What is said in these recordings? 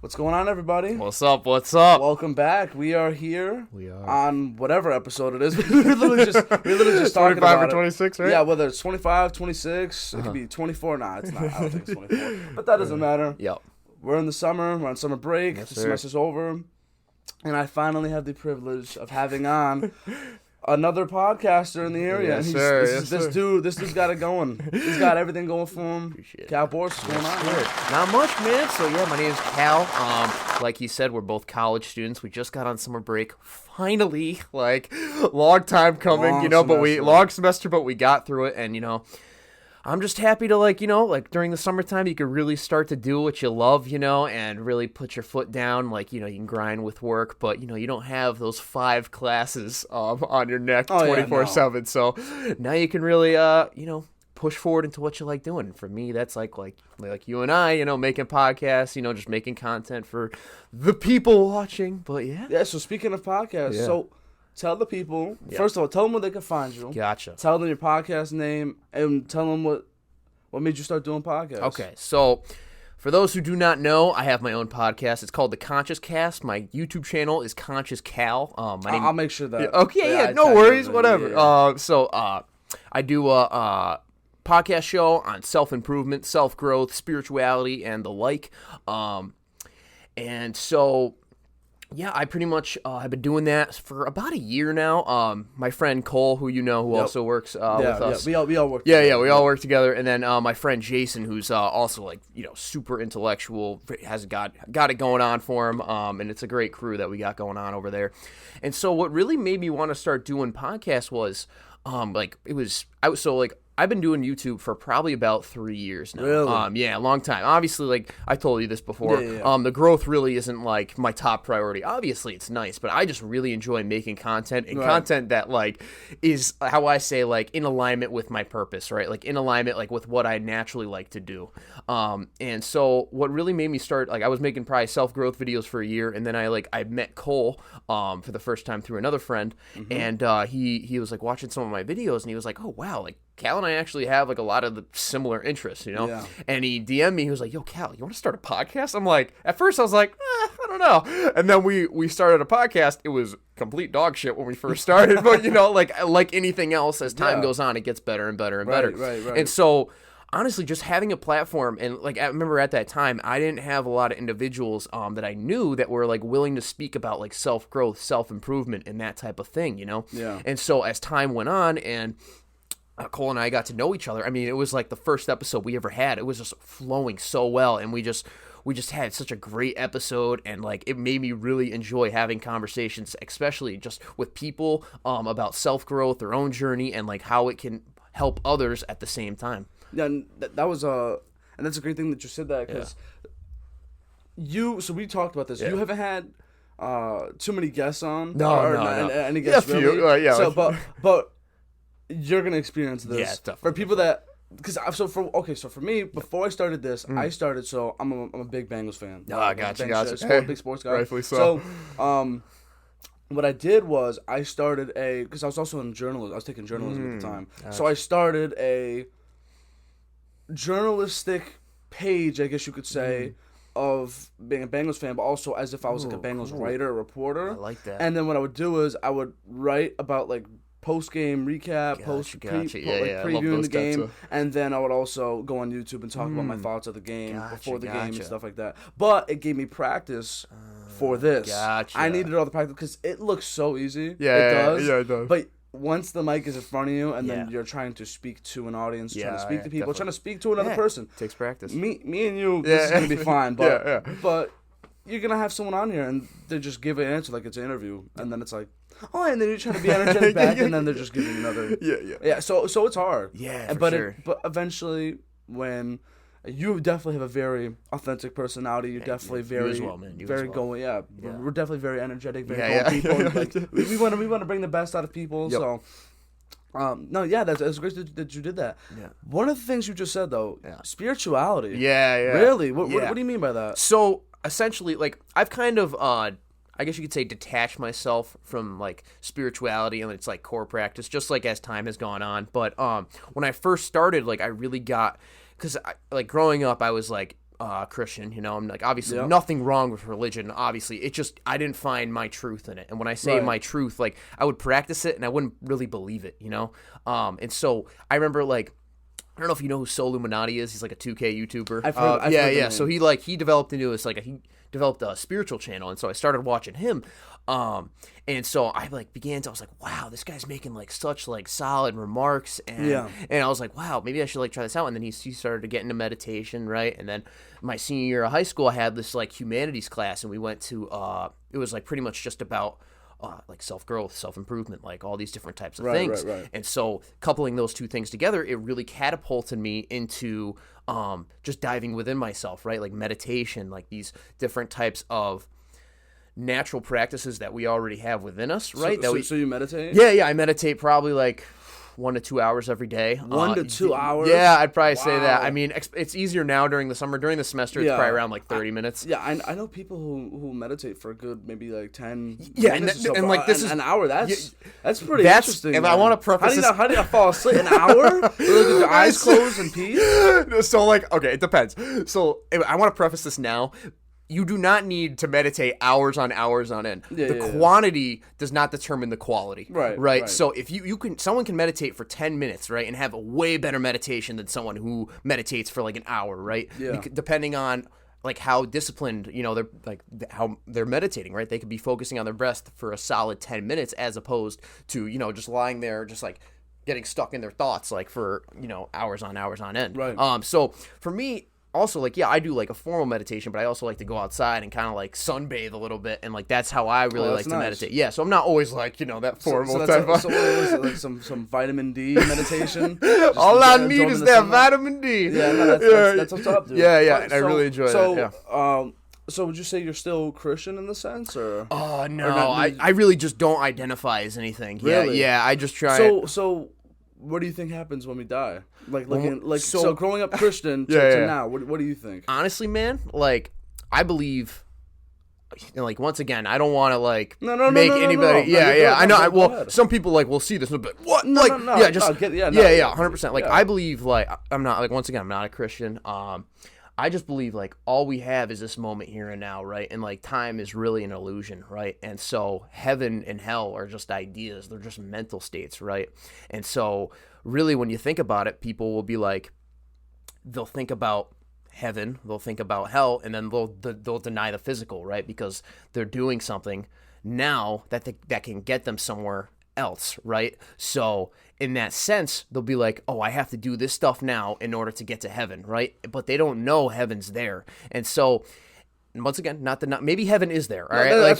What's going on, everybody? What's up? What's up? Welcome back. We are here. We are on whatever episode it is. We're literally just talking 25 about or 26, right? Yeah, whether it's 25, 26, it could be 24. Nah, it's not. I don't think it's 24. But that doesn't matter. Yep. We're in the summer. We're on summer break. Yes, the sir. semester's over. And I finally have the privilege of having on another podcaster in the area. Yes, And sir. This dude's got it going. He's got everything going for him. Appreciate it. Cal Borst, what's going on? Not much, man. So yeah, my name is Cal. Like he said, we're both college students. We just got on summer break. Finally, like long time coming, long semester, but we got through it, and I'm just happy to during the summertime you can really start to do what you love, and really put your foot down. You can grind with work, but you don't have those 5 classes on your neck 24/7. So now you can really push forward into what you like doing. For me, that's like you and I, making podcasts, just making content for the people watching. But yeah. So speaking of podcasts, so tell the people, first of all, tell them where they can find you. Gotcha. Tell them your podcast name and tell them what made you start doing podcasts. Okay, so for those who do not know, I have my own podcast. It's called the Concious Cast. My YouTube channel is Concious Cal. I'll make sure that. Okay, no worries, whatever. Yeah. I do a podcast show on self-improvement, self-growth, spirituality, and the like. And so, yeah, I pretty much have been doing that for about a year now. My friend Cole, who who also works with us. We all work together. Yeah, we all work together. And then my friend Jason, who's also super intellectual, has got it going on for him. And it's a great crew that we got going on over there. And so what really made me want to start doing podcasts was I've been doing YouTube for probably about 3 years now. Really? Yeah, a long time. Obviously, I told you this before. Yeah. The growth really isn't my top priority. Obviously, it's nice, but I just really enjoy making content and content that is how I say in alignment with my purpose, right? In alignment with what I naturally like to do. And so what really made me start I was making probably self-growth videos for a year, and then I met Cole for the first time through another friend, and he was watching some of my videos, and he was like, "Oh wow, Cal and I actually have a lot of the similar interests, Yeah. And he DM'd me. He was like, "Yo, Cal, you want to start a podcast?" I'm like, at first I was like, I don't know. And then we started a podcast. It was complete dog shit when we first started, but like anything else, as time goes on, it gets better and better and better. Right. And so, honestly, just having a platform, and I remember at that time, I didn't have a lot of individuals that I knew that were willing to speak about self-growth, self-improvement, and that type of thing, Yeah. And so as time went on, and Cole and I got to know each other. I mean, it was the first episode we ever had. It was just flowing so well, and we just had such a great episode, and it made me really enjoy having conversations, especially just with people about self-growth, their own journey, and how it can help others at the same time. Yeah, and that was and that's a great thing that you said that, because so we talked about this. You haven't had too many guests on. No. Any guests really. So, but you're gonna experience this. Yeah, definitely. For people that, for me, before I started this, I'm a big Bengals fan. Oh, I got you. Big sports guy. Rightfully so. So, what I did was I started because I was also in journalism. I was taking journalism at the time. So I started a journalistic page, I guess you could say, of being a Bengals fan, but also as if I was a Bengals writer or reporter. I like that. And then what I would do is I would write about post-game recap, previewing the game, and then I would also go on YouTube and talk about my thoughts of the game before the game and stuff like that. But it gave me practice for this. I needed all the practice because it looks so easy. Yeah, it does. But once the mic is in front of you, and then you're trying to speak to an audience, trying to speak to people, trying to speak to another person. Takes practice. Me and you, this is gonna be fine. But but you're gonna have someone on here, and they just give an answer like it's an interview, and then it's and then you're trying to be energetic back, and then they're just giving another. Yeah. So it's hard. Yeah, but sure. But eventually, when you definitely have a very authentic personality, you're definitely very, you as well, man. very going. Yeah, we're definitely very energetic, very going people. We want to bring the best out of people. Yep. So. That's great that you did that. Yeah. One of the things you just said though, spirituality. Yeah. Really? What do you mean by that? So essentially, I've kind of I guess you could say detach myself from spirituality and its core practice, just as time has gone on. But when I first started, I really got, because growing up, I was Christian, you know. I'm like, obviously nothing wrong with religion. Obviously, it just I didn't find my truth in it. And when I say my truth, like I would practice it and I wouldn't really believe it, you know. And so I remember like. I don't know if you know who Soul Illuminati is. He's like a 2K YouTuber. I've heard yeah. So he developed into this he developed a spiritual channel, and so I started watching him. And so I I was like, wow, this guy's making like such like solid remarks, and I was like, wow, maybe I should like try this out. And then he started to get into meditation, right? And then my senior year of high school, I had this like humanities class, and we went to it was like pretty much just about. Like self-growth, self-improvement, like all these different types of things. Right. And so coupling those two things together, it really catapulted me into just diving within myself, right? Like meditation, like these different types of natural practices that we already have within us, right? So you meditate? Yeah, I meditate probably like 1 to 2 hours every day. 1 to 2 hours? Yeah, I'd probably say that. I mean, it's easier now during the summer. During the semester, it's probably around like 30 minutes. Yeah, I know people who meditate for a good maybe like 10 minutes or so. And like this is an hour. That's pretty interesting. And I want to preface how do you fall asleep? An hour? With your eyes closed in peace? So like, okay, it depends. So I want to preface this now. You do not need to meditate hours on end. The quantity does not determine the quality. Right. So if someone can meditate for 10 minutes, right, and have a way better meditation than someone who meditates for like an hour, right? Yeah. Depending on like how disciplined, you know, they're like how they're meditating, right? They could be focusing on their breath for a solid 10 minutes as opposed to, you know, just lying there, just like getting stuck in their thoughts, like for, you know, hours on end. Right. So for me, also, like, I do, like, a formal meditation, but I also like to go outside and kind of, like, sunbathe a little bit, and, like, that's how I really like to meditate. Yeah, so I'm not always, like, you know, that formal type of... So what is it, like some vitamin D meditation? All I need is that vitamin D. Yeah, that's what's up, dude. Yeah, and I really enjoy that, yeah. So would you say you're still Christian in the sense, or? Oh, no, I really just don't identify as anything. Really? Yeah, I just try... So what do you think happens when we die? So growing up Christian to now, what do you think? Honestly, man, like I believe, you know, like once again, I don't want to like make anybody. I know. Some people like will see this and be like, what? No. 100%. Like I believe, like I'm not like once again, I'm not a Christian. I just believe like all we have is this moment here and now, right? And like time is really an illusion, right? And so heaven and hell are just ideas. They're just mental states, right? And so really when you think about it, people will be like, they'll think about heaven, they'll think about hell, and then they'll deny the physical, right? Because they're doing something now that can get them somewhere else, right? So in that sense, they'll be like, oh, I have to do this stuff now in order to get to heaven, right? But they don't know heaven's there. And so once again, maybe heaven is there, all right?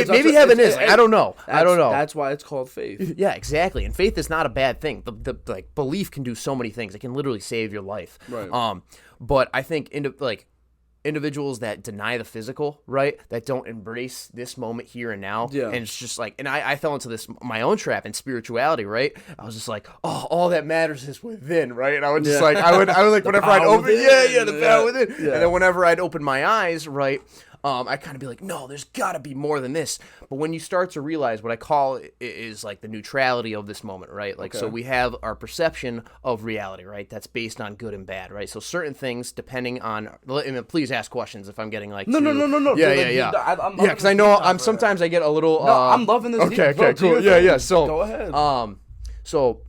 Maybe heaven is. I don't know. That's why it's called faith. Yeah, exactly. And faith is not a bad thing. The like belief can do so many things. It can literally save your life. Right. But I think individuals that deny the physical, right, that don't embrace this moment here and now, and it's just like, and I fell into this my own trap in spirituality, right? I was just like, oh, all that matters is within, right? And I would just like, I would like whenever I'd open, the power within, and then whenever I'd open my eyes, right, I kind of be like, no, there's got to be more than this. But when you start to realize what I call is like the neutrality of this moment, right? Like, so we have our perception of reality, right? That's based on good and bad, right? So certain things, depending on, and please ask questions if I'm getting like, no. Yeah, because I know sometimes I get a little. No, I'm loving this. Okay, cool. Yeah. So go ahead. So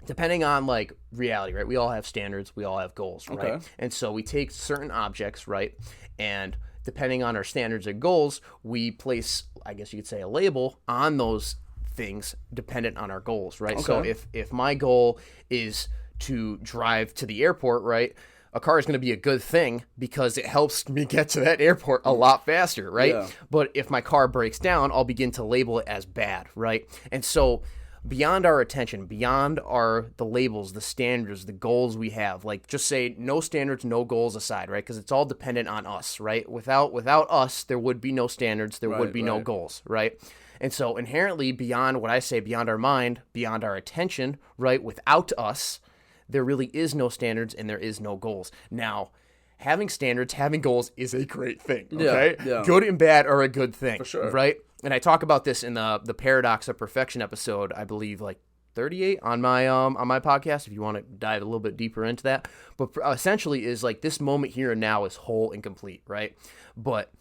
depending on like reality, right? We all have standards. We all have goals, right? Okay. And so we take certain objects, right? And depending on our standards and goals, we place, I guess you could say, a label on those things dependent on our goals, right? Okay. So if my goal is to drive to the airport, right, a car is going to be a good thing because it helps me get to that airport a lot faster, right? Yeah. But if my car breaks down, I'll begin to label it as bad, right? And so beyond our attention, beyond the labels, the standards, the goals we have, like just say no standards, no goals aside, right? Because it's all dependent on us, right? Without us, there would be no standards, there would be no goals, right? And so inherently beyond what I say, beyond our mind, beyond our attention, right? Without us, there really is no standards and there is no goals. Now, having standards, having goals is a great thing, okay? Yeah. Good and bad are a good thing, for sure, right? And I talk about this in the Paradox of Perfection episode, I believe, like 38 on my podcast if you want to dive a little bit deeper into that. But essentially is like this moment here and now is whole and complete, right? But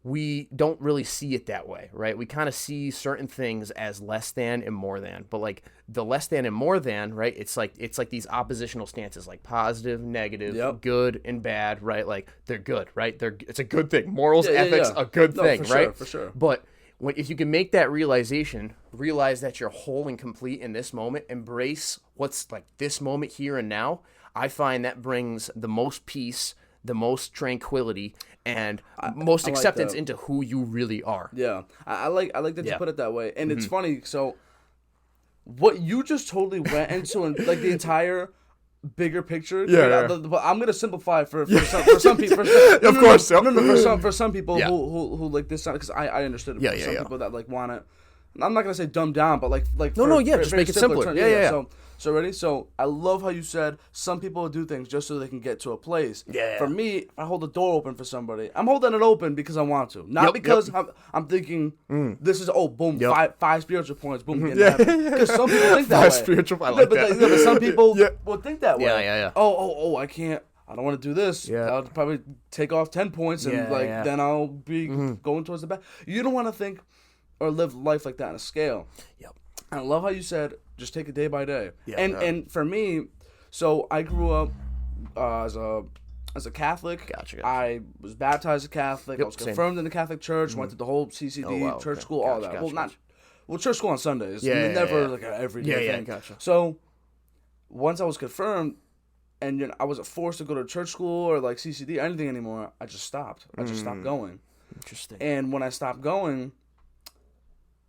we don't really see it that way, right? We kind of see certain things as less than and more than, but like the less than and more than, right? It's like these oppositional stances, like positive, negative, good and bad, right? Like they're good, right? It's a good thing. Morals, ethics, a good thing, right? For sure. But if you can make that realization, realize that you're whole and complete in this moment, embrace what's like this moment here and now, I find that brings the most peace, the most tranquility, and most acceptance into who you really are. Yeah, I like that you put it that way, and it's funny. So, what you just totally went into, and like the entire bigger picture. But I'm gonna simplify for some people. Of course, for some people who like this, because I understood it. For some people that like want it. I'm not gonna say dumb down, but just make it simpler. So ready? So I love how you said some people do things just so they can get to a place. For me, if I hold the door open for somebody, I'm holding it open because I want to, not because I'm thinking this is boom, five spiritual points, boom, because some people think that way. Spiritual, I like that. But some people will think that way. Yeah. Oh, I can't. I don't want to do this. I'll probably take off 10 points and then I'll be going towards the back. You don't want to think or live life like that on a scale. And I love how you said, just take it day by day. And for me, so I grew up as a Catholic. Gotcha. I was baptized a Catholic. I was confirmed in the Catholic Church. Went to the whole CCD, church school, all that. Church school on Sundays. Never like an everyday thing. Gotcha. So once I was confirmed, and I wasn't forced to go to church school or like CCD or anything anymore, I just stopped. I just stopped going. Interesting. And when I stopped going,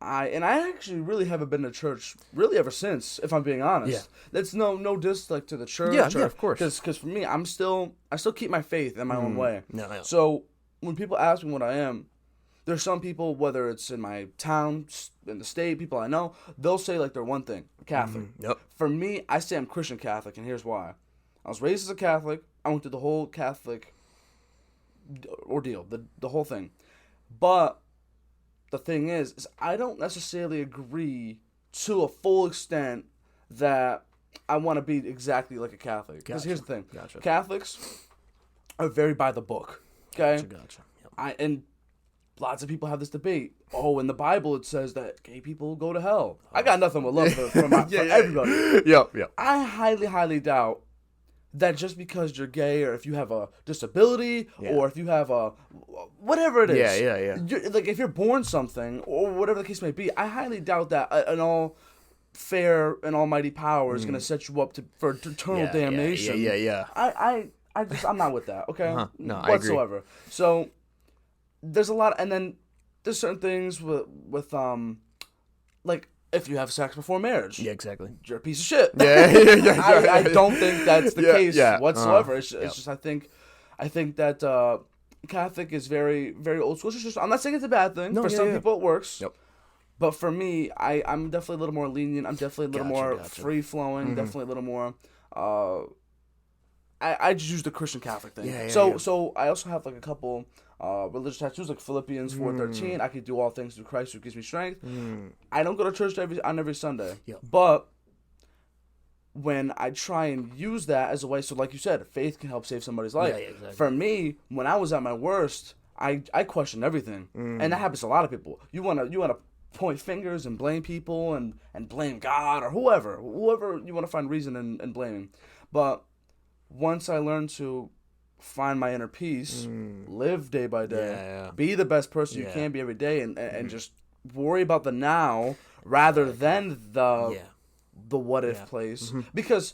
I actually really haven't been to church really ever since, if I'm being honest. That's no diss like to the church. Yeah, of course. Because for me, I still keep my faith in my own way. No. So when people ask me what I am, there's some people, whether it's in my town, in the state, people I know, they'll say like they're one thing, Catholic. For me, I say I'm Christian Catholic, and here's why. I was raised as a Catholic. I went through the whole Catholic ordeal, the whole thing. But the thing is I don't necessarily agree to a full extent that I want to be exactly like a Catholic. Because here's the thing. Catholics are very by the book. Okay? Gotcha. And lots of people have this debate. Oh, in the Bible it says that gay people go to hell. I got nothing but love for everybody. I highly, highly doubt that just because you're gay or if you have a disability or if you have a whatever it is, like if you're born something or whatever the case may be, I highly doubt that an all fair and almighty power is going to set you up for eternal damnation. I'm not with that. Okay, no, whatsoever. I agree. So there's a lot, and then there's certain things with like. If you have sex before marriage, exactly, you're a piece of shit. I don't think that's the case whatsoever. It's just I think that Catholic is very, very old school. I'm not saying it's a bad thing. For some people it works. But for me, I'm definitely a little more lenient. I'm definitely a little more free flowing. Definitely a little more. I just use the Christian Catholic thing. So I also have like a couple religious tattoos, like Philippians 4:13. I can do all things through Christ who gives me strength. I don't go to church on every Sunday. But when I try and use that as a way, so like you said, faith can help save somebody's life. Exactly. For me, when I was at my worst, I questioned everything. And that happens to a lot of people. You wanna point fingers and blame people and blame God or whoever you want to find reason in blaming. But once I learned to find my inner peace, live day by day, be the best person you can be every day, and just worry about the now rather than the what if place, because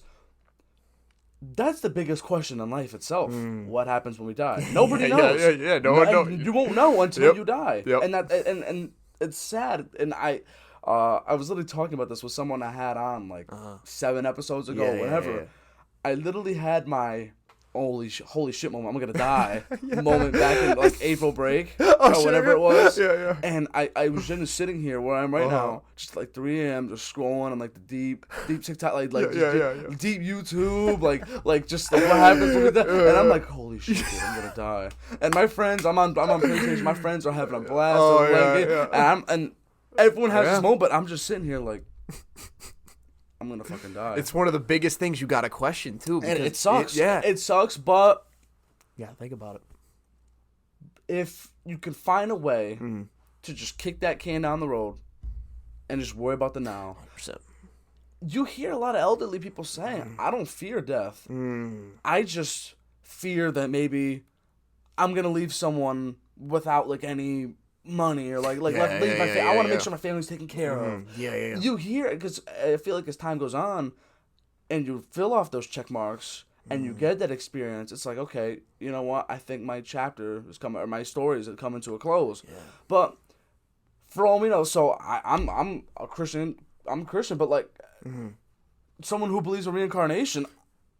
that's the biggest question in life itself. What happens when we die? Nobody knows. No one knows. You won't know until you die. And that and it's sad. And I was literally talking about this with someone I had on like 7 episodes ago, whatever. I literally had my holy shit moment, I'm gonna die moment back in like April break or whatever it was. And I was just sitting here where I am right now, just like 3 a.m. just scrolling on like the deep TikTok, like deep YouTube, like just like what happens when we die. And I'm like, holy shit, dude, I'm gonna die. And my friends, I'm on PlayStation, my friends are having a blast. And everyone has this moment, but I'm just sitting here like I'm gonna fucking die. It's one of the biggest things you gotta question too. And it sucks. It sucks, but yeah, think about it. If you can find a way to just kick that can down the road and just worry about the now. 100%. You hear a lot of elderly people saying, I don't fear death. I just fear that maybe I'm going to leave someone without, like, any money or, like leave my family. I want to make sure my family's taken care of. Yeah. You hear it because I feel like as time goes on and you fill off those check marks and you get that experience, it's like, okay, you know what? I think my chapter is coming, or my story is coming to a close. Yeah. But for all we know, so I'm a Christian. I'm a Christian, but like someone who believes in reincarnation,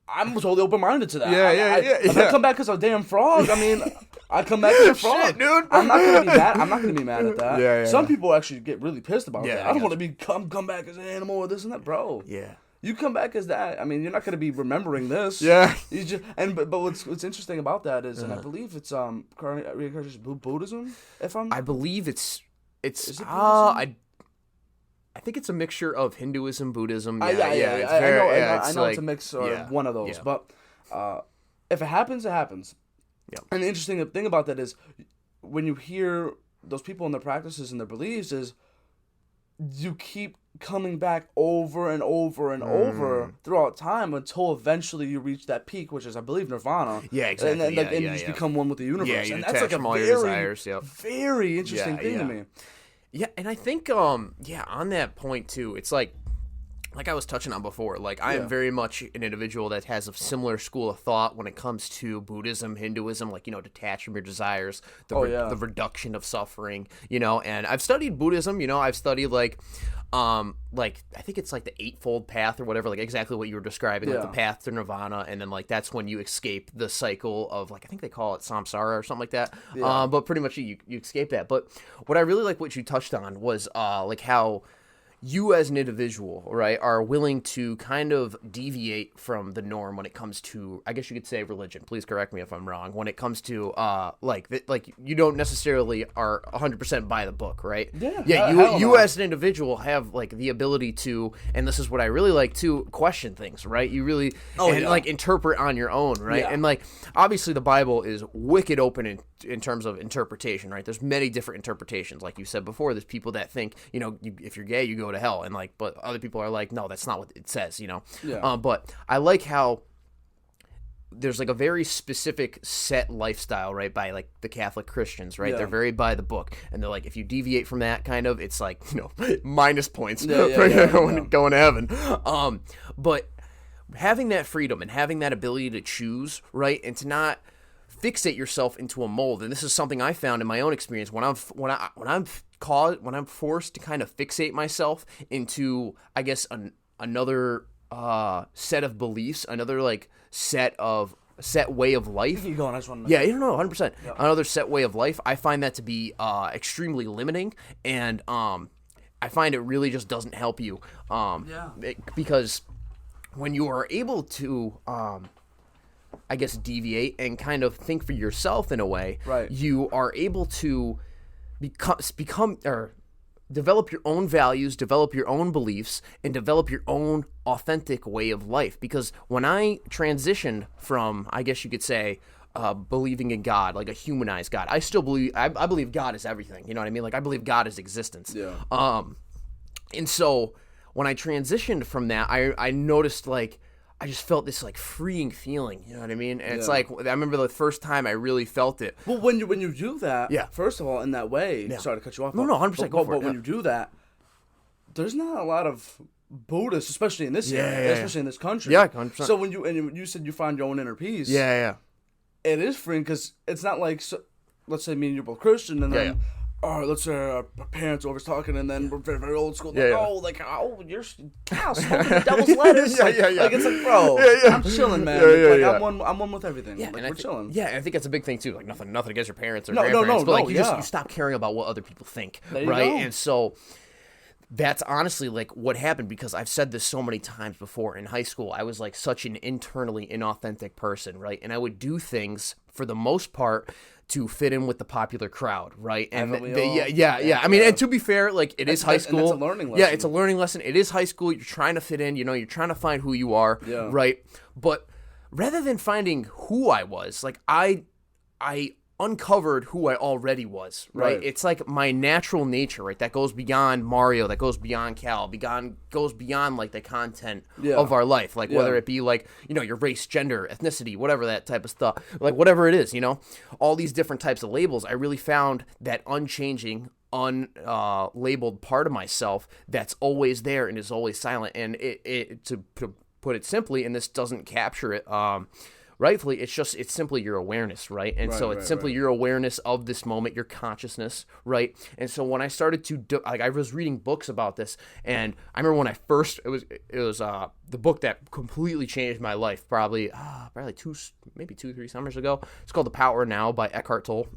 I'm totally open-minded to that. If I come back as a damn frog, I mean, I come back as a frog. Shit, dude. I'm not gonna be mad. I'm not gonna be mad at that. Yeah. Some people actually get really pissed about that. I don't want to come back as an animal or this and that, bro. Yeah. You come back as that. I mean, you're not gonna be remembering this. Yeah. You just but what's interesting about that is, and I believe it's reincarnation Buddhism. I believe it's is it Buddhism? I think it's a mixture of Hinduism, Buddhism. I know it's a mix or one of those. But if it happens, it happens. Yeah. And the interesting thing about that is when you hear those people and their practices and their beliefs is you keep coming back over and over and over throughout time until eventually you reach that peak, which is, I believe, nirvana. Yeah, exactly. And you just become one with the universe. Yeah, you and detach that's like from a all your very, desires. Yep. very interesting thing to me. Yeah, and I think, on that point, too, it's like I was touching on before, like, I am very much an individual that has a similar school of thought when it comes to Buddhism, Hinduism, like, detach from your desires, the reduction of suffering, and I've studied Buddhism, I've studied, I think it's like the Eightfold Path or whatever, like exactly what you were describing, like the path to nirvana, and then like that's when you escape the cycle of, like, I think they call it samsara or something like that. But pretty much you escape that. But what I really like what you touched on was like how you as an individual, right, are willing to kind of deviate from the norm when it comes to, I guess you could say, religion. Please correct me if I'm wrong. When it comes to, like you don't necessarily are 100% by the book, right? Yeah. You as an individual have, like, the ability to, and this is what I really like, to question things, right? You really, like, interpret on your own, right? Yeah. And, like, obviously the Bible is wicked open in terms of interpretation, right? There's many different interpretations. Like you said before, there's people that think, if you're gay, you go to hell, and like, but other people are like, no, that's not what it says, But I like how there's like a very specific set lifestyle, right, by like the Catholic Christians, right? They're very by the book, and they're like, if you deviate from that, kind of, it's like, minus points going to heaven. But having that freedom and having that ability to choose, right, and to not fixate yourself into a mold, and this is something I found in my own experience when I'm forced to kind of fixate myself into, I guess, another set of beliefs, another like set way of life. Keep going. I just want to 100%. Yep. Another set way of life. I find that to be extremely limiting, and I find it really just doesn't help you. Because when you are able to I guess, deviate and kind of think for yourself in a way, right, you are able to become or develop your own values, develop your own beliefs, and develop your own authentic way of life. Because when I transitioned from, I guess you could say, believing in God, like a humanized God, I still believe, I believe God is everything, you know what I mean? Like, I believe God is existence. Yeah. And so when I transitioned from that, I noticed, like, I just felt this, like, freeing feeling, you know what I mean? And it's like, I remember the first time I really felt it. Well, when you do that, first of all, in that way, sorry to cut you off. No, 100% go for it. But when you do that, there's not a lot of Buddhists, especially in this area, especially in this country. Yeah, 100%. So when you said you find your own inner peace, it is freeing, because it's not like, let's say me and you're both Christian, and then, let's say our parents always talking, and then we're very, very old school. You're Cal smoking the devil's lettuce. Like, it's like, bro, I'm chilling, man. I'm one with everything. Yeah, like, and we're chilling. Yeah, and I think that's a big thing too. Like, nothing against your parents or grandparents, but like you stop caring about what other people think, right? And so that's honestly like what happened, because I've said this so many times before. In high school, I was like such an internally inauthentic person, right? And I would do things for the most part to fit in with the popular crowd, right? And yeah. I mean, and to be fair, like it is high school. And it's a learning lesson. Yeah, it's a learning lesson. It is high school. You're trying to fit in. You're trying to find who you are, right? But rather than finding who I was, like I uncovered who I already was, right? It's like my natural nature, right? That goes beyond Mario, that goes beyond Cal, goes beyond like the content of our life, like whether it be like, your race, gender, ethnicity, whatever that type of stuff, like whatever it is, all these different types of labels. I really found that unchanging, unlabeled part of myself that's always there and is always silent. And it to put it simply, and this doesn't capture it, rightfully, it's simply your awareness, right? And so it's simply your awareness of this moment, your consciousness, right? And so when I started to I was reading books about this, and I remember when I first it was the book that completely changed my life, probably 2-3 summers ago. It's called The Power Now by Eckhart Tolle.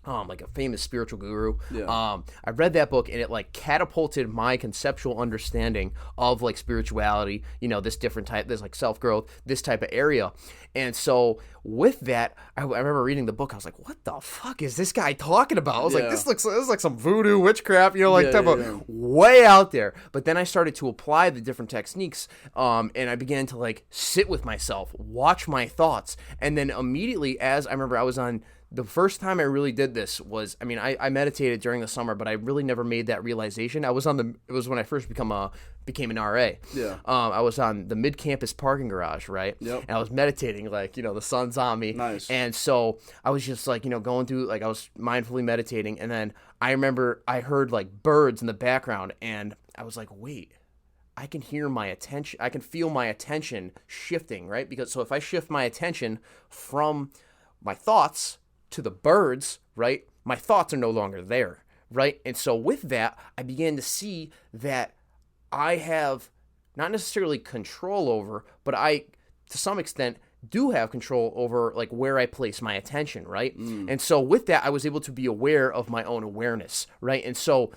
Like a famous spiritual guru. I read that book, and it like catapulted my conceptual understanding of like spirituality, this different type, this like self-growth, this type of area. And so with that, I remember reading the book. I was like, what the fuck is this guy talking about? I was like, this looks like some voodoo witchcraft, type of way out there. But then I started to apply the different techniques, and I began to like sit with myself, watch my thoughts. And then immediately, as I remember, the first time I really did this was, I meditated during the summer, but I really never made that realization. It was when I first became an RA. I was on the mid-campus parking garage, right? And I was meditating, like, the sun's on me. Nice. And so I was just like, going through, like, I was mindfully meditating. And then I remember I heard like birds in the background, and I was like, wait, I can hear my attention. I can feel my attention shifting, right? Because so if I shift my attention from my thoughts to the birds, right, my thoughts are no longer there, right? And so with that, I began to see that I have not necessarily control over, but I, to some extent, do have control over like where I place my attention, right? And so with that, I was able to be aware of my own awareness, right? And so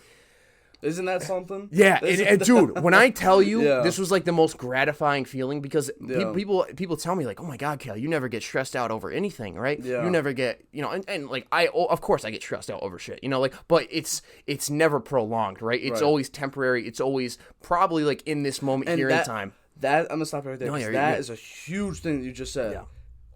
isn't that something? Yeah, and dude, when I tell you, this was like the most gratifying feeling, because people tell me like, oh my God, Cal, you never get stressed out over anything, right? You never get, and like of course I get stressed out over shit, but it's never prolonged, right? It's always temporary. It's always probably like in this moment here in time. That I'm gonna stop right there. That is a huge thing that you just said.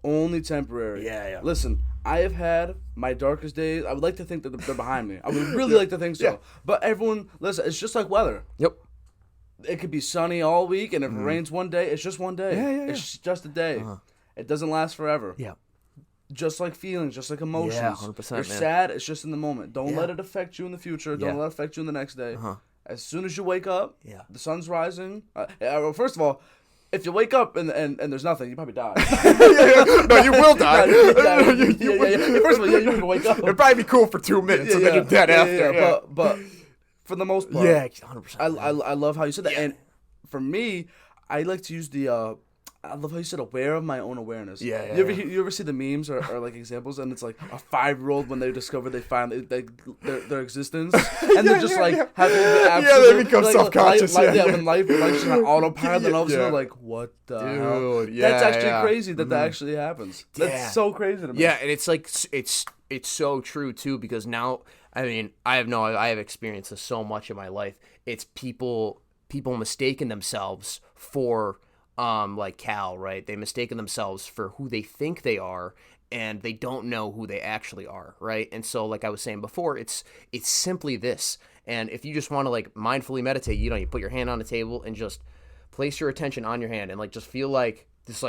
Only temporary. Listen, I have had my darkest days. I would like to think that they're behind me. I would really like to think so. But everyone, listen, it's just like weather. It could be sunny all week, and if it rains one day, it's just one day. It's just a day. It doesn't last forever. Just like feelings, just like emotions. 100%, You're sad, it's just in the moment. Don't let it affect you in the future. Don't let it affect you in the next day. As soon as you wake up, the sun's rising. First of all, if you wake up and there's nothing, you probably die. No, you will die. First of all, you will wake up. It'd probably be cool for 2 minutes, and then you're dead after. But for the most part, 100%. I love how you said that. And for me, I like to use I love how you said aware of my own awareness. You ever see the memes or like examples, and it's like a 5-year-old when they discover they find their existence, and they're just like having the absolute, they become self-conscious. When life is on autopilot, and all of a sudden like, what the hell? That's actually crazy that actually happens. That's so crazy to me. Yeah, and it's like it's so true too, because now I have experienced this so much in my life. It's people mistaking themselves for like Cal, right? They mistaken themselves for who they think they are, and they don't know who they actually are, right? And so, like I was saying before, it's simply this. And if you just want to like mindfully meditate, you put your hand on the table and just place your attention on your hand, and like just feel like this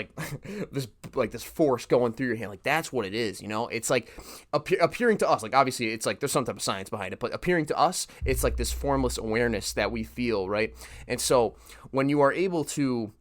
this force going through your hand. Like that's what it is, It's like appearing to us. Like obviously, it's like there's some type of science behind it, but appearing to us, it's like this formless awareness that we feel, right? And so when you are able to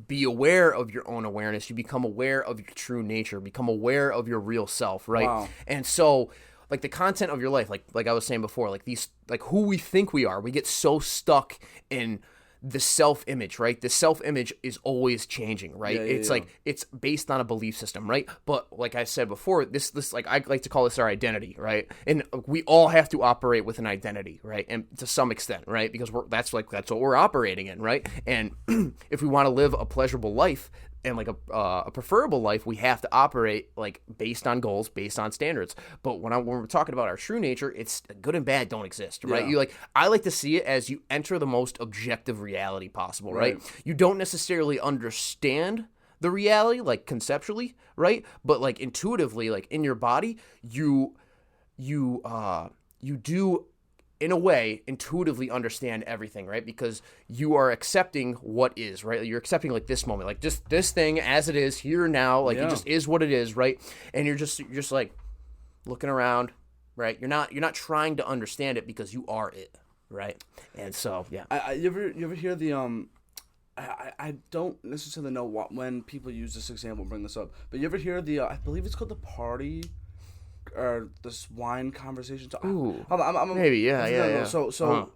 be aware of your own awareness, you become aware of your true nature, become aware of your real self, right? Wow. And so like the content of your life, like I was saying before, like these, like who we think we are, we get so stuck in the self-image, right? The self-image is always changing, right? It's like it's based on a belief system, right? But like I said before, this like I like to call this our identity, right? And we all have to operate with an identity, right? And to some extent, right? Because that's what we're operating in, right? And if we want to live a pleasurable life and like a preferable life, we have to operate like based on goals, based on standards. But when we're talking about our true nature, it's good and bad don't exist, right? You I like to see it as you enter the most objective reality possible, right? You don't necessarily understand the reality like conceptually, right? But like intuitively, like in your body, you do in a way, intuitively understand everything, right? Because you are accepting what is, right? You're accepting like this moment, like just this thing as it is here now, like it just is what it is, right? And you're just like looking around, right? You're not trying to understand it because you are it, right? And so, yeah. You ever hear the I don't necessarily know when people use this example, bring this up, but you ever hear the I believe it's called the party. Or this wine conversation. Ooh, maybe, yeah. So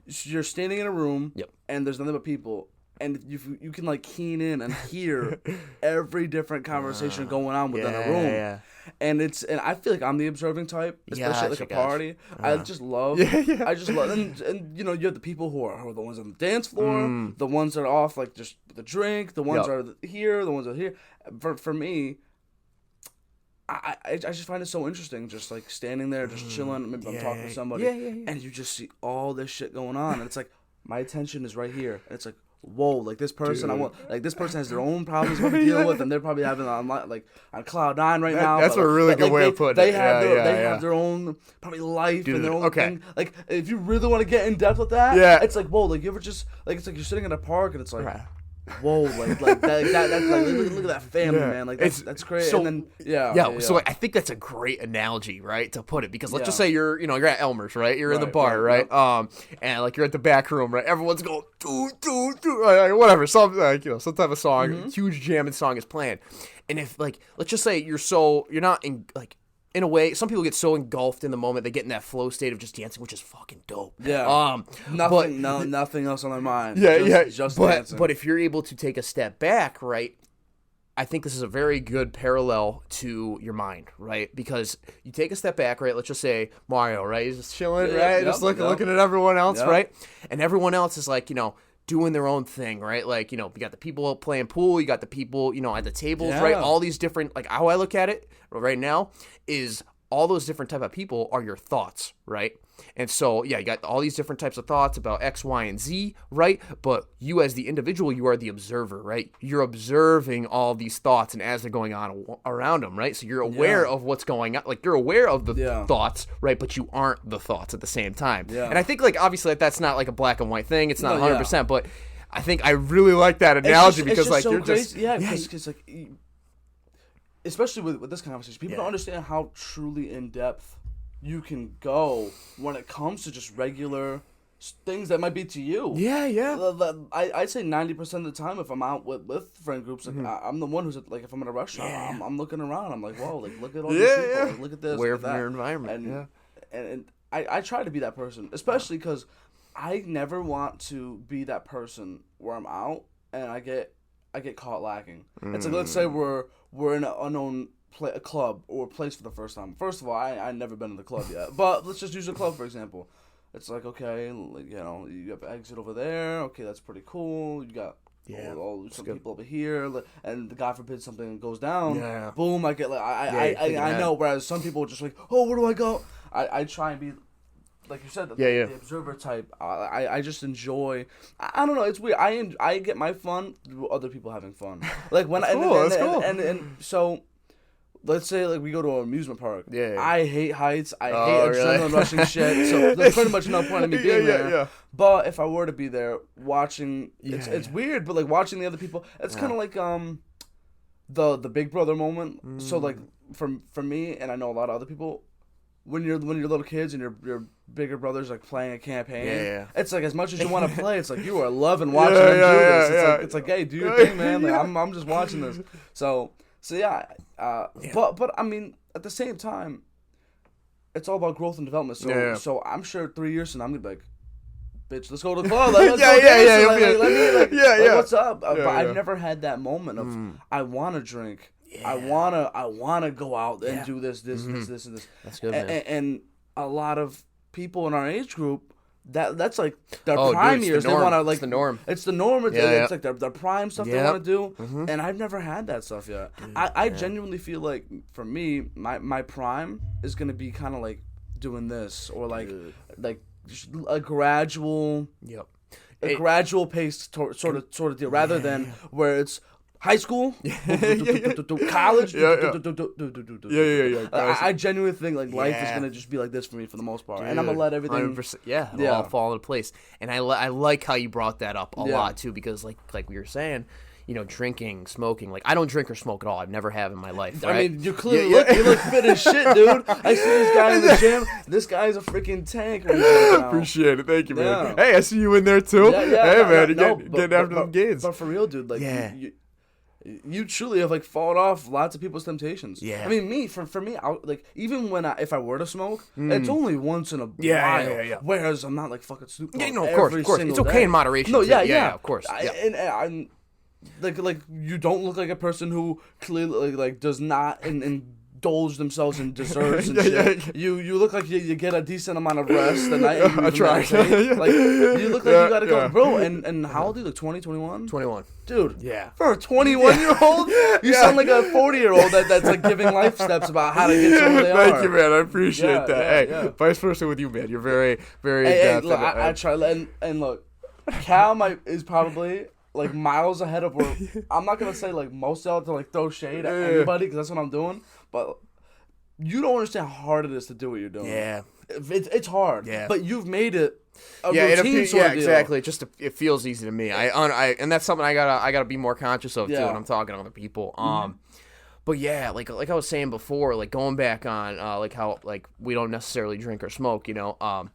you're standing in a room, and there's nothing but people, and you can like keen in and hear every different conversation going on within a room, and I feel like I'm the observing type, especially at like a party. I just love, and you know you have the people who are the ones on the dance floor, the ones that are off like just the drink, the ones that are here, the ones that are here. For me. I just find it so interesting, just like standing there, just chilling. Maybe I'm talking to somebody, and you just see all this shit going on, and it's like my attention is right here, and it's like, whoa, like this person, this person has their own problems to deal with, and they're probably having on cloud nine right now. That's a really good way of putting it. They have their own probably life and their own thing. Like if you really want to get in depth with that, it's like whoa, like you ever just like it's like you're sitting in a park and it's like. Whoa, like that that's like look at that family, man. Like that's crazy. So, and then so like, I think that's a great analogy, right, to put it, because let's just say you're at Elmer's, right? You're in the bar, right? And like you're at the back room, right? Everyone's going whatever, some some type of song, huge jamming song is playing. And if like let's just say you're not in like in a way, some people get so engulfed in the moment, they get in that flow state of just dancing, which is fucking dope. Yeah. Nothing else on their mind. Just dancing. But if you're able to take a step back, right, I think this is a very good parallel to your mind, right? Because you take a step back, right? Let's just say Mario, right? He's just chilling, right? Just looking at everyone else, right? And everyone else is like, doing their own thing, right? Like, you got the people playing pool, you got the people, at the tables, right? All these different, like how I look at it right now is all those different type of people are your thoughts, right? And so, you got all these different types of thoughts about X, Y, and Z, right? But you as the individual, you are the observer, right? You're observing all these thoughts and as they're going on around them, right? So you're aware of what's going on. Like, you're aware of the thoughts, right? But you aren't the thoughts at the same time. And I think, like, obviously that's not like a black and white thing. It's not 100%, but I think I really like that analogy because, like, you're crazy. Because, like, especially with this conversation, people don't understand how truly in-depth you can go when it comes to just regular things that might be to you. I'd say 90% of the time, if I'm out with friend groups, like I'm the one who's like, if I'm in a restaurant, I'm looking around. I'm like, whoa, like look at all these people, like, look at this, aware of your environment. And I try to be that person, especially because I never want to be that person where I'm out and I get caught lacking. It's like, let's say we're in an unknown a club or a place for the first time. First of all, I never been in the club yet, but let's just use a club for example. It's like, okay, like, you got the exit over there. Okay, that's pretty cool. You got some people over here, and God forbid something goes down. Boom, I get like I know. Whereas some people are just like, oh, where do I go? I try and be, like you said, the observer type. I just enjoy. I don't know. It's weird. I get my fun through other people having fun. Like when that's cool. And so. Let's say like we go to an amusement park. I hate heights. I hate adrenaline rushing shit. So there's pretty much no point in me being there. But if I were to be there watching, it's weird. But like watching the other people, it's kind of like the Big Brother moment. So like for me, and I know a lot of other people, when you're little kids and your bigger brother's like playing a campaign, it's like as much as you want to play, it's like you are loving watching them do this. It's like hey, do your thing, man. Like I'm just watching this. So but I mean, at the same time, it's all about growth and development. So I'm sure 3 years from now, I'm gonna be like, bitch, let's go to the club. Let's go dance. What's up? But I've never had that moment of I want to drink. Yeah. I wanna go out and do this, and this. That's good, man. And a lot of people in our age group, that's like their prime years. They want to like it's the norm. It's the norm. It's like their prime stuff they want to do. Mm-hmm. And I've never had that stuff yet. I genuinely feel like for me, my prime is gonna be kind of like doing this or like a gradual, gradual pace sort of deal, rather than where it's high school, college. I genuinely think like life is gonna just be like this for me for the most part, and I'm gonna let everything. It'll all fall into place. And I like how you brought that up a lot too, because like we were saying, you know, drinking, smoking. Like I don't drink or smoke at all. I've never have in my life. Right? I mean, you clearly you look fit as shit, dude. I see this guy in the gym. This guy's a freaking tank. Appreciate it. Thank you, man. Hey, I see you in there too. Hey, man, getting after them gains. But for real, dude, like you truly have like fought off lots of people's temptations. Yeah. I mean, for me, like even if I were to smoke, it's only once in a while. Yeah. Whereas I'm not like fucking stupid. Yeah, no, of course. It's okay in moderation. No, yeah, of course. And I'm like you don't look like a person who clearly like does not indulge themselves in desserts and shit. You look like you get a decent amount of rest the night. I try. Like you look like you gotta go, bro. And how old are you? Like 20, 21? 21. Dude, for a 21-year-old, you sound like a 40-year-old that's like giving life steps about how to get to where they are. Thank you, man. I appreciate that. Vice versa with you, man. You're very, very. Hey, look, I try and look, Cal is probably like miles ahead of where I'm not gonna say like most out to like throw shade at anybody because that's what I'm doing, but you don't understand how hard it is to do what you're doing. Yeah, it's hard. Yeah, but you've made it. Routine exactly. It feels easy to me. And that's something I gotta be more conscious of too when I'm talking to other people. But yeah, like I was saying before, like going back on like how like we don't necessarily drink or smoke, you know.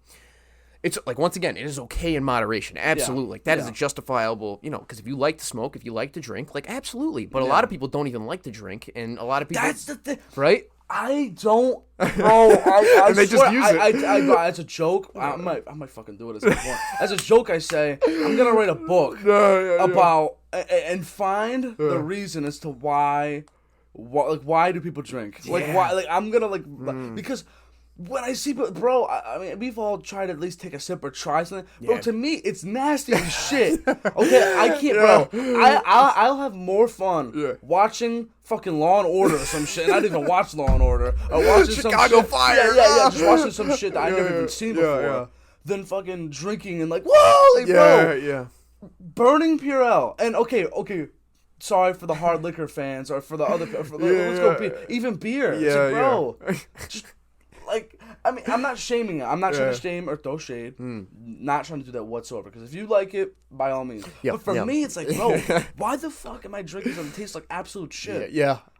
It's like once again, it is okay in moderation. Absolutely, like that is a justifiable, you know, because if you like to smoke, if you like to drink, like absolutely. But a lot of people don't even like to drink, and a lot of people that's the thing, right? I don't, bro. I and they swear, just use it. I as a joke, I might fucking do it at some point. As a joke, I say I'm gonna write a book about and find the reason as to why do people drink? Like why? Like I'm gonna because. When I see, bro, I mean, we've all tried to at least take a sip or try something. Bro, to me, it's nasty as shit. Okay, I can't, bro. I'll have more fun watching fucking Law and Order or some shit. And I didn't even watch Law and Order. Or watching Chicago Fire. Yeah, just watching some shit that I've never even seen before. Than fucking drinking and like, whoa, bro. Burning Purell. And okay. Sorry for the hard liquor fans or for the other. Let's go beer. Even beer. Yeah, bro. Just. Like, I mean, I'm not shaming it. I'm not trying to shame or throw shade. Not trying to do that whatsoever. Because if you like it, by all means. But for me, it's like, bro, why the fuck am I drinking something that tastes like absolute shit?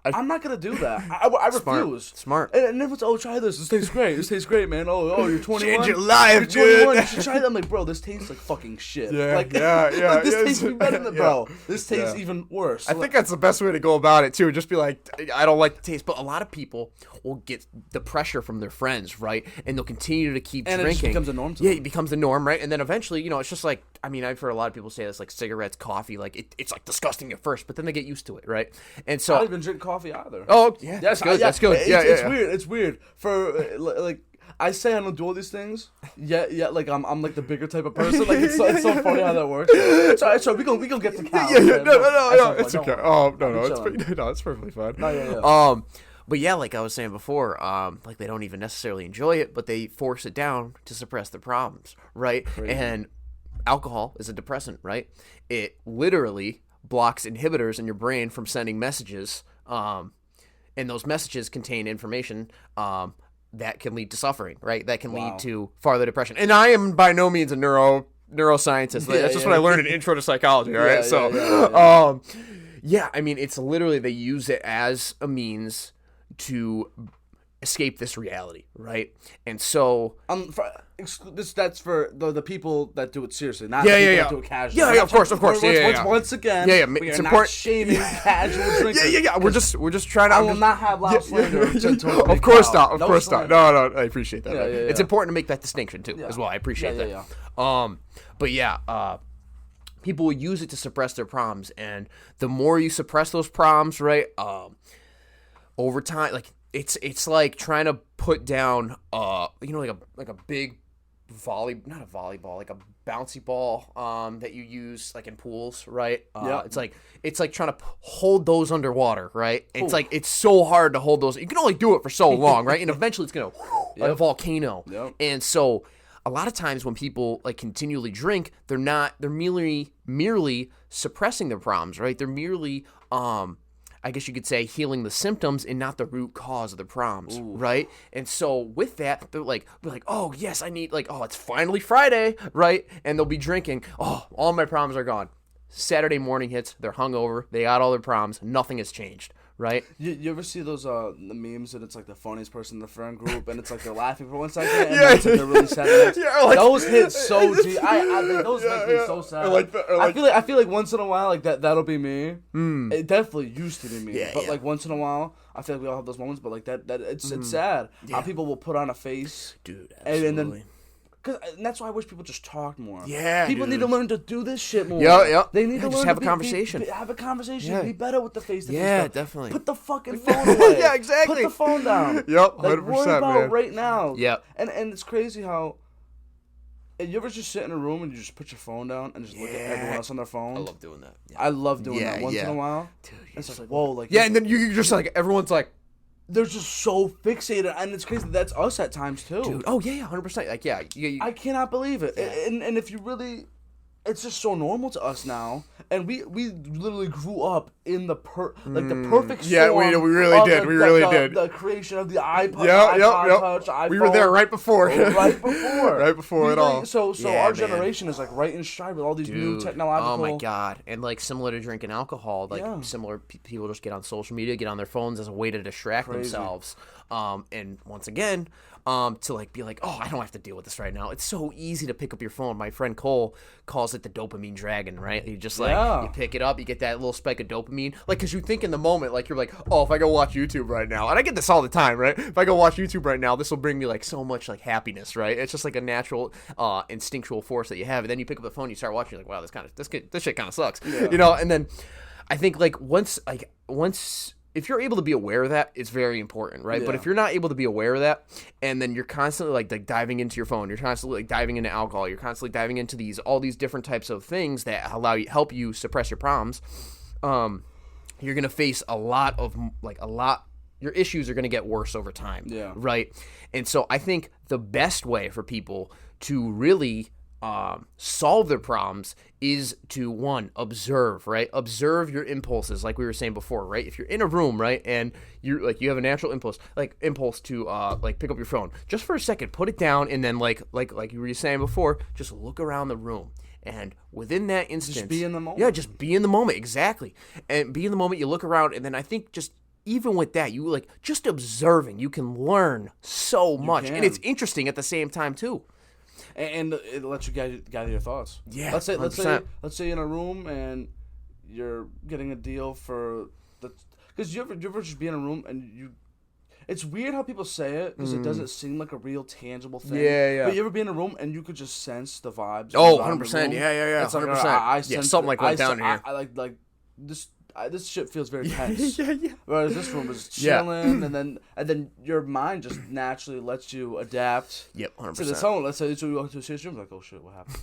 I'm not going to do that. I refuse. Smart. And everyone's, try this. This tastes great. This tastes great, man. Oh, you're 21. Change your life, you're 21. You should try that. I'm like, bro, this tastes like fucking shit. Like, this tastes better than, bro. This tastes even worse. I think that's the best way to go about it, too. Just be like, I don't like the taste. But a lot of people will get the pressure from their friends, right? And they'll continue to keep drinking. And it just becomes a norm to them. It becomes a norm, right? And then eventually, you know, it's just like, I mean, I've heard a lot of people say this, like cigarettes, coffee, like it's like disgusting at first, but then they get used to it, right? And so I don't even drink coffee either. Oh, yeah, that's good. That's good. It's weird. It's weird for like I say I don't do all these things. Yeah. Like I'm like the bigger type of person. Like it's so funny how that works. So we gonna get to Cal. No, it's okay. Oh no, it's perfectly fine. But yeah, like I was saying before, like they don't even necessarily enjoy it, but they force it down to suppress their problems, right? Crazy. And alcohol is a depressant, right? It literally blocks inhibitors in your brain from sending messages, and those messages contain information that can lead to suffering, right? That can lead to farther depression. And I am by no means a neuroscientist. That's just what I learned in Intro to Psychology, all right? I mean, it's literally they use it as a means to escape this reality, right? And so that's for the people that do it seriously, not the people that do it casually. Yeah, of course. Once again, we are not shaming casual drinkers. Yeah. We're just trying to. I will not have loud slander. Of course not. Of course not. No. I appreciate that. It's important to make that distinction too, as well. I appreciate that. But people will use it to suppress their problems, and the more you suppress those problems, right? Over time, like it's like trying to put down, like a big not a volleyball, like a bouncy ball, that you use like in pools, right? It's like trying to hold those underwater, right? It's like it's so hard to hold those. You can only do it for so long, right? And eventually it's gonna like a volcano. And so a lot of times when people like continually drink, they're merely suppressing their problems, right? They're merely I guess you could say healing the symptoms and not the root cause of the problems, right? And so with that, they're like, oh yes, I need it's finally Friday, right? And they'll be drinking. Oh, all my problems are gone. Saturday morning hits, they're hungover, they got all their problems, nothing has changed, right? You ever see those the memes that it's like the funniest person in the friend group and it's like they're laughing for 1 second and then it's like they're really sad. Those hit so deep. Those make me so sad. I feel like once in a while like that'll be me. It definitely used to be me. But like once in a while, I feel like we all have those moments. But like that it's sad. How people will put on a face, dude. Absolutely. And then. And that's why I wish people just talked more. Yeah, people need to learn to do this shit more. Yeah. They need to learn just have a conversation. Have a conversation. Yeah. Be better with the face-to-face stuff. Definitely. Put the fucking phone away. Yeah, exactly. Put the phone down. Yep, 100%, like, worry about right now. Yep. And it's crazy how. You ever just sit in a room and you just put your phone down and just look at everyone else on their phone? I love doing that. Yeah. I love doing that once in a while. Dude, it's like whoa, like and then you're just like everyone's like. They're just so fixated, and it's crazy. That's us at times too, dude. Oh yeah, 100%. Like I cannot believe it. And if you really, it's just so normal to us now. And we literally grew up in the perfect storm. Yeah, we really did. We really did. The creation of the iPod, Touch, iPhone. We were there right before. Right before it all. So our generation is like right in stride with all these new technological. Oh my god! And like similar to drinking alcohol, similar people just get on social media, get on their phones as a way to distract themselves. And once again, to like be like, oh, I don't have to deal with this right now. It's so easy to pick up your phone. My friend Cole calls it the Dopamine Dragon, right? You just you pick it up, you get that little spike of dopamine, like because you think in the moment, like you're like, oh, if I go watch YouTube right now, and I get this all the time, right? If I go watch YouTube right now, this will bring me like so much like happiness, right? It's just like a natural, instinctual force that you have, and then you pick up the phone, you start watching, you're like, wow, this shit kind of sucks, And then I think like once. If you're able to be aware of that, it's very important, right? Yeah. But if you're not able to be aware of that, and then you're constantly like diving into your phone, you're constantly like diving into alcohol, you're constantly diving into all these different types of things that help you suppress your problems, you're gonna face your issues are gonna get worse over time, right? And so I think the best way for people to really solve their problems is to observe, right? Observe your impulses, like we were saying before, right? If you're in a room, right, and you have a natural impulse to pick up your phone, just for a second, put it down, and then like you were saying before, just look around the room. And within that instance, just be in the moment. Yeah, just be in the moment, exactly. And be in the moment, you look around, and then I think just even with that, you just observing, you can learn so much. And it's interesting at the same time too. And it lets you gather your thoughts. Yeah. Let's say in a room and you're getting a deal for because you ever just be in a room and it's weird how people say it because it doesn't seem like a real tangible thing. Yeah. But you ever be in a room and you could just sense the vibes. Oh, 100%. Yeah. It's like 100%. I sense something like went down here. I like this. This shit feels very tense. Yeah. Whereas this room is chilling, and then your mind just naturally lets you adapt. Yep, 100%. To the tone. Let's say you walk to a serious room, like, oh shit, what happened?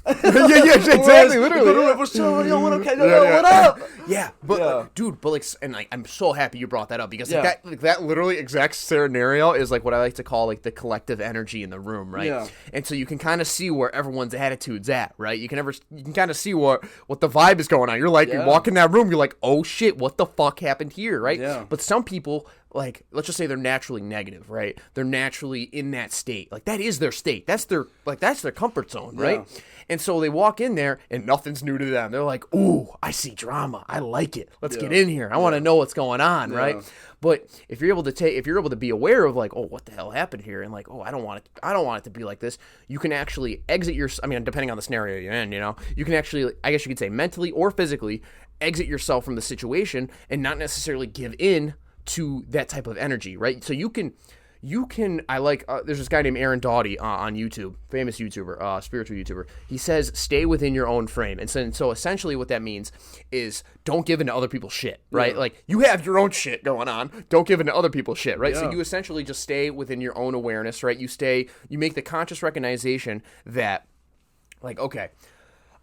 Exactly, literally. Everyone's chilling, yo, what up? Yeah, but dude, I'm so happy you brought that up because that literally exact scenario is like what I like to call like the collective energy in the room, right? Yeah. And so you can kind of see where everyone's attitude's at, right? You can kind of see what the vibe is going on. You're like, you walk in that room, you're like, oh shit. shit, what the fuck happened here, right? Yeah. But some people, like, let's just say they're naturally negative, right? They're naturally in that state. Like, that is their state. That's their comfort zone, right? Yeah. And so they walk in there and nothing's new to them. They're like, ooh, I see drama. I like it. Let's get in here. I want to know what's going on, right? But if you're able to be aware of like, oh, what the hell happened here? And like, oh, I don't want it to be like this. You can actually exit depending on the scenario you're in, you can actually, I guess you could say mentally or physically exit yourself from the situation and not necessarily give in to that type of energy, right? So you can there's this guy named Aaron Doughty on YouTube, famous YouTuber, spiritual YouTuber. He says, stay within your own frame. And so essentially what that means is don't give into other people's shit, right? Yeah. Like, you have your own shit going on. Don't give into other people's shit, right? Yeah. So you essentially just stay within your own awareness, right? You make the conscious recognition that, like, okay,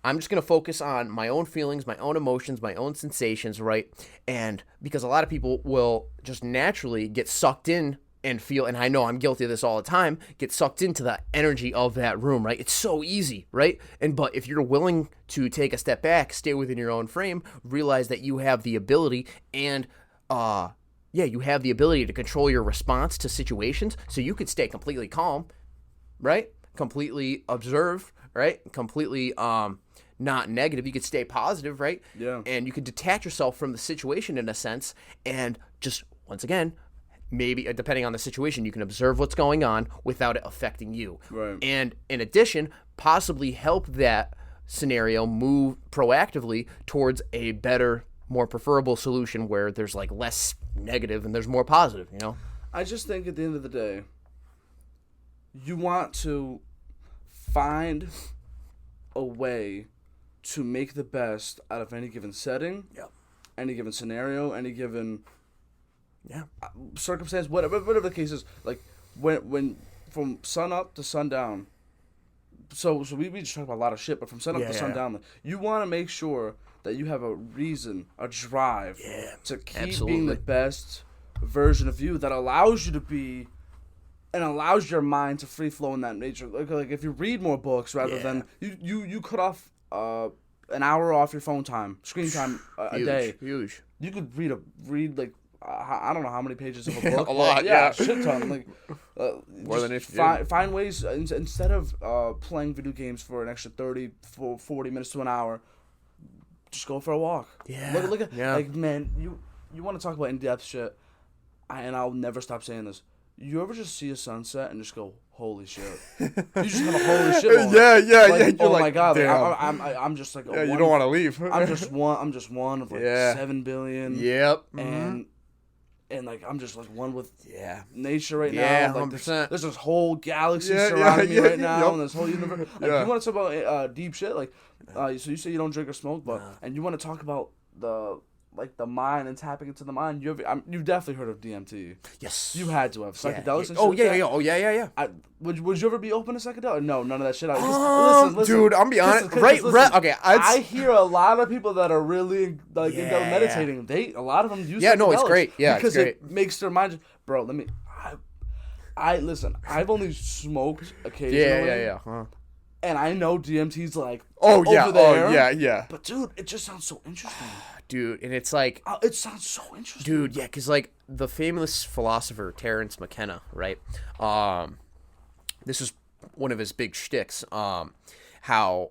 I'm just going to focus on my own feelings, my own emotions, my own sensations, right? And because a lot of people will just naturally get sucked in and feel, and I know I'm guilty of this all the time, get sucked into the energy of that room, right? It's so easy, right? But if you're willing to take a step back, stay within your own frame, realize that you have the ability and, you have the ability to control your response to situations, so you could stay completely calm, right? Completely observe, right? Completely not negative. You could stay positive, right? Yeah. And you could detach yourself from the situation in a sense, and just, once again, maybe, depending on the situation, you can observe what's going on without it affecting you. Right. And in addition, possibly help that scenario move proactively towards a better, more preferable solution where there's like less negative and there's more positive, I just think at the end of the day, you want to find a way to make the best out of any given setting, any given scenario, any given circumstance, whatever the case is. Like when from sun up to sundown. So we just talk about a lot of shit, but from sun up to sundown, you want to make sure that you have a reason, a drive to keep being the best version of you that allows you to be, and allows your mind to free flow in that nature. Like if you read more books rather than you cut off an hour off your phone time, screen time a day. Huge. You could read like. I don't know how many pages of a book. A lot, a shit ton. Like, more than if find ways instead of playing video games for an extra 40 minutes to an hour. Just go for a walk. Yeah, look at like, man. You want to talk about in-depth shit, and I'll never stop saying this. You ever just see a sunset and just go, holy shit? You just have a holy shit moment. You're oh like, my god! Damn. I'm just like, you don't want to leave. I'm just one of like 7 billion. Yep. And like I'm just like one with nature right now. Yeah, like 100%. There's this whole galaxy surrounding me right now, and this whole universe. Like you want to talk about deep shit, like so you say you don't drink or smoke, but and you want to talk about the mind and tapping into the mind. You've definitely heard of DMT. Yes, you had to have psychedelics. And shit. Oh yeah. Would you ever be open to psychedelics? No, none of that shit. Listen, dude, I'm be honest. Okay. I hear a lot of people that are really like into meditating. A lot of them use. Yeah, no, it's great. Yeah, because it's great. It makes their mind. Bro, I listen. I've only smoked occasionally. Huh. And I know DMT's like over there. Oh yeah. But dude, it just sounds so interesting. Dude, and it's like it sounds so interesting. Dude, yeah, because like the famous philosopher Terence McKenna, right? This is one of his big shticks. How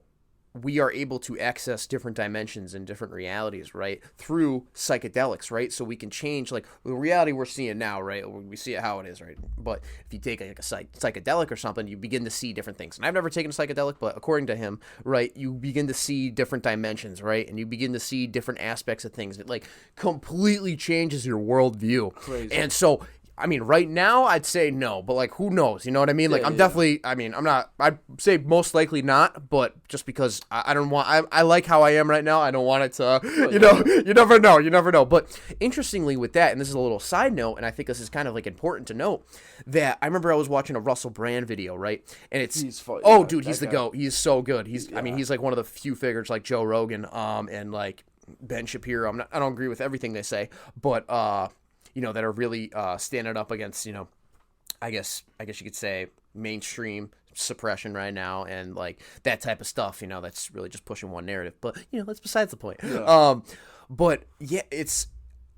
we are able to access different dimensions and different realities, right, through psychedelics, right? So we can change, like, the reality we're seeing now, right? We see it how it is, right? But if you take like a psychedelic or something, you begin to see different things. And I've never taken a psychedelic, but according to him, right, you begin to see different dimensions, right? And you begin to see different aspects of things. It, like, completely changes your worldview. Crazy. And so, I mean, right now, I'd say no, but, like, who knows? You know what I mean? Like, I'm definitely, I mean, I'm not, I'd say most likely not, but just because I don't want, I like how I am right now. I don't want it to, you never know. But interestingly with that, and this is a little side note, and I think this is kind of, like, important to note, that I remember I was watching a Russell Brand video, right? And it's, he's the GOAT. He's so good. I mean, he's, like, one of the few figures, like Joe Rogan, and, like, Ben Shapiro. I don't agree with everything they say, but, that are really standing up against, I guess you could say mainstream suppression right now and like that type of stuff, that's really just pushing one narrative. But that's besides the point. Yeah. But yeah, it's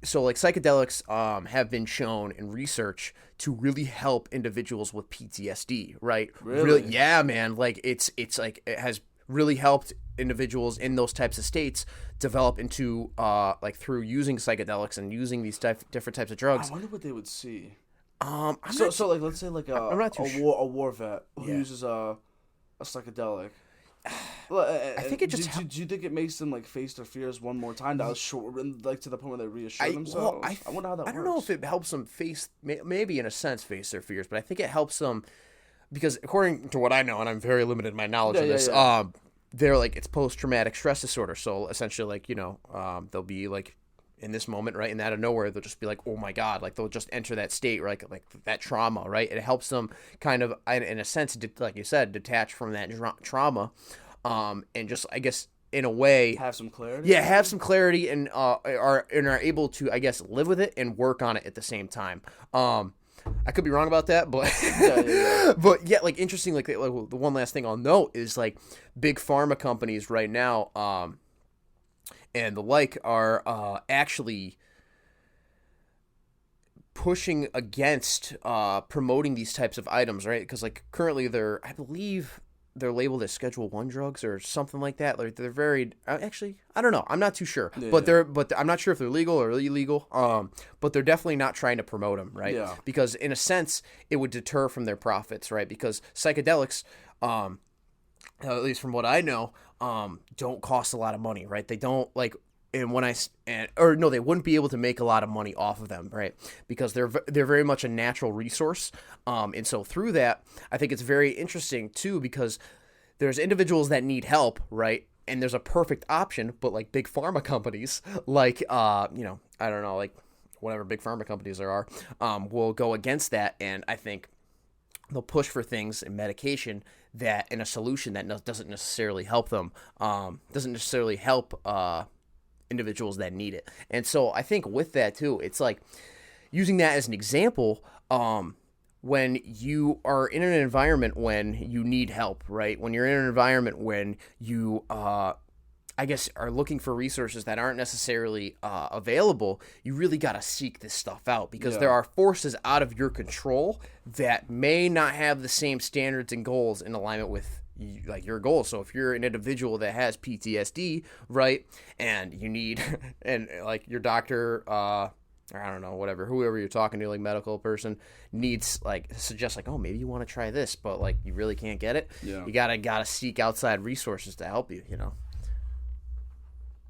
so like psychedelics have been shown in research to really help individuals with PTSD, right? Really? Yeah, man. Like it's like it has really helped individuals in those types of states develop into like through using psychedelics and using these different types of drugs. I wonder what they would see. So like let's say like a war vet who uses a psychedelic. I think it just. Do you think it makes them like face their fears one more time? Like to the point where they reassure themselves. I wonder how that works. I don't know if it helps them maybe in a sense face their fears, but I think it helps them because according to what I know, and I'm very limited in my knowledge of this, they're like it's post-traumatic stress disorder. So essentially, like they'll be like in this moment, right, and out of nowhere, they'll just be like, oh my God, like they'll just enter that state, right, like that trauma, right? It helps them kind of, in a sense, like you said, detach from that trauma, and just, I guess, in a way, have some clarity. Yeah, have some clarity, and are able to, I guess, live with it and work on it at the same time. I could be wrong about that, but but yeah, like interesting. Like the one last thing I'll note is like big pharma companies right now, and the like are actually pushing against promoting these types of items, right? Because like currently I believe they're labeled as Schedule 1 drugs or something like that. Like they're very actually, I don't know. I'm not too sure, but I'm not sure if they're legal or illegal. But they're definitely not trying to promote them, right? Yeah. Because in a sense, it would deter from their profits, right? Because psychedelics, at least from what I know, don't cost a lot of money, right? They don't like. And they wouldn't be able to make a lot of money off of them, right? Because they're very much a natural resource, and so through that, I think it's very interesting too because there's individuals that need help, right? And there's a perfect option, but like big pharma companies, like I don't know, like whatever big pharma companies there are, will go against that, and I think they'll push for things in medication that in a solution that doesn't necessarily help them, doesn't necessarily help individuals that need it. And so I think with that too, it's like using that as an example, when you are in an environment when you need help, right? When you're in an environment when you, I guess, are looking for resources that aren't necessarily available, you really got to seek this stuff out because there are forces out of your control that may not have the same standards and goals in alignment with like your goals. So if you're an individual that has PTSD, right, and you need, and like your doctor, or I don't know, whoever you're talking to, like medical person needs, like suggests like, oh, maybe you want to try this, but like you really can't get it. Yeah. You gotta seek outside resources to help you.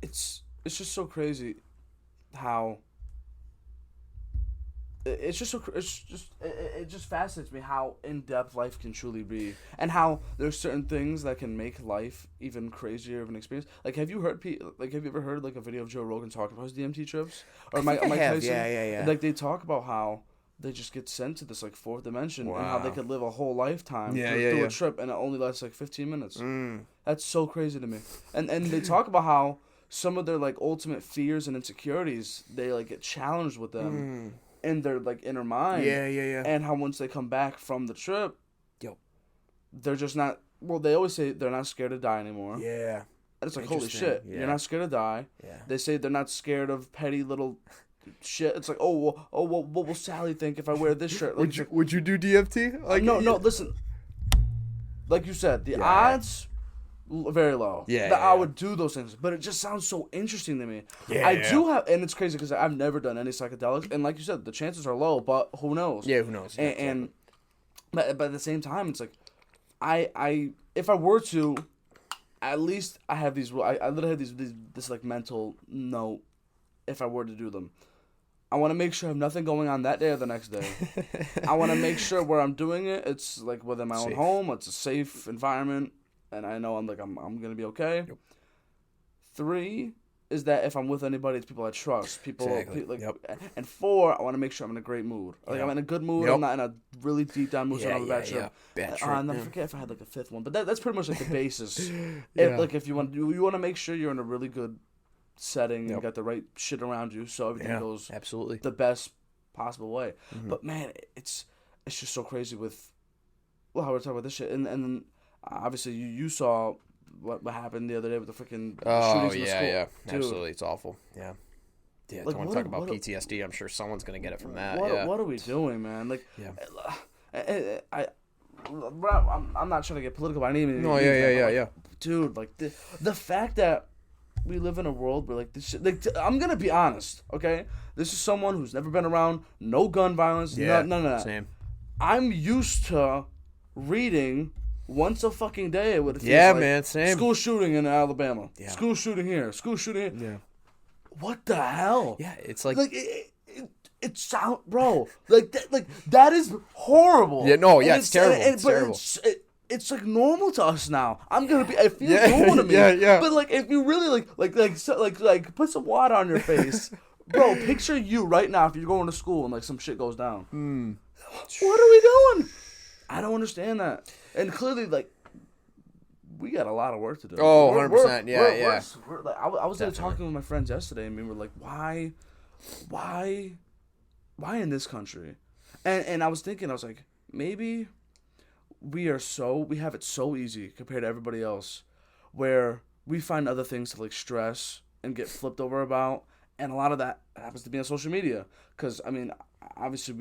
It's just so crazy how. It just fascinates me how in-depth life can truly be, and how there's certain things that can make life even crazier of an experience. Like, have you ever heard like a video of Joe Rogan talking about his DMT trips, or Mike Tyson? Yeah. Like they talk about how they just get sent to this like fourth dimension, and how they could live a whole lifetime through a trip, and it only lasts like 15 minutes. That's so crazy to me. And they talk about how some of their like ultimate fears and insecurities, they like get challenged with them. In their like inner mind, and how once they come back from the trip, they're just not. Well, they always say they're not scared to die anymore. Yeah, and it's like holy shit, you're not scared to die. Yeah, they say they're not scared of petty little shit. It's like what will Sally think if I wear this shirt? Like, would you do DFT? Like no, listen. Like you said, the odds. Very low. I would do those things, but it just sounds so interesting to me. I do have, and it's crazy because I've never done any psychedelics, and like you said, the chances are low, but who knows? Yeah, who knows? But at the same time, it's like, I if I were to, at least I have these. I literally have this like mental note. If I were to do them, I want to make sure I have nothing going on that day or the next day. I want to make sure where I'm doing it, it's like within my own home. It's a safe environment. And I know I'm gonna be okay. Yep. 3 is that if I'm with anybody, it's people I trust. And 4, I want to make sure I'm in a great mood. Like I'm in a good mood. I'm not in a really deep down mood. So I'm bad trip. And I forget if I had like a 5th one, but that's pretty much like the basis. If you want to make sure you're in a really good setting and got the right shit around you, so everything goes absolutely the best possible way. Mm-hmm. But man, it's just so crazy with how we're talking about this shit, and then obviously you saw what happened the other day with the freaking shootings in the school. Yeah, Dude. Absolutely, it's awful. Yeah. Yeah, I don't want to talk about PTSD. I'm sure someone's gonna get it from that. What are we doing, man? Like, I'm not trying to get political, but I need to. No, yeah. Dude, like the fact that we live in a world where like this shit, like I'm gonna be honest, okay? This is someone who's never been around no gun violence, none of that. Same. I'm used to reading once a fucking day what it feels like. Man, same. School shooting in Alabama. Yeah. School shooting here. School shooting here. Yeah. What the hell? Yeah, it's like it sound, bro. Like that is horrible. Yeah, no, yeah, it's terrible. It's terrible. It's like normal to us now. I'm gonna be. It feels normal to me. Yeah. But like, if you really like put some water on your face, bro. Picture you right now if you're going to school and like some shit goes down. What are we doing? I don't understand that. And clearly, like, we got a lot of work to do. Oh, 100%. Yeah. Like, I was there talking with my friends yesterday, and we were like, why in this country? And I was thinking, I was like, maybe we have it so easy compared to everybody else, where we find other things to like stress and get flipped over about, and a lot of that happens to be on social media. Because I mean, obviously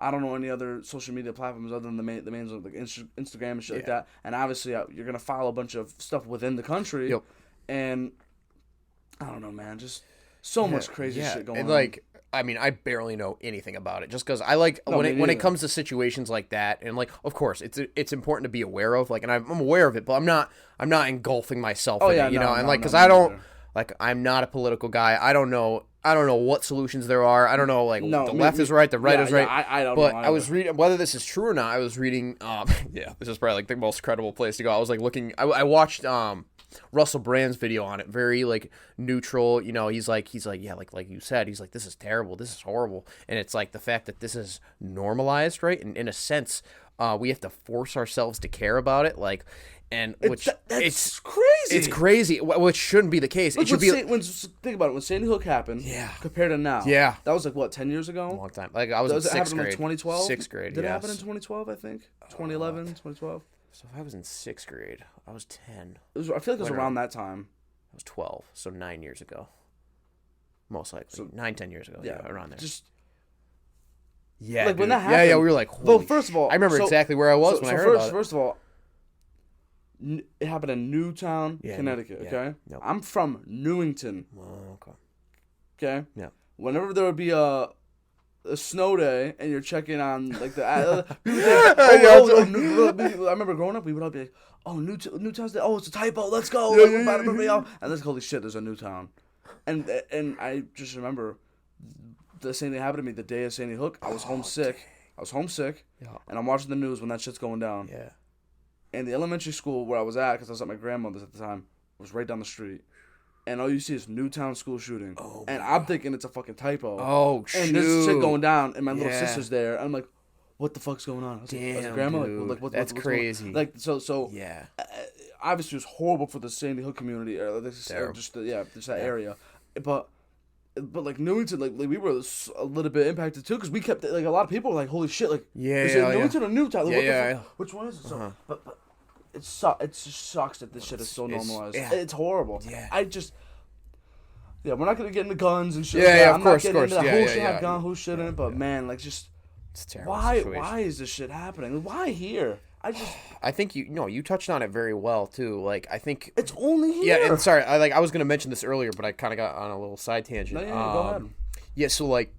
I don't know any other social media platforms other than the main ones like Instagram and shit like that. And obviously, you're gonna follow a bunch of stuff within the country. Yep. And I don't know, man, just so much crazy shit going on. Like, I mean, I barely know anything about it, just because I like when it comes to situations like that, and like, of course, it's important to be aware of, like, and I'm aware of it, but I'm not engulfing myself in it, you know, and like, because I don't, like, I'm not a political guy. I don't know what solutions there are. I don't know, like, the left is right, the right is right. I don't know. But either. I was reading, whether this is true or not, I was reading, this is probably like the most credible place to go. I was like looking, I watched Russell Brand's video on it, very like neutral, you know. He's like yeah, like you said, he's like, this is terrible, this is horrible, and it's like the fact that this is normalized, right? And in a sense, we have to force ourselves to care about it, like, and it's crazy. It's crazy, which shouldn't be the case. It should be. Think about it. When Sandy Hook happened, compared to now, that was like what, 10 years ago? A long time. Like I was in sixth grade. In 2012. Sixth grade. Did it happen in 2012? I think 2011, 2012. So if I was in sixth grade, I was 10. I feel like it was around that time. I was 12, so 9 years ago. Most likely. So, 9-10 years ago. Yeah, around there. Like, dude. When that happened. Yeah, we were like, holy. Well, first of all, I remember exactly where I was when I heard about it. First of all, it happened in Newtown, Connecticut, okay? Yep. I'm from Newington. Oh, okay. Okay? Yeah. Whenever there would be a snow day and you're checking on like the I remember growing up, we would all be like, oh, Newtown's there, oh, it's a typo, let's go. And this, holy shit, there's a Newtown. And I just remember the same thing happened to me the day of Sandy Hook. I was homesick. And I'm watching the news when that shit's going down. Yeah. And the elementary school where I was at, because I was at my grandmother's at the time, was right down the street. And all you see is Newtown school shooting. Oh, and I'm thinking it's a fucking typo. Oh, shoot. And there's shit going down, and my little sister's there. And I'm like, what the fuck's going on? I was Damn, Grandma, dude. Like, that's crazy. Like, so yeah. Obviously, it was horrible for the Sandy Hook community, just that area. But like Newington, like we were a little bit impacted too, because we kept, like, a lot of people were like, holy shit, like, is it Newington or Newtown? Like, what the fuck? Which one is it? So, but it just sucks that this shit is so normalized. It's horrible. We're not gonna get into guns and shit. I'm not getting into who should have gun, who shouldn't. But man, like, just it's a terrible why situation. Why is this shit happening? Why here? I think you touched on it very well too. Like, I think it's only here. Yeah, and sorry, I was gonna mention this earlier, but I kind of got on a little side tangent. No, go ahead. Yeah, so like,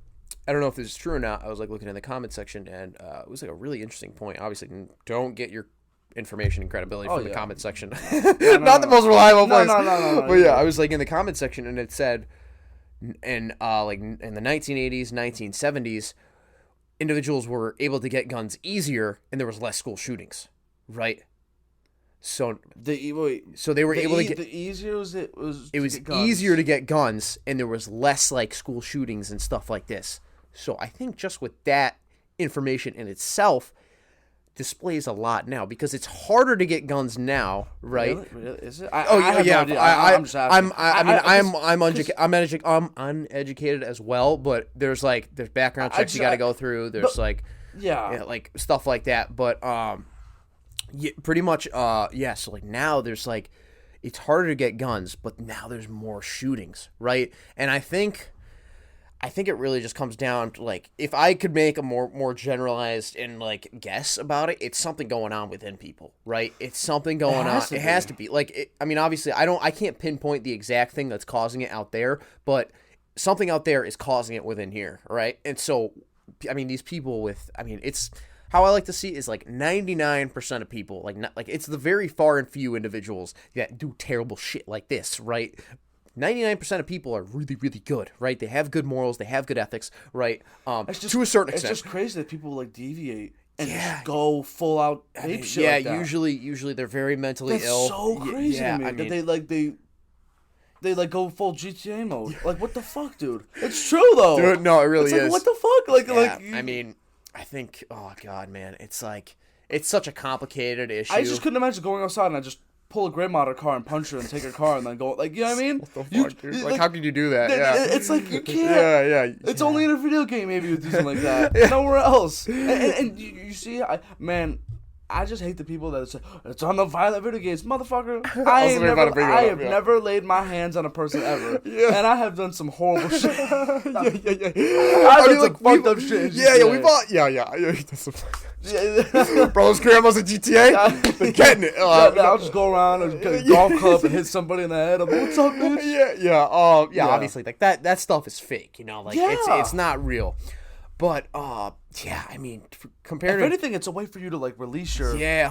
I don't know if this is true or not. I was like looking in the comment section, and it was like a really interesting point. Obviously, don't get your information and credibility from the comment section. Not the most reliable place. No. But I was like in the comment section, and it said, in the 1980s, 1970s, individuals were able to get guns easier, and there was less school shootings, right? So they were able to get the easier it was easier to get guns, and there was less like school shootings and stuff like this. So I think just with that information in itself displays a lot now, because it's harder to get guns now, right? Really? Is it? I'm just asking. I'm uneducated as well, but there's background checks you got to go through. There's like stuff like that. But pretty much so like now there's like it's harder to get guns, but now there's more shootings, right? And I think it really just comes down to, like, if I could make a more generalized and, like, guess about it, it's something going on within people, right? It's something going on. It has to be. Like, I mean, obviously, I can't pinpoint the exact thing that's causing it out there, but something out there is causing it within here, right? And so, I mean, these people it's how I like to see is, like, 99% of people, like it's the very far and few individuals that do terrible shit like this, right? 99% of people are really, really good, right? They have good morals, they have good ethics, right? To a certain extent. It's just crazy that people, like, deviate and just go full out ape shit like that. Usually they're very mentally ill. That's so crazy to me. That they go full GTA mode. Like, what the fuck, dude? It's true though. Dude, no, it really is. Like, what the fuck? I mean, I think, oh god, man, it's like, it's such a complicated issue. I just couldn't imagine going outside and I just pull a grandma out of her car and punch her and take her car and then go, like, you know what I mean? What the fuck, dude? Like, how could you do that? Yeah. It's like, you can't. It's only in a video game maybe you would do something like that. Nowhere else. And you see, I just hate the people that say, it's on the violent video games. Motherfucker, I have never laid my hands on a person ever. Yeah. And I have done some horrible shit. I've done some fucked up shit. We bought, Bro's grandma's a GTA. They're getting it. I'll just go around and get a golf club and hit somebody in the head. I'm like, what's up, bitch? Obviously, like, that stuff is fake, you know? Like, it's not real. But, I mean, compared to anything, it's a way for you to, like, release your I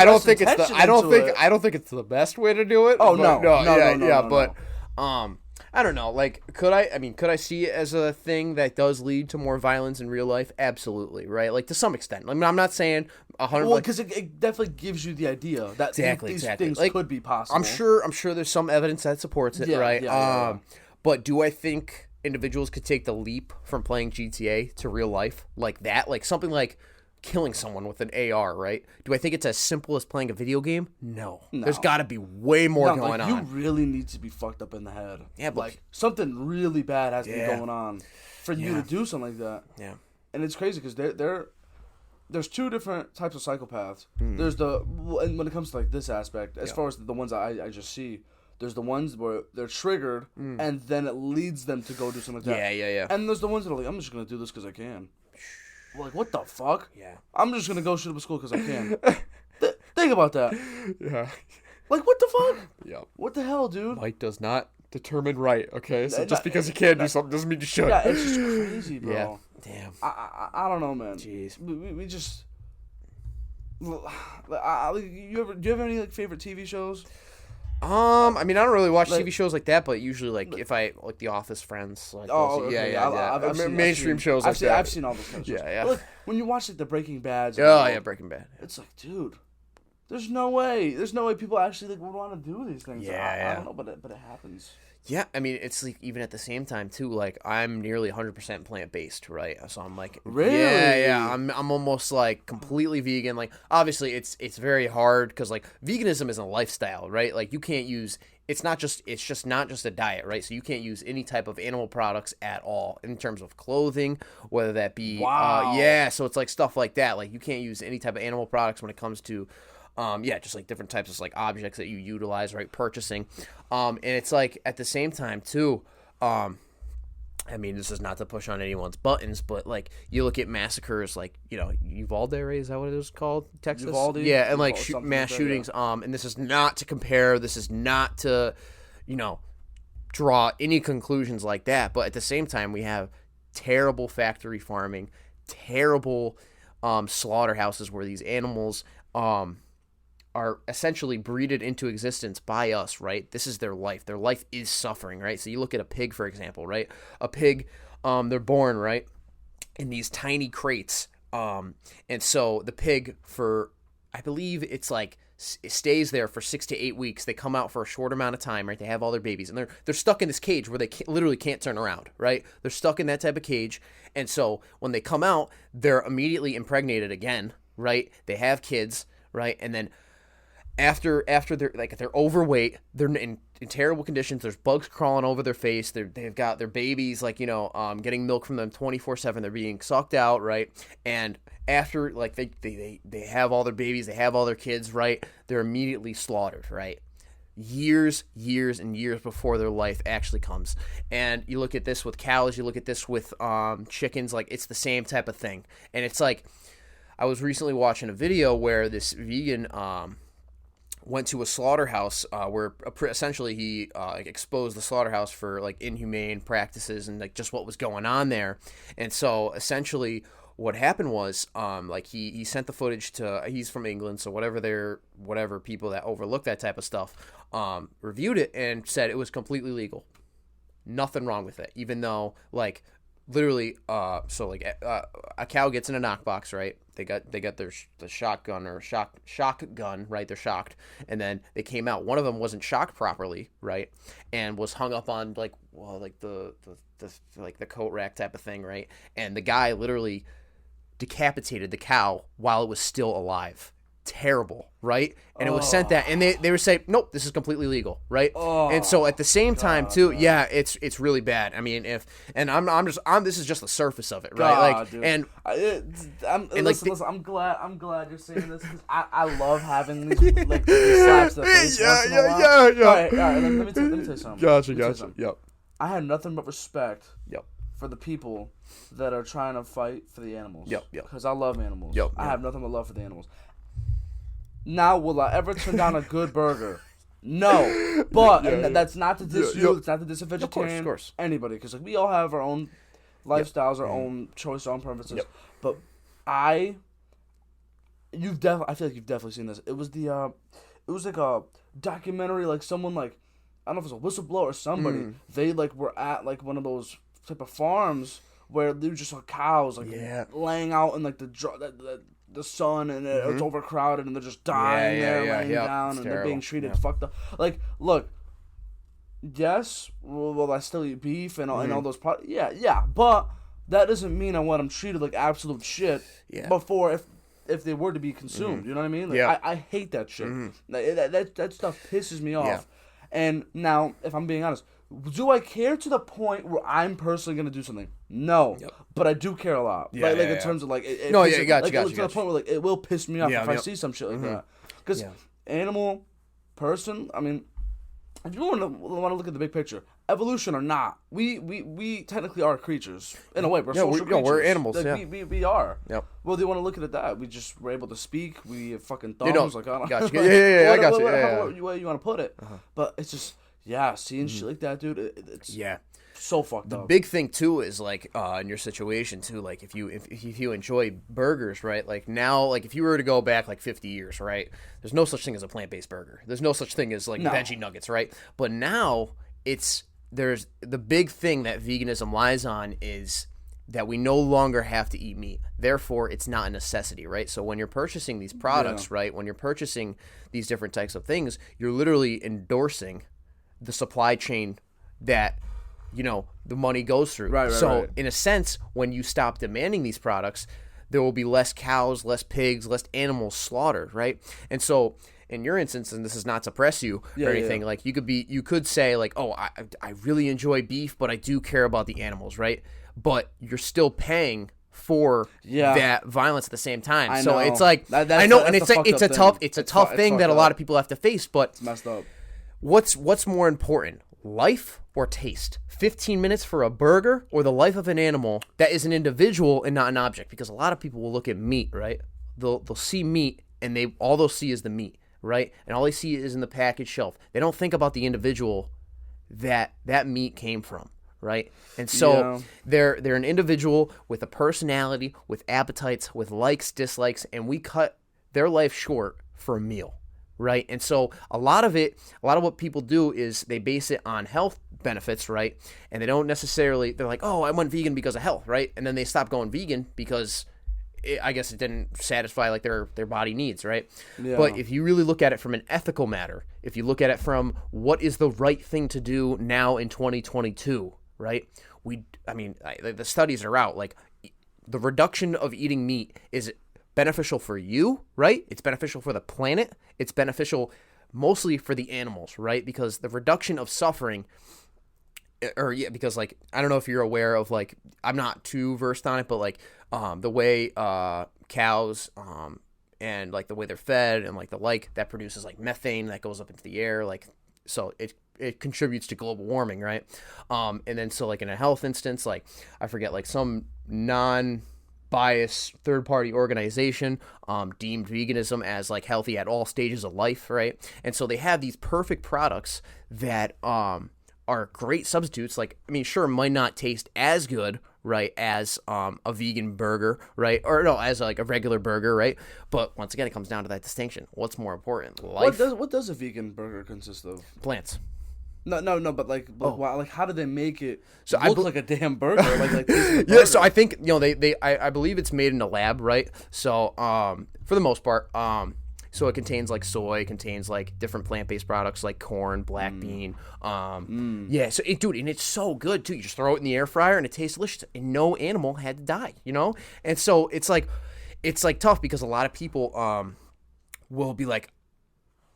don't think it's the best way to do it. Oh, no. But I don't know. Like, could I see it as a thing that does lead to more violence in real life? Absolutely, right? Like, to some extent. I mean, I'm not saying 100%. Well, because it definitely gives you the idea that these things like, could be possible. I'm sure there's some evidence that supports it, right? Yeah. But do I think individuals could take the leap from playing GTA to real life like that? Like, something like killing someone with an AR, right? Do I think it's as simple as playing a video game? No. There's got to be way more going on. You really need to be fucked up in the head. Yeah, but like, something really bad has to be going on for you to do something like that. Yeah. And it's crazy because there's two different types of psychopaths. There's and when it comes to, like, this aspect, as far as the ones I just see, there's the ones where they're triggered and then it leads them to go do something like that. Yeah. And there's the ones that are like, I'm just going to do this because I can. Like, what the fuck? Yeah. I'm just going to go shoot up a school because I can. Think about that. Yeah. Like, what the fuck? Yeah. What the hell, dude? Might does not determine right, okay? So just because you can't do something doesn't mean you should. Yeah, it's just crazy, bro. Yeah. Damn. I don't know, man. Jeez. We just... do you have any, like, favorite TV shows? I mean, I don't really watch TV shows like that, but usually, like, if I like The Office, Friends, like, I've seen mainstream shows like that. I've seen all those kind of shows. Yeah. But, like, when you watch, like, the Breaking Bad, Breaking Bad. It's like, dude, there's no way people actually, like, would want to do these things. I don't know, but it happens. Yeah, I mean, it's like, even at the same time too, like, I'm nearly 100% plant-based, right? So I'm like, really? Yeah, I'm almost like completely vegan. Like, obviously it's very hard because, like, veganism is a lifestyle, right? Like, you can't use, it's just not just a diet, right? So you can't use any type of animal products at all in terms of clothing, whether that be so it's like stuff like that. Like, you can't use any type of animal products when it comes to just like different types of, like, objects that you utilize, right? Purchasing. And it's like, at the same time too, I mean, this is not to push on anyone's buttons, but, like, you look at massacres, like, you know, Uvalde, right? Is that what it was called? Texas? Uvalde? Yeah, and, like, mass shootings. Yeah. And this is not to compare. This is not to, you know, draw any conclusions like that. But at the same time, we have terrible factory farming, terrible slaughterhouses where these animals are essentially breeded into existence by us, right? This is their life. Their life is suffering, right? So you look at a pig, for example, right? A pig, they're born, right, in these tiny crates. And so the pig, for, I believe it's like, it stays there for 6 to 8 weeks. They come out for a short amount of time, right? They have all their babies, and they're stuck in this cage where they literally can't turn around, right? They're stuck in that type of cage. And so when they come out, they're immediately impregnated again, right? They have kids, right? And then after they're overweight, they're in terrible conditions. There's bugs crawling over their face. They've got their babies, like, you know, getting milk from them 24/7. They're being sucked out, right? And after, like, they have all their babies, they have all their kids, right? They're immediately slaughtered, right? years and years before their life actually comes. And you look at this with cows, you look at this with chickens, like it's the same type of thing. And it's like, I was recently watching a video where this vegan went to a slaughterhouse where essentially he exposed the slaughterhouse for like inhumane practices and like just what was going on there. And so essentially what happened was like he sent the footage to, he's from England, so whatever people that overlook that type of stuff reviewed it and said it was completely legal, nothing wrong with it, even though like literally so like a cow gets in a knockbox, right? They got the shotgun or shotgun, right? They're shocked, and then they came out. One of them wasn't shocked properly, right, and was hung up on like the like the coat rack type of thing, right? And the guy literally decapitated the cow while it was still alive. Terrible, right? And it was sent that, and they were saying, nope, this is completely legal, right? And so at the same time too, man. Yeah, it's really bad. I mean, I'm this is just the surface of it, right? Like, dude. Listen, I'm glad you're saying this because I love having these like these slaps to the face once in a while. Yeah. All right. Let me tell you something. Gotcha. Yep. I have nothing but respect. Yep. For the people that are trying to fight for the animals. Yep. Because I love animals. Yep. I have nothing but love for the animals. Now, will I ever turn down a good burger? No. But and that's not to diss you. It's not to diss a vegetarian. Of course. Anybody. Because like, we all have our own lifestyles, our own choice, our own preferences. Yep. But I feel like you've definitely seen this. It was like a documentary, like someone like, I don't know if it's a whistleblower or somebody. They like were at like one of those type of farms where they just saw cows like laying out in like the sun, and it's overcrowded, and they're just dying laying down, and they're being treated fucked up. Like, look, yes, will I still eat beef and all those products? Yeah, but that doesn't mean I want them treated like absolute shit before if they were to be consumed. You know what I mean? Like, I hate that shit. That stuff pisses me off. Yeah. And now, if I'm being honest, do I care to the point where I'm personally going to do something? No. Yep. But I do care a lot. Like in terms of like... to the point where like it will piss me off if I see some shit like that. Because animal, person, I mean, if you want to look at the big picture, evolution or not, we technically are creatures. In a way, we're social creatures. We're animals, like, we are. Yep. Well, do you want to look at it that? We just were able to speak. We have fucking thumbs. Like, I don't got you. I got you. However you want to put it. But it's just... Yeah, seeing shit like that, dude, it's so fucked up. The big thing too is like in your situation too, like if you enjoy burgers, right? Like now, like if you were to go back like 50 years, right? There's no such thing as a plant-based burger. There's no such thing as like veggie nuggets, right? But now there's the big thing that veganism lies on is that we no longer have to eat meat. Therefore, it's not a necessity, right? So when you're purchasing these products, right? When you're purchasing these different types of things, you're literally endorsing the supply chain that, the money goes through. Right. In a sense, when you stop demanding these products, there will be less cows, less pigs, less animals slaughtered, right? And so in your instance, and this is not to press you or anything, like you could say like, oh, I really enjoy beef, but I do care about the animals, right? But you're still paying for that violence at the same time. So it's like, I know, and it's a tough thing that a lot of people have to face, but it's messed up. What's more important, life or taste? 15 minutes for a burger or the life of an animal that is an individual and not an object? Because a lot of people will look at meat, right? They'll see meat and all they'll see is the meat, right? And all they see is in the package shelf. They don't think about the individual that meat came from, right? And so they're an individual with a personality, with appetites, with likes, dislikes, and we cut their life short for a meal. Right. And so a lot of what people do is they base it on health benefits. Right. And they don't necessarily, they're like, oh, I went vegan because of health. Right. And then they stop going vegan because I guess it didn't satisfy like their body needs. Right. Yeah. But if you really look at it from an ethical matter, if you look at it from what is the right thing to do now in 2022. Right. The studies are out. Like the reduction of eating meat is beneficial for you, right? It's beneficial for the planet. It's beneficial mostly for the animals, right? Because the reduction of suffering, because like, I don't know if you're aware of like, I'm not too versed on it, but like the way cows and like the way they're fed and like that produces like methane that goes up into the air, like so it contributes to global warming, right? And then so like in a health instance, like I forget, like some non-biased third-party organization deemed veganism as like healthy at all stages of life, right? And so they have these perfect products that are great substitutes. Like, I mean, sure, might not taste as good, right, as a vegan burger, right, or no, as like a regular burger, right? But once again, it comes down to that distinction. What's more important? Life. What does a vegan burger consist of? Plants. No, but like, wow, like, how do they make it look like a damn burger? like burger? Yeah, so I think I believe it's made in a lab, right? So for the most part, so it contains like soy, it contains like different plant-based products like corn, black bean. Yeah, so and it's so good too. You just throw it in the air fryer and it tastes delicious, and no animal had to die, And so it's like tough because a lot of people will be like,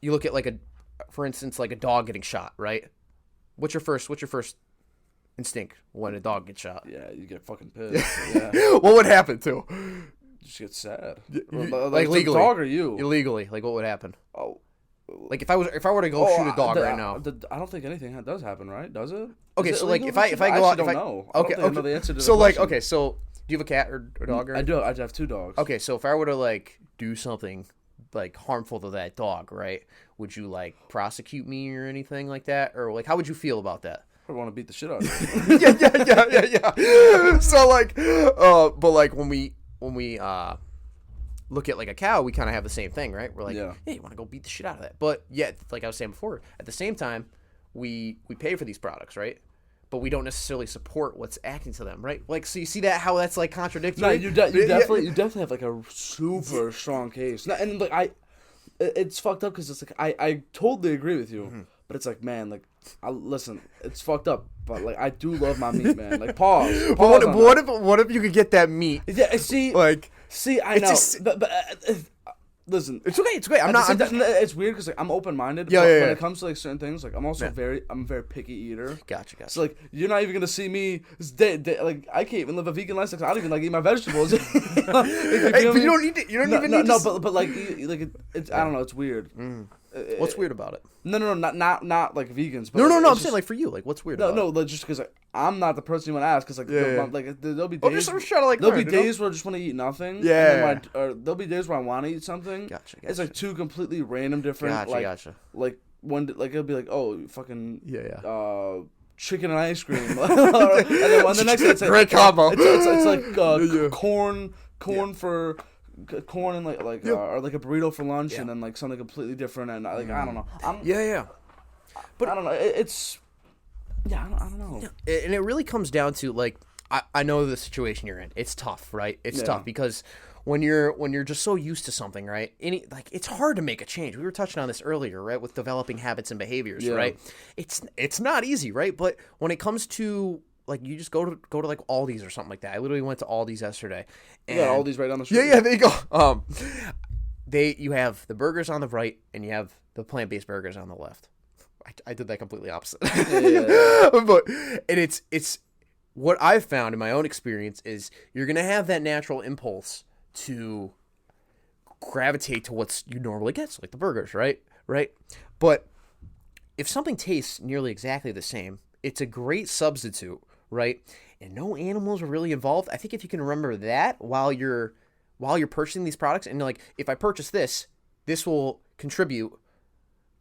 you look at like for instance, like a dog getting shot, right? What's your first instinct when a dog gets shot? Yeah, you get fucking pissed. Yeah. What would happen too? You just get sad. Like legally, dog or you? Illegally, like what would happen? Oh, like if I were to go shoot a dog right now. I don't think anything does happen, right? Does it? Okay, Is it so like illegal? if I go out, I don't know. Okay, I don't know the answer to so the like question. okay, so do you have a cat or dog? Or I do. I have 2 dogs. Okay, so if I were to like do something like harmful to that dog, right? Would you like prosecute me or anything like that, or like how would you feel about that? I want to beat the shit out of you. yeah. So like, but like when we look at like a cow, we kind of have the same thing, right? We're like, hey, you want to go beat the shit out of that, but yet, like I was saying before, at the same time, we pay for these products, right? But we don't necessarily support what's acting to them, right? Like, so you see that how that's like contradictory. No, you definitely have like a super strong case, and like it's fucked up because it's like I totally agree with you, but it's like, man, like listen, it's fucked up, but like I do love my meat, man. Like pause. But what if you could get that meat? Yeah, see, I know, but listen, it's okay. It's weird because like I'm open minded. Yeah. When it comes to like certain things, like I'm also I'm a very picky eater. Gotcha. So like you're not even gonna see me. Like I can't even live a vegan lifestyle. I don't even like eat my vegetables. But you don't need to. You don't even need to. No, but like it's I don't know. It's weird. What's weird about it? No, not like vegans. But no. I'm saying like for you, like what's weird? No, like, just because like, I'm not the person you want to ask. Because like, there'll be days. I'm just trying to like. There'll be days where I just want to eat nothing. Yeah. Or there'll be days where I want to eat something. Gotcha. It's like 2 completely random different. Gotcha. Like one, like it'll be like, oh, fucking. Yeah. Chicken and ice cream. And then the next day it's like great combo. It's like corn for. Corn and or like a burrito for lunch, and then like something completely different, and like I don't know. But I don't know. It's I don't know. Yeah. And it really comes down to like I know the situation you're in. It's tough, right? It's tough because when you're just so used to something, right? It's hard to make a change. We were touching on this earlier, right? With developing habits and behaviors, right? It's not easy, right? But when it comes to like you just go to like Aldi's or something like that. I literally went to Aldi's yesterday. And Aldi's right down the street. Yeah, there you go. You have the burgers on the right and you have the plant-based burgers on the left. I did that completely opposite. But it's what I've found in my own experience is you're gonna have that natural impulse to gravitate to what you normally get, so like the burgers, right? But if something tastes nearly exactly the same, it's a great substitute, right? And no animals are really involved. I think if you can remember that while you're purchasing these products, and like if I purchase this will contribute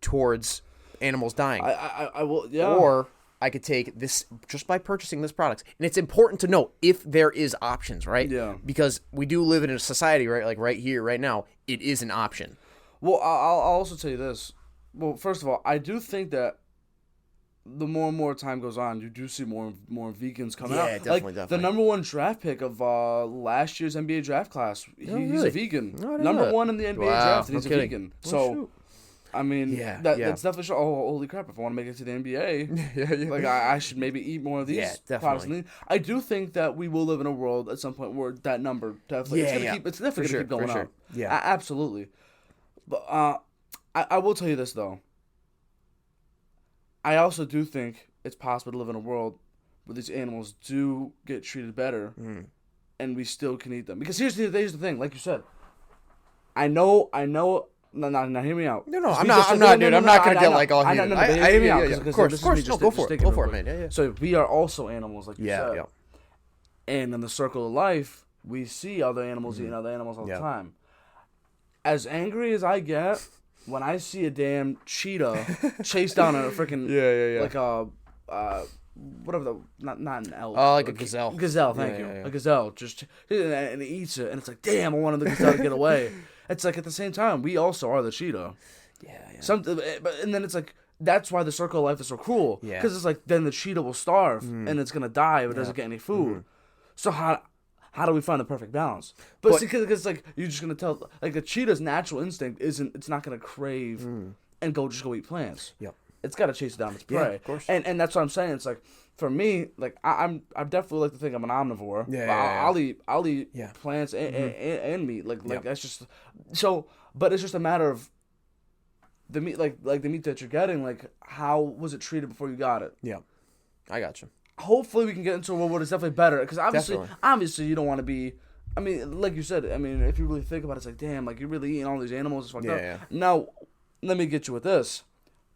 towards animals dying. I will, yeah. Or I could take this just by purchasing this product. And it's important to know if there is options, right? Yeah. Because we do live in a society, right? Like right here, right now, it is an option. Well, I'll also tell you this. Well, first of all, I do think that the more and more time goes on, you do see more vegans coming out. Yeah, definitely. The number 1 draft pick of last year's NBA draft class, he's a vegan. No, number 1 in the NBA draft, and he's a vegan. So, I mean, that's definitely oh, holy crap! If I want to make it to the NBA, like I should maybe eat more of these products. I do think that we will live in a world at some point where that number definitely it's definitely gonna keep going up. Yeah, absolutely. But I will tell you this though. I also do think it's possible to live in a world where these animals do get treated better, and we still can eat them. Because here's the thing, like you said, I know No, hear me out. No, I'm not, dude. I'm not gonna get like all heated. Hear me out. Of course. No, go for it, man. Yeah. So we are also animals, like you said. Yeah. And in the circle of life, we see other animals eating other animals all the time. As angry as I get when I see a damn cheetah chase down a freaking like a whatever not an elk, like a gazelle. Gazelle, thank you. A gazelle just and it eats it, and it's like, damn, I wanted the gazelle to get away. It's like at the same time, we also are the cheetah. And then it's like, that's why the circle of life is so cruel. Yeah. Because it's like, then the cheetah will starve and it's gonna die if it doesn't get any food. So how do we find the perfect balance? But because like, you're just gonna tell, like, the cheetah's natural instinct it's not gonna crave and go eat plants. Yep. It's got to chase down its prey. Yeah, of course. And that's what I'm saying. It's like, for me, like, I definitely like to think I'm an omnivore. I'll eat plants and meat. Like that's just so. But it's just a matter of the meat, like the meat that you're getting. Like, how was it treated before you got it? Yeah, I got you. Hopefully, we can get into a world where it's definitely better. Because obviously, you don't want to be. I mean, like you said. I mean, if you really think about it, it's like, damn, like, you're really eating all these animals. It's fucked up. Yeah. Now, let me get you with this.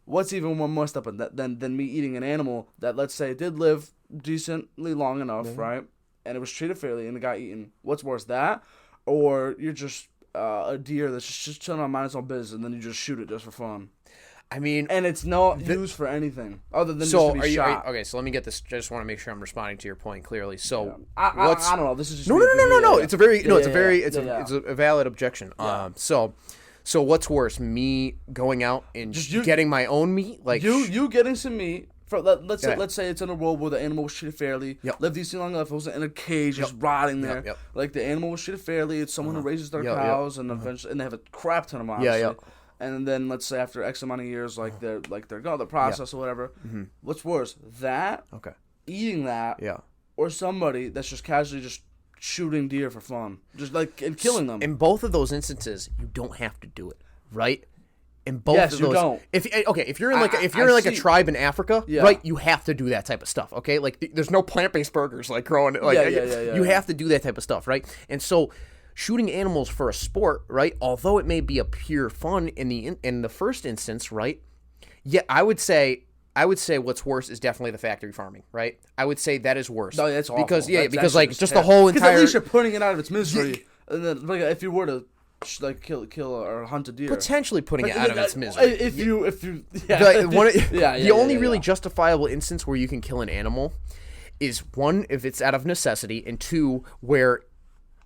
What's even more messed up than me eating an animal that, let's say, did live decently long enough, right? And it was treated fairly and it got eaten. What's worse, that? Or you're just a deer that's just chilling on its own business and then you just shoot it just for fun? I mean... And it's not used for anything other than just to be shot. Okay, so let me get this. I just want to make sure I'm responding to your point clearly. So, I don't know. This is just... No. It's a valid objection. Yeah. So what's worse, me going out and getting my own meat, like you getting some meat? Let's say it's in a world where the animal was treated fairly, lived decently long enough. It wasn't in a cage just rotting there. Like, the animal was treated fairly. It's someone who raises their cows and eventually, and they have a crap ton of them, obviously. And then, let's say, after X amount of years, they're gone, the process or whatever. What's worse, that eating that, or somebody that's just casually just shooting deer for fun, just and killing them? In both of those instances, you don't have to do it, right? In both of those, you don't. If you're in a tribe in Africa, right, you have to do that type of stuff. Okay, like, there's no plant-based burgers like growing. You have to do that type of stuff, right? And so, shooting animals for a sport, right? Although it may be a pure fun in the first instance, right? Yeah, I would say what's worse is definitely the factory farming, right? I would say that is worse. No, that's awful. Because just the whole entire. Because at least you're putting it out of its misery. And then, if you were to kill or hunt a deer, potentially putting it out of its misery. If you the only really justifiable instance where you can kill an animal is, one, if it's out of necessity, and two, where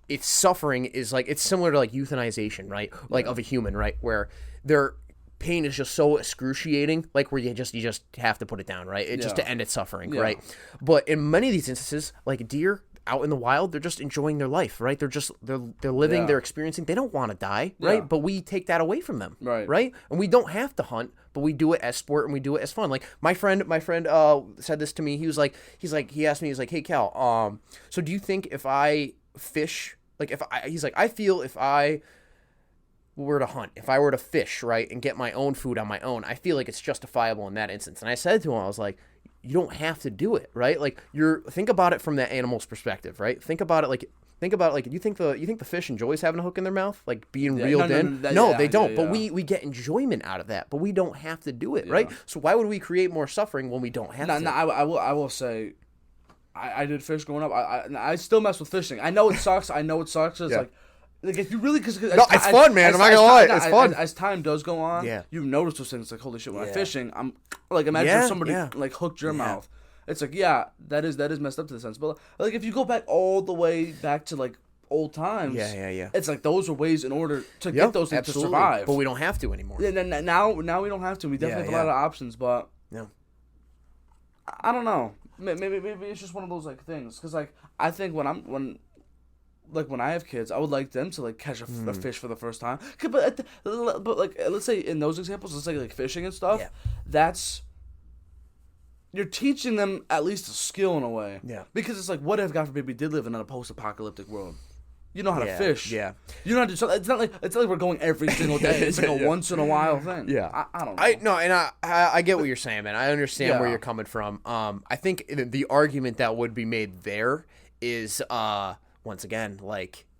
its suffering is it's similar to euthanization, right? Of a human, right? Where their pain is just so excruciating, where you just have to put it down, right? Just to end its suffering, right? But in many of these instances, like deer out in the wild, they're just enjoying their life, right? They're living, they're experiencing. They don't want to die, right? But we take that away from them, right? And we don't have to hunt, but we do it as sport and we do it as fun. Like, my friend said this to me. He asked me, hey Cal, so do you think if I fish, I feel if I were to hunt, if I were to fish, right, and get my own food on my own, I feel like it's justifiable in that instance. And I said to him, I was like, you don't have to do it, right? Think about it from that animal's perspective, right? Think about it like, you think the fish enjoys having a hook in their mouth, being reeled in? No, they don't. But we get enjoyment out of that, but we don't have to do it, right? So why would we create more suffering when we don't have to? I will say, I did fish growing up. I still mess with fishing. I know it sucks. It's if you really, because it's fun, man. I'm not gonna lie, it's fun. As time does go on, you notice those things. Like, holy shit, when I'm fishing, I'm imagine if somebody hooked your mouth. It's that is messed up to the sense. But if you go back all the way back to old times, it's those were ways in order to get those things to survive. But we don't have to anymore. Yeah, now we don't have to. We definitely have a lot of options, but I don't know. Maybe it's just one of those things. Because I think when I have kids, I would like them to catch a fish for the first time. But let's say in those examples, let's say fishing and stuff. Yeah. That's, you're teaching them at least a skill in a way. Yeah. Because it's what if, God forbid, we did live in a post-apocalyptic world? You know how to fish. Yeah. You know how to. So it's not like we're going every single day. It's a once in a while thing. Yeah. I don't know. I get what you're saying, man. I understand where you're coming from. I think the argument that would be made there is once again,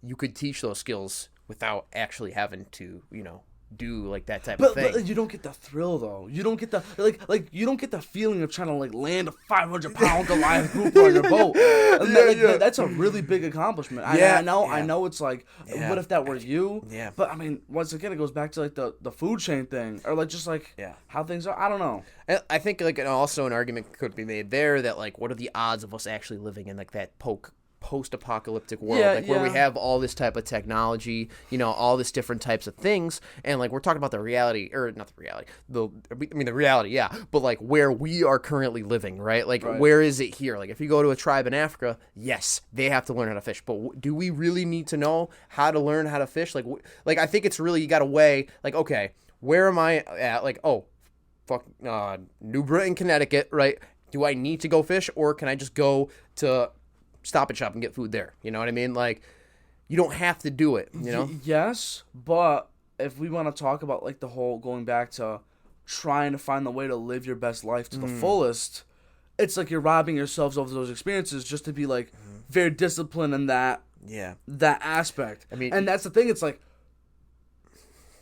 you could teach those skills without actually having to, do like that type of thing. But you don't get the thrill though. You don't get the you don't get the feeling of trying to like land a 500-pound Goliath group on your boat. That's a really big accomplishment. I know it's like, what if that were you? Yeah. But I mean, once again, it goes back to like the food chain thing, or like just like how things are. I don't know. I think like also an argument could be made there that like, what are the odds of us actually living in like that post-apocalyptic world, where we have all this type of technology, all this different types of things, and like we're talking about the reality, or not the reality, the reality, but like where we are currently living, right? Like where is it here? Like if you go to a tribe in Africa, yes, they have to learn how to fish, but do we really need to know how to learn how to fish? Like I think it's really, you got to weigh, like, okay, where am I at? Like, New Britain, Connecticut, right? Do I need to go fish, or can I just go to Stop and Shop and get food there? You know what I mean? Like, you don't have to do it, Yes, but if we want to talk about like the whole going back to trying to find the way to live your best life to the fullest, it's like you're robbing yourselves of those experiences just to be like very disciplined in that aspect. I mean, and that's the thing. It's like,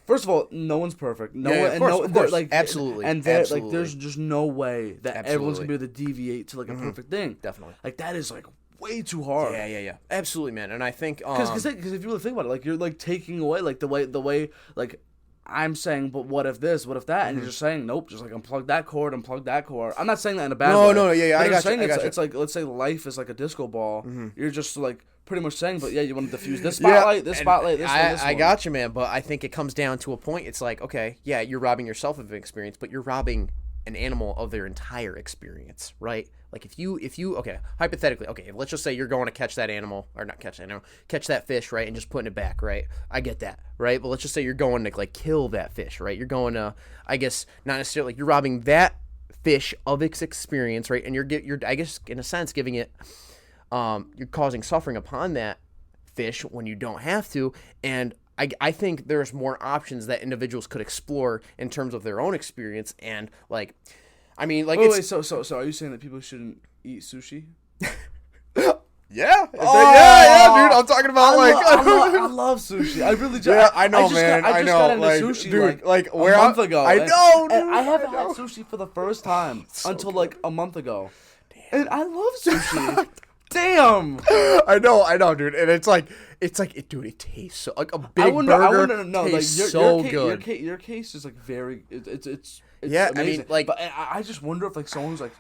first of all, no one's perfect. Of course. Like, absolutely. And like, there's just no way that everyone's gonna be able to deviate to like a perfect thing. Definitely. Like that is like way too hard. Yeah. Absolutely, man. And I think because if you really think about it, like you're like taking away like the way like I'm saying, but what if this, what if that, and you're just saying nope, just like unplug that cord. I'm not saying that in a bad way. No, I got you. It's like, let's say life is like a disco ball. You're just like pretty much saying, but you want to diffuse this spotlight, this spotlight, this one. I got you, man. But I think it comes down to a point. It's like, okay, yeah, you're robbing yourself of an experience, but you're robbing an animal of their entire experience, right? Like if you okay, hypothetically, okay, let's just say you're going to catch that animal, or not catch that animal, catch that fish, right, and just putting it back, right? I get that, right? But let's just say you're going to like kill that fish, right? You're going to, I guess, not necessarily, like, you're robbing that fish of its experience, right? And you're I guess in a sense giving it, you're causing suffering upon that fish when you don't have to. And I think there's more options that individuals could explore in terms of their own experience. And like, I mean, like, so are you saying that people shouldn't eat sushi? Yeah, dude. I'm talking about I love sushi. I really do. Yeah, I know, man. I just got into sushi, dude, like a month ago. I know, dude. And I haven't had sushi for the first time until like a month ago. Damn. And I love sushi. Damn. I know, dude. And it's like, dude, it tastes so, like a big burger. Tastes like so good. Your case is like very. It's yeah, amazing. I mean, like, but I just wonder if like someone's like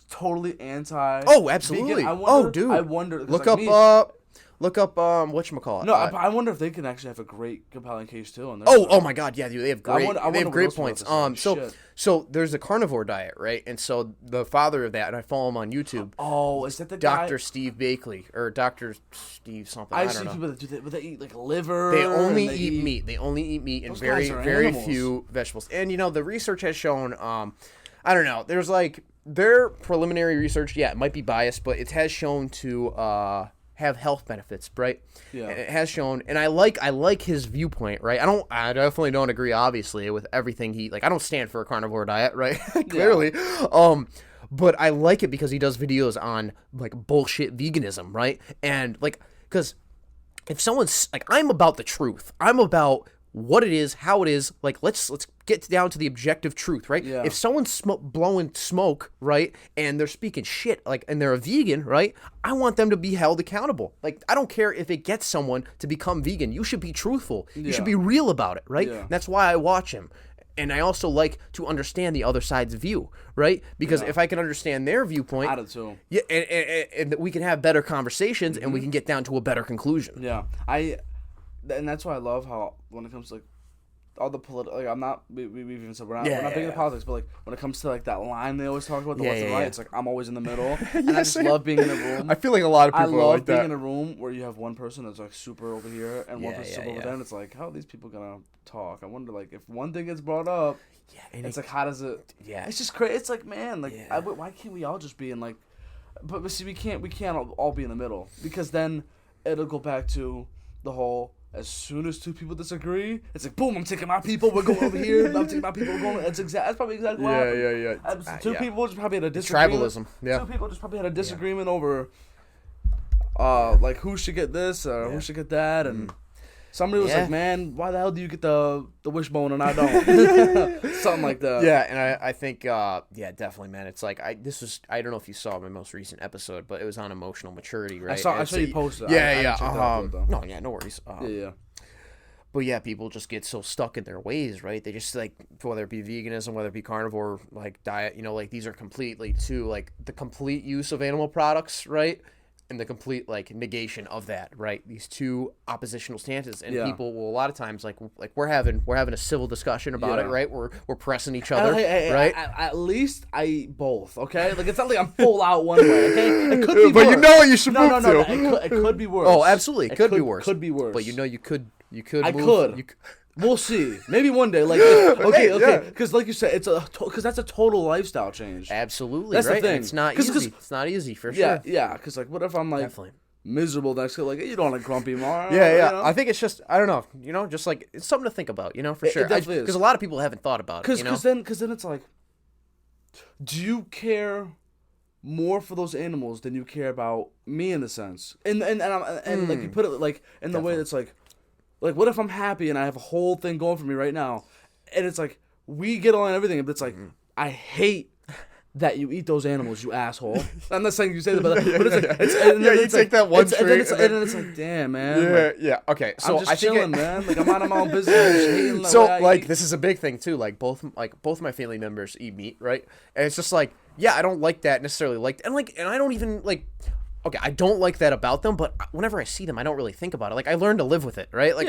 totally anti. Oh, absolutely. Dude. I wonder. Look like up whatchamacallit. No, I wonder if they can actually have a great compelling case too. Oh my God, yeah, dude, they have great points. So there's a carnivore diet, right? And so the father of that, and I follow him on YouTube. Oh, is that the guy? Dr. Steve Bakley, or Dr. Steve something. I don't know. I see people that do that, but they eat like liver. They only eat meat. They only eat meat and very few vegetables. And the research has shown, I don't know. There's like their preliminary research. Yeah, it might be biased, but it has shown to have health benefits, right? Yeah. And it has shown, and I like his viewpoint, right? I definitely don't agree, obviously, with everything I don't stand for a carnivore diet, right? Clearly. Yeah. But I like it because he does videos on like bullshit veganism, right? And like, because if someone's like, I'm about the truth. I'm about what it is, how it is. Like, let's get down to the objective truth, right? Yeah. If someone's blowing smoke, right, and they're speaking shit, like, and they're a vegan, right, I want them to be held accountable. Like, I don't care if it gets someone to become vegan. You should be truthful. You should be real about it, right? Yeah. That's why I watch him. And I also like to understand the other side's view, right? Because if I can understand their viewpoint, I do too. Yeah, and we can have better conversations, and we can get down to a better conclusion. Yeah, and that's why I love how when it comes to like all the political, like I'm not, we've even said we're not big into politics, but like when it comes to like that line they always talk about, the left and right, it's like I'm always in the middle, and I just love being in a room. I feel like a lot of people are like that. I love being in a room where you have one person that's like super over here and one person super over there, and it's like, how are these people gonna talk? I wonder, like, if one thing gets brought up, it's like, how does it? Yeah, it's just crazy. It's like, man, like, why can't we all just be in like? But see, we can't all be in the middle, because then it'll go back to the whole. As soon as two people disagree, it's like, boom, I'm taking my people, we're going over here, I'm taking my people, we're going. That's probably exactly what happened. Two people just probably had a disagreement. Tribalism, yeah. Two people just probably had a disagreement over, like, who should get this or who should get that, and Somebody was like, man, why the hell do you get the wishbone and I don't? Something like that. Yeah, and I think, definitely, man. It's like, I don't know if you saw my most recent episode, but it was on emotional maturity, right? I saw you posted. Yeah. No worries. Yeah. But yeah, people just get so stuck in their ways, right? They just like, whether it be veganism, whether it be carnivore, like diet, like these are completely like the complete use of animal products, right? And the complete like negation of that, right? These two oppositional stances, and people will a lot of times like we're having a civil discussion about it, right? We're pressing each other, right? At least I eat both, okay? Like it's not like I'm full out one way, okay? It could be but worse. You know what you should move to. It could be worse. Oh, absolutely, it could be worse. Could be worse. But you could. I could. We'll see. Maybe one day. Like okay. Because like you said, because that's a total lifestyle change. Absolutely, that's right. The thing. It's not easy. It's not easy for sure. Yeah. Because like, what if I'm like miserable next day? Like, you don't want to grumpy tomorrow. Yeah. I think it's just I don't know. Just like it's something to think about. For sure. Because a lot of people haven't thought about it. Because then it's like, do you care more for those animals than you care about me in a sense? And like you put it like in the way that's like what if I'm happy and I have a whole thing going for me right now, and it's like we get along and everything, but it's like I hate that you eat those animals, you asshole. I'm not saying you say that, but it's like you take that one trait, and then it's like, damn, man. Yeah. Okay, so I'm just chilling, man. Like I'm on my own business. I'm just hating so like this is a big thing too. Like both my family members eat meat, right? And it's just like, yeah, I don't like that necessarily. And I don't even like. Okay, I don't like that about them, but whenever I see them, I don't really think about it. Like, I learn to live with it, right? Like,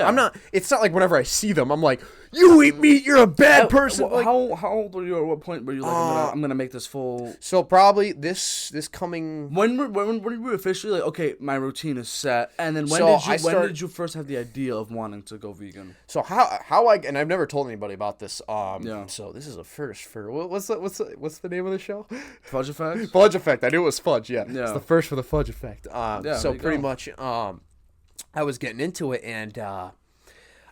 it's not like whenever I see them, I'm like, you eat meat, you're a bad person. Like, how old were you, at what point were you like, I'm gonna make this full... So, probably this coming... When were you officially like, okay, my routine is set, and then when did you first have the idea of wanting to go vegan? So, how and I've never told anybody about this, so this is a first for... What's the name of the show? Fudge Effect? Fudge Effect, I knew it was Fudge, yeah. It's the first for the Fudge Effect. So pretty much I was getting into it, and I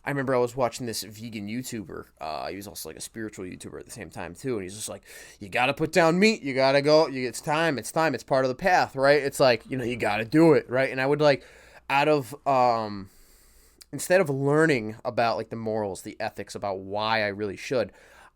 remember I was watching this vegan YouTuber. He was also like a spiritual YouTuber at the same time too, and he's just like, you gotta put down meat, you gotta go, it's time, it's part of the path, right? It's like, you gotta do it, right? And I would like, out of instead of learning about like the morals, the ethics about why I really should,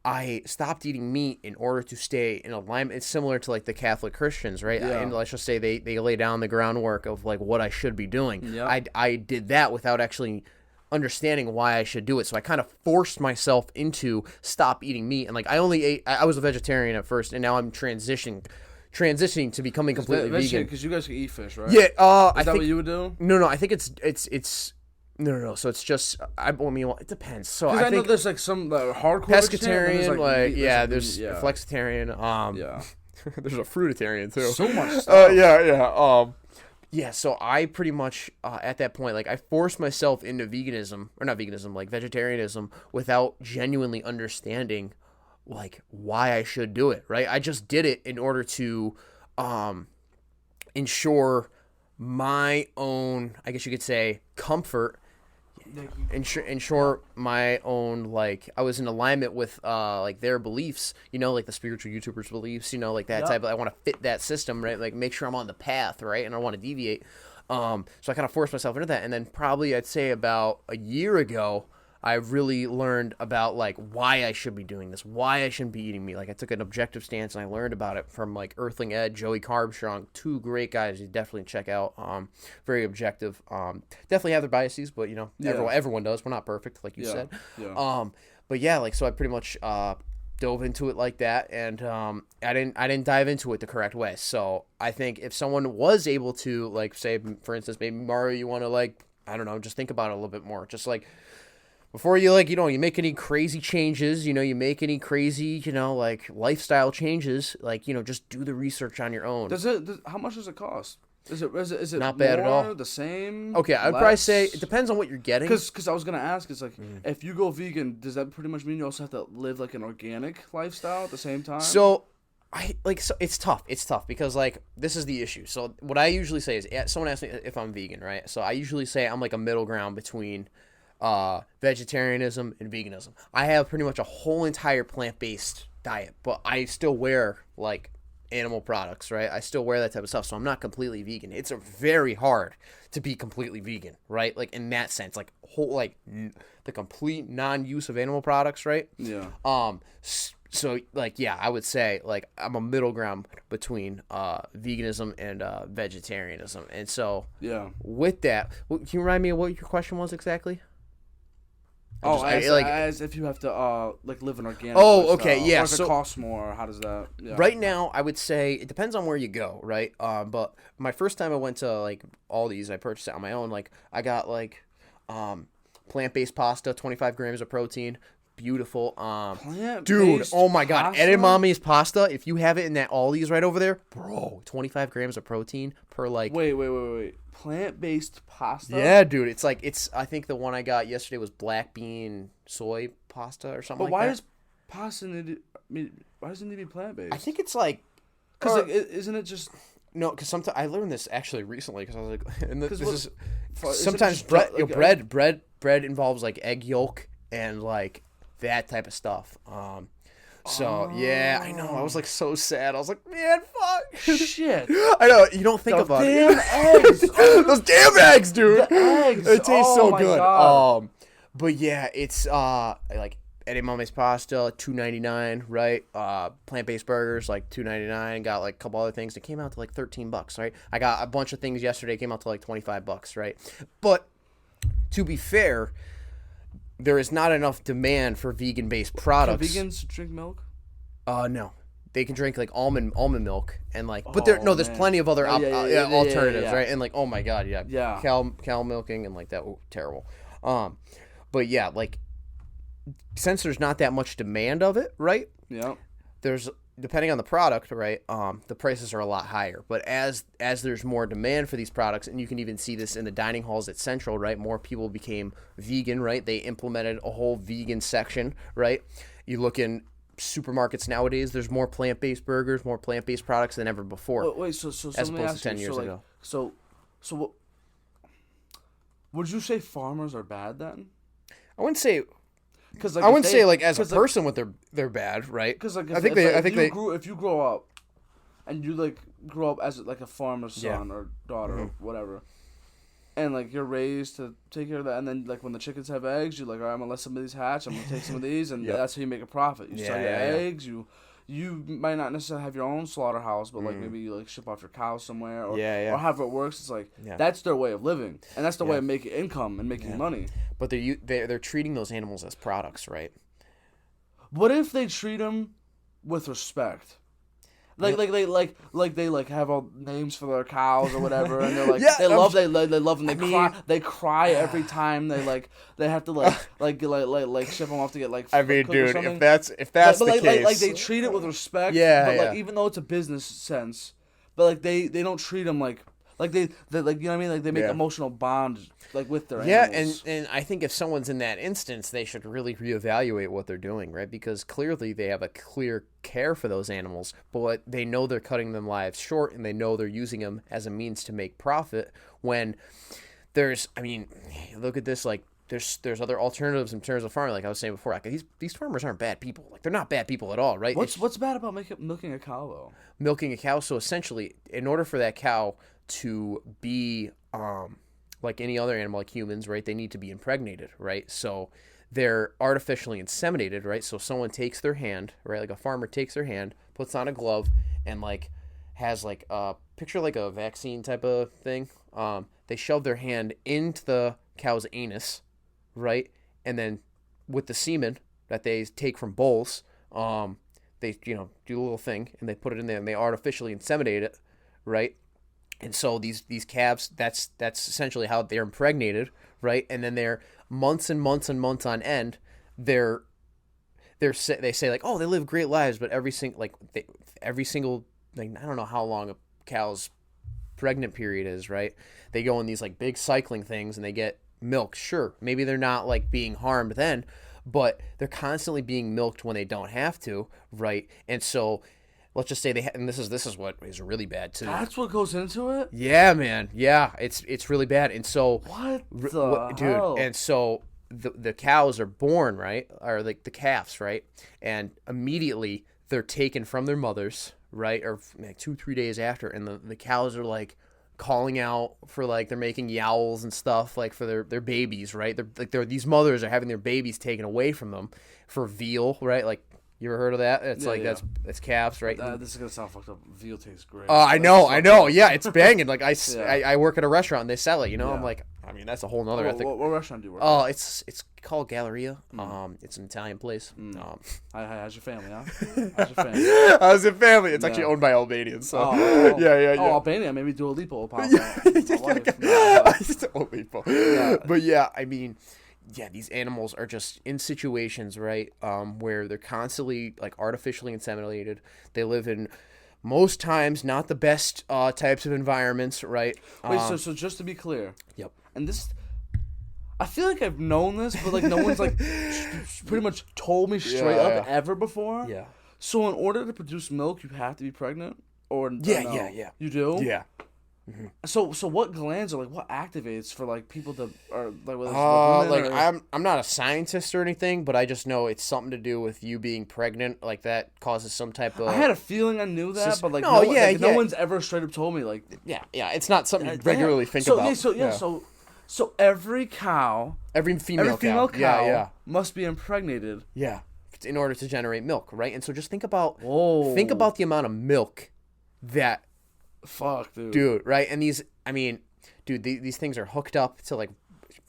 I stopped eating meat in order to stay in alignment. It's similar to like the Catholic Christians, right? Yeah. And let's just say they lay down the groundwork of like what I should be doing. Yep. I did that without actually understanding why I should do it. So I kind of forced myself into stop eating meat. And like I was a vegetarian at first, and now I'm transitioning to becoming completely vegan. Because you guys can eat fish, right? Yeah. Is that what you would do? No. I think it's. No. So it's just, it depends. So I know there's like some hardcore pescatarian, there's flexitarian. There's a fruitarian too. So much stuff. Yeah. So I pretty much at that point, like I forced myself into veganism, or not veganism, like vegetarianism, without genuinely understanding like why I should do it. Right. I just did it in order to ensure my own, I guess you could say, comfort. Ensure my own, like, I was in alignment with like their beliefs, like the spiritual YouTubers' beliefs, like that type of, I want to fit that system, right? Like make sure I'm on the path, right? And I want to deviate. So I kind of forced myself into that, and then probably I'd say about a year ago, I really learned about like why I should be doing this, why I shouldn't be eating meat. Like I took an objective stance and I learned about it from like Earthling Ed, Joey Carbstrong, two great guys you definitely check out. Very objective. Definitely have their biases, but everyone does. We're not perfect, like you said. Yeah. But yeah, like so I pretty much dove into it like that, and I didn't dive into it the correct way. So I think if someone was able to, like, say for instance, maybe Mario, you want to, like, I don't know, just think about it a little bit more, just like. Before you, like, you make any crazy changes, you make any crazy, like, lifestyle changes, like, just do the research on your own. How much does it cost? Is it not bad at all? The same? Okay, I'd probably say it depends on what you're getting. Because I was gonna ask, it's like if you go vegan, does that pretty much mean you also have to live like an organic lifestyle at the same time? So it's tough. It's tough because, like, this is the issue. So what I usually say is, someone asks me if I'm vegan, right? So I usually say I'm like a middle ground between vegetarianism and veganism. I have pretty much a whole entire plant-based diet, but I still wear like animal products, right? I still wear that type of stuff, so I'm not completely vegan. It's very hard to be completely vegan, right? Like in that sense, like the complete non-use of animal products, right? Yeah. So like, yeah, I would say like I'm a middle ground between veganism and vegetarianism, and so with that, can you remind me of what your question was exactly? As if you have to like live an organic. Oh, okay, yeah. Or if it costs more, how does that? Yeah. Right now, I would say it depends on where you go, right? But my first time I went to like Aldi's, I purchased it on my own. Like I got like plant-based pasta, 25 grams of protein. Beautiful. Dude, oh my God. Edamamen's pasta, if you have it in that Aldi's right over there, bro, 25 grams of protein per like. Wait. Plant-based pasta? Yeah, dude. I think the one I got yesterday was black bean soy pasta or something why that. does pasta why doesn't it be plant-based? I think it's like. Because isn't it just. No, because sometimes I learned this actually recently because I was like, and this is Is sometimes bread involves like egg yolk and like that type of stuff. Yeah, I know. I was like so sad. I was like, man, fuck. Shit. I know. You don't think about damn it. Eggs. Those damn eggs, dude. The eggs. It tastes so good. God. But yeah, it's like edamamen's pasta, $2.99, right? Plant-based burgers, like $2.99. Got like a couple other things. It came out to like $13, right? I got a bunch of things yesterday. It came out to like $25, right? But to be fair, there is not enough demand for vegan-based products. Can vegans drink milk? No. They can drink like almond milk and like, but there's plenty of other alternatives, right? And like, oh my God, yeah. Cow milking and like that, terrible. But yeah, like since there's not that much demand of it, right? Yeah. There's depending on the product, right? The prices are a lot higher. But as there's more demand for these products, and you can even see this in the dining halls at Central, right? More people became vegan, right? They implemented a whole vegan section, right? You look in supermarkets nowadays, there's more plant-based burgers, more plant-based products than ever before. Wait, so as opposed to 10 years ago. So what? Would you say farmers are bad then? I wouldn't say. Because I wouldn't say like as a person what they're bad, right? Because like if you grow up, and you like grow up as like a farmer's son or daughter or whatever, and like you're raised to take care of that, and then like when the chickens have eggs, you're like, all right, I'm gonna let some of these hatch, I'm gonna take some of these, and that's how you make a profit. You sell your eggs, you might not necessarily have your own slaughterhouse, but like maybe you like ship off your cows somewhere, or however it works. It's like that's their way of living, and that's their way of making income and making money. But they're treating those animals as products, What if they treat them with respect? Like they have all names for their cows or whatever, and they're like they love them. They cry every time they have to ship them off to get like. I mean, dude, if that's the case, like they treat it with respect. But even though it's a business sense, but like they don't treat them like they you know what I mean? Like they make emotional bond like with their animals. and I think if someone's in that instance, they should really reevaluate what they're doing, right? Because clearly they have a clear care for those animals, but they know they're cutting them lives short, and they know they're using them as a means to make profit. When look at this, like there's other alternatives in terms of farming. Like I was saying before, like these farmers aren't bad people. Like they're not bad people at all, right? What's bad about milking a cow though? Milking a cow. So essentially, in order for that cow to be like any other animal, like humans, right? They need to be impregnated, right? So they're artificially inseminated, right? So someone takes their hand, right? Like a farmer takes their hand, puts on a glove, and like has like a picture like a vaccine type of thing. They shove their hand into the cow's anus, right? And then with the semen that they take from bowls, they do a little thing and they put it in there and they artificially inseminate it, right? And so these calves, that's essentially how they're impregnated, right? And then they're months and months and months on end. They say like, oh, they live great lives, but every single I don't know how long a cow's pregnant period is, right? They go in these like big cycling things and they get milk. Sure, maybe they're not like being harmed then, but they're constantly being milked when they don't have to, right? And so let's just say and this is what is really bad too. That's what goes into it? Yeah, man. Yeah, it's really bad. And so dude, hell? And so the cows are born, right? Or like the calves, right? And immediately they're taken from their mothers, right, or like 2-3 days after, and the cows are like calling out for like they're making yowls and stuff like for their babies, right? These mothers are having their babies taken away from them for veal, right? Like, you ever heard of that? It's that's calves, right? This is gonna sound fucked up. Veal tastes great. I know. Yeah, it's banging. Like I work at a restaurant and they sell it. You know, I'm like, I mean, that's a whole nother ethic. What restaurant do you work? Oh, it's called Galleria. It's an Italian place. How's your family? Huh? How's your family? How's your family? It's actually owned by Albanians. So yeah. Oh, Albania. Maybe Dua Lipa will pop out. But yeah, I mean. Yeah, these animals are just in situations, right, where they're constantly like artificially inseminated. They live in most times not the best types of environments, right? Wait, so just to be clear. Yep. And this, I feel like I've known this, but like no one's like pretty much told me straight up ever before. Yeah. So in order to produce milk, you have to be pregnant, or yeah. You do? Yeah. Mm-hmm. So what glands are like what activates for like people to or like whether it's I'm not a scientist or anything, but I just know it's something to do with you being pregnant, like that causes some type of. I had a feeling I knew that, but like no one's ever straight up told me like it's not something you regularly think about. So every cow, every female cow must be impregnated. Yeah, in order to generate milk, right? And so just think about the amount of milk that. Fuck, dude, right? And these these things are hooked up to like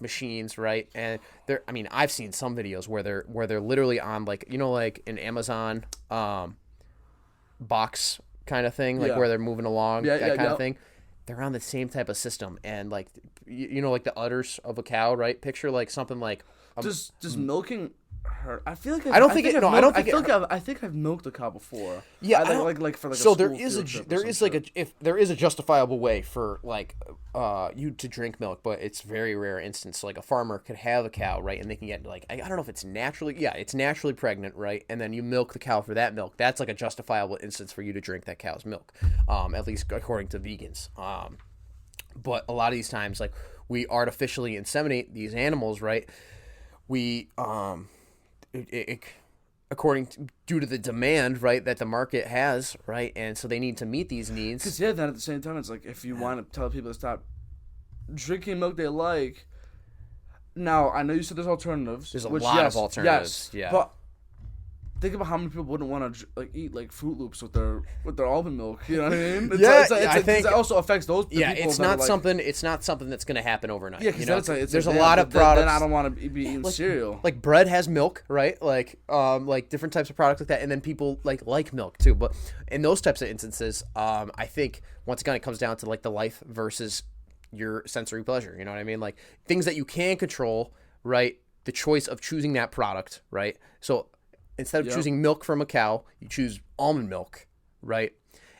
machines, right? And I've seen some videos where they're literally on like, you know, like an Amazon box kind of thing, like where they're moving along, that kind of thing. They're on the same type of system, and like you know, like the udders of a cow, right? Picture like something like does milking hurt? I feel like I think I've milked a cow before. Yeah, like for like so a there is a justifiable way for like you to drink milk, but it's very rare instance. Like a farmer could have a cow, right, and they can get like I don't know if it's naturally pregnant, right, and then you milk the cow for that milk. That's like a justifiable instance for you to drink that cow's milk, at least according to vegans. But a lot of these times, like we artificially inseminate these animals, right? We due to the demand, right, that the market has, right, and so they need to meet these needs. Because then at the same time, it's like if you want to tell people to stop drinking milk they like. Now I know you said there's alternatives. There's a lot of alternatives. Yes, but think about how many people wouldn't want to like eat like Fruit Loops with their almond milk. You know what I mean? I think it also affects those. Yeah, it's not something. It's not something that's going to happen overnight. Yeah, because there's a lot of products. Then I don't want to be eating cereal. Like bread has milk, right? Like different types of products like that, and then people like milk too. But in those types of instances, I think once again it comes down to like the life versus your sensory pleasure. You know what I mean? Like things that you can control, right? The choice of choosing that product, right? So. Instead of choosing milk from a cow, you choose almond milk, right?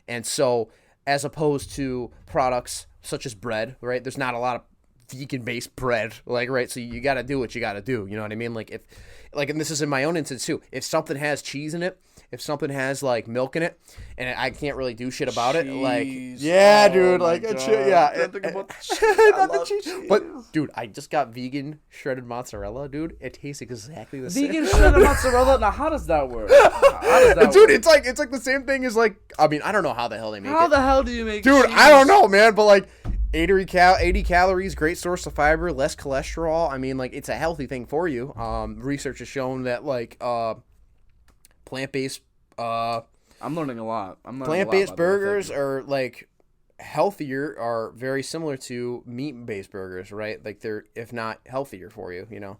And so, as opposed to products such as bread, right? There's not a lot of vegan-based bread, like, right? So you got to do what you got to do. You know what I mean? Like and this is in my own instance too. If something has cheese in it, if something has like milk in it, and I can't really do shit about it, like, dude, like, I think about cheese. But dude, I just got vegan shredded mozzarella, dude. It tastes exactly the same. Vegan shredded mozzarella. Now, how does that work? Dude, it's like the same thing as like. I mean, I don't know how the hell they make it. How the hell do you make? Dude, cheese? I don't know, man. But like. 80 calories, great source of fiber, less cholesterol. I mean, like, it's a healthy thing for you. Research has shown that, like, plant-based... I'm learning a lot. Plant-based burgers are, like, healthier, are very similar to meat-based burgers, right? Like, they're, if not healthier for you, you know?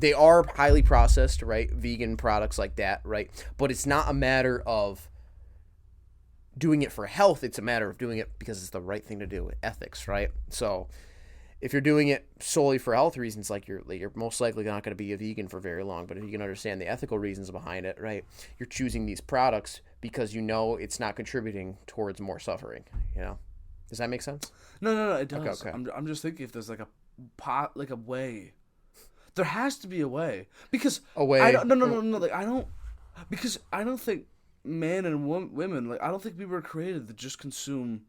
They are highly processed, right? Vegan products like that, right? But it's not a matter of doing it for health. It's a matter of doing it because it's the right thing to do. Ethics, right? So if you're doing it solely for health reasons, like you're most likely not going to be a vegan for very long. But if you can understand the ethical reasons behind it, right? You're choosing these products because you know it's not contributing towards more suffering. You know, does that make sense? No, it does. Okay. I'm just thinking if there's like a way. There has to be a way because no. Like because I don't think. Men and women, like I don't think we were created to just consume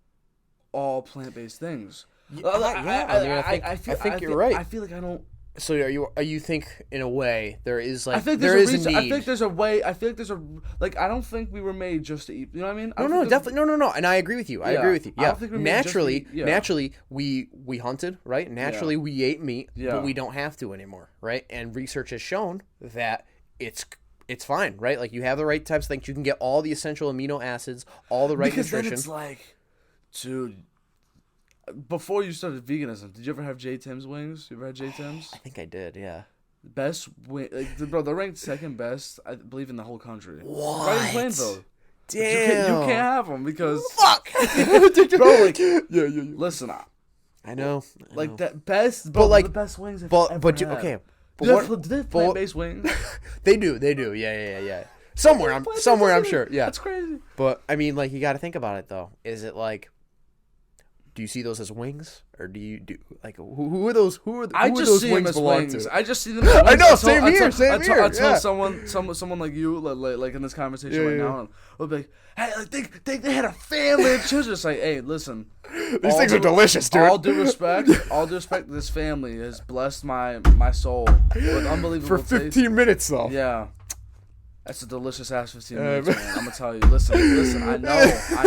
all plant-based things. I think you're right. I feel like I don't. So are you think in a way there is like I think there is a need? I think there's a way. I feel like there's a like. I don't think we were made just to eat. You know what I mean? No, definitely no. And I agree with you. I agree with you. Yeah. Naturally, we hunted, right? Naturally, we ate meat, but we don't have to anymore, right? And research has shown that it's fine, right? Like you have the right types of things. You can get all the essential amino acids, all the right nutrition. Then it's like, dude. Before you started veganism, did you ever have J. Tim's wings? You ever had J. Tim's? I think I did, yeah. Best wing, like, bro, they're ranked second best, I believe, in the whole country. What? Right in Plainville. Damn. You can't have them because fuck. Bro, like, yeah. Listen, I know. Like that best, bro, but like the best wings. But you had. okay? Do they have plant-based wings? They do. Yeah. Somewhere, I'm sure. Yeah, that's crazy. But I mean, like, you got to think about it though. Is it like? Do you see those as wings, or do you like who are those? Who are those wings belong to? I just see them as wings. I know. Same here. I tell someone like you, like in this conversation right now, and we'll be like, hey, like they had a family of children. It's like, hey, listen, these things are delicious, dude. All due respect, this family has blessed my soul with unbelievable for 15 minutes though. Yeah. That's a delicious ass 15 minutes, man. I'm gonna tell you. Listen. I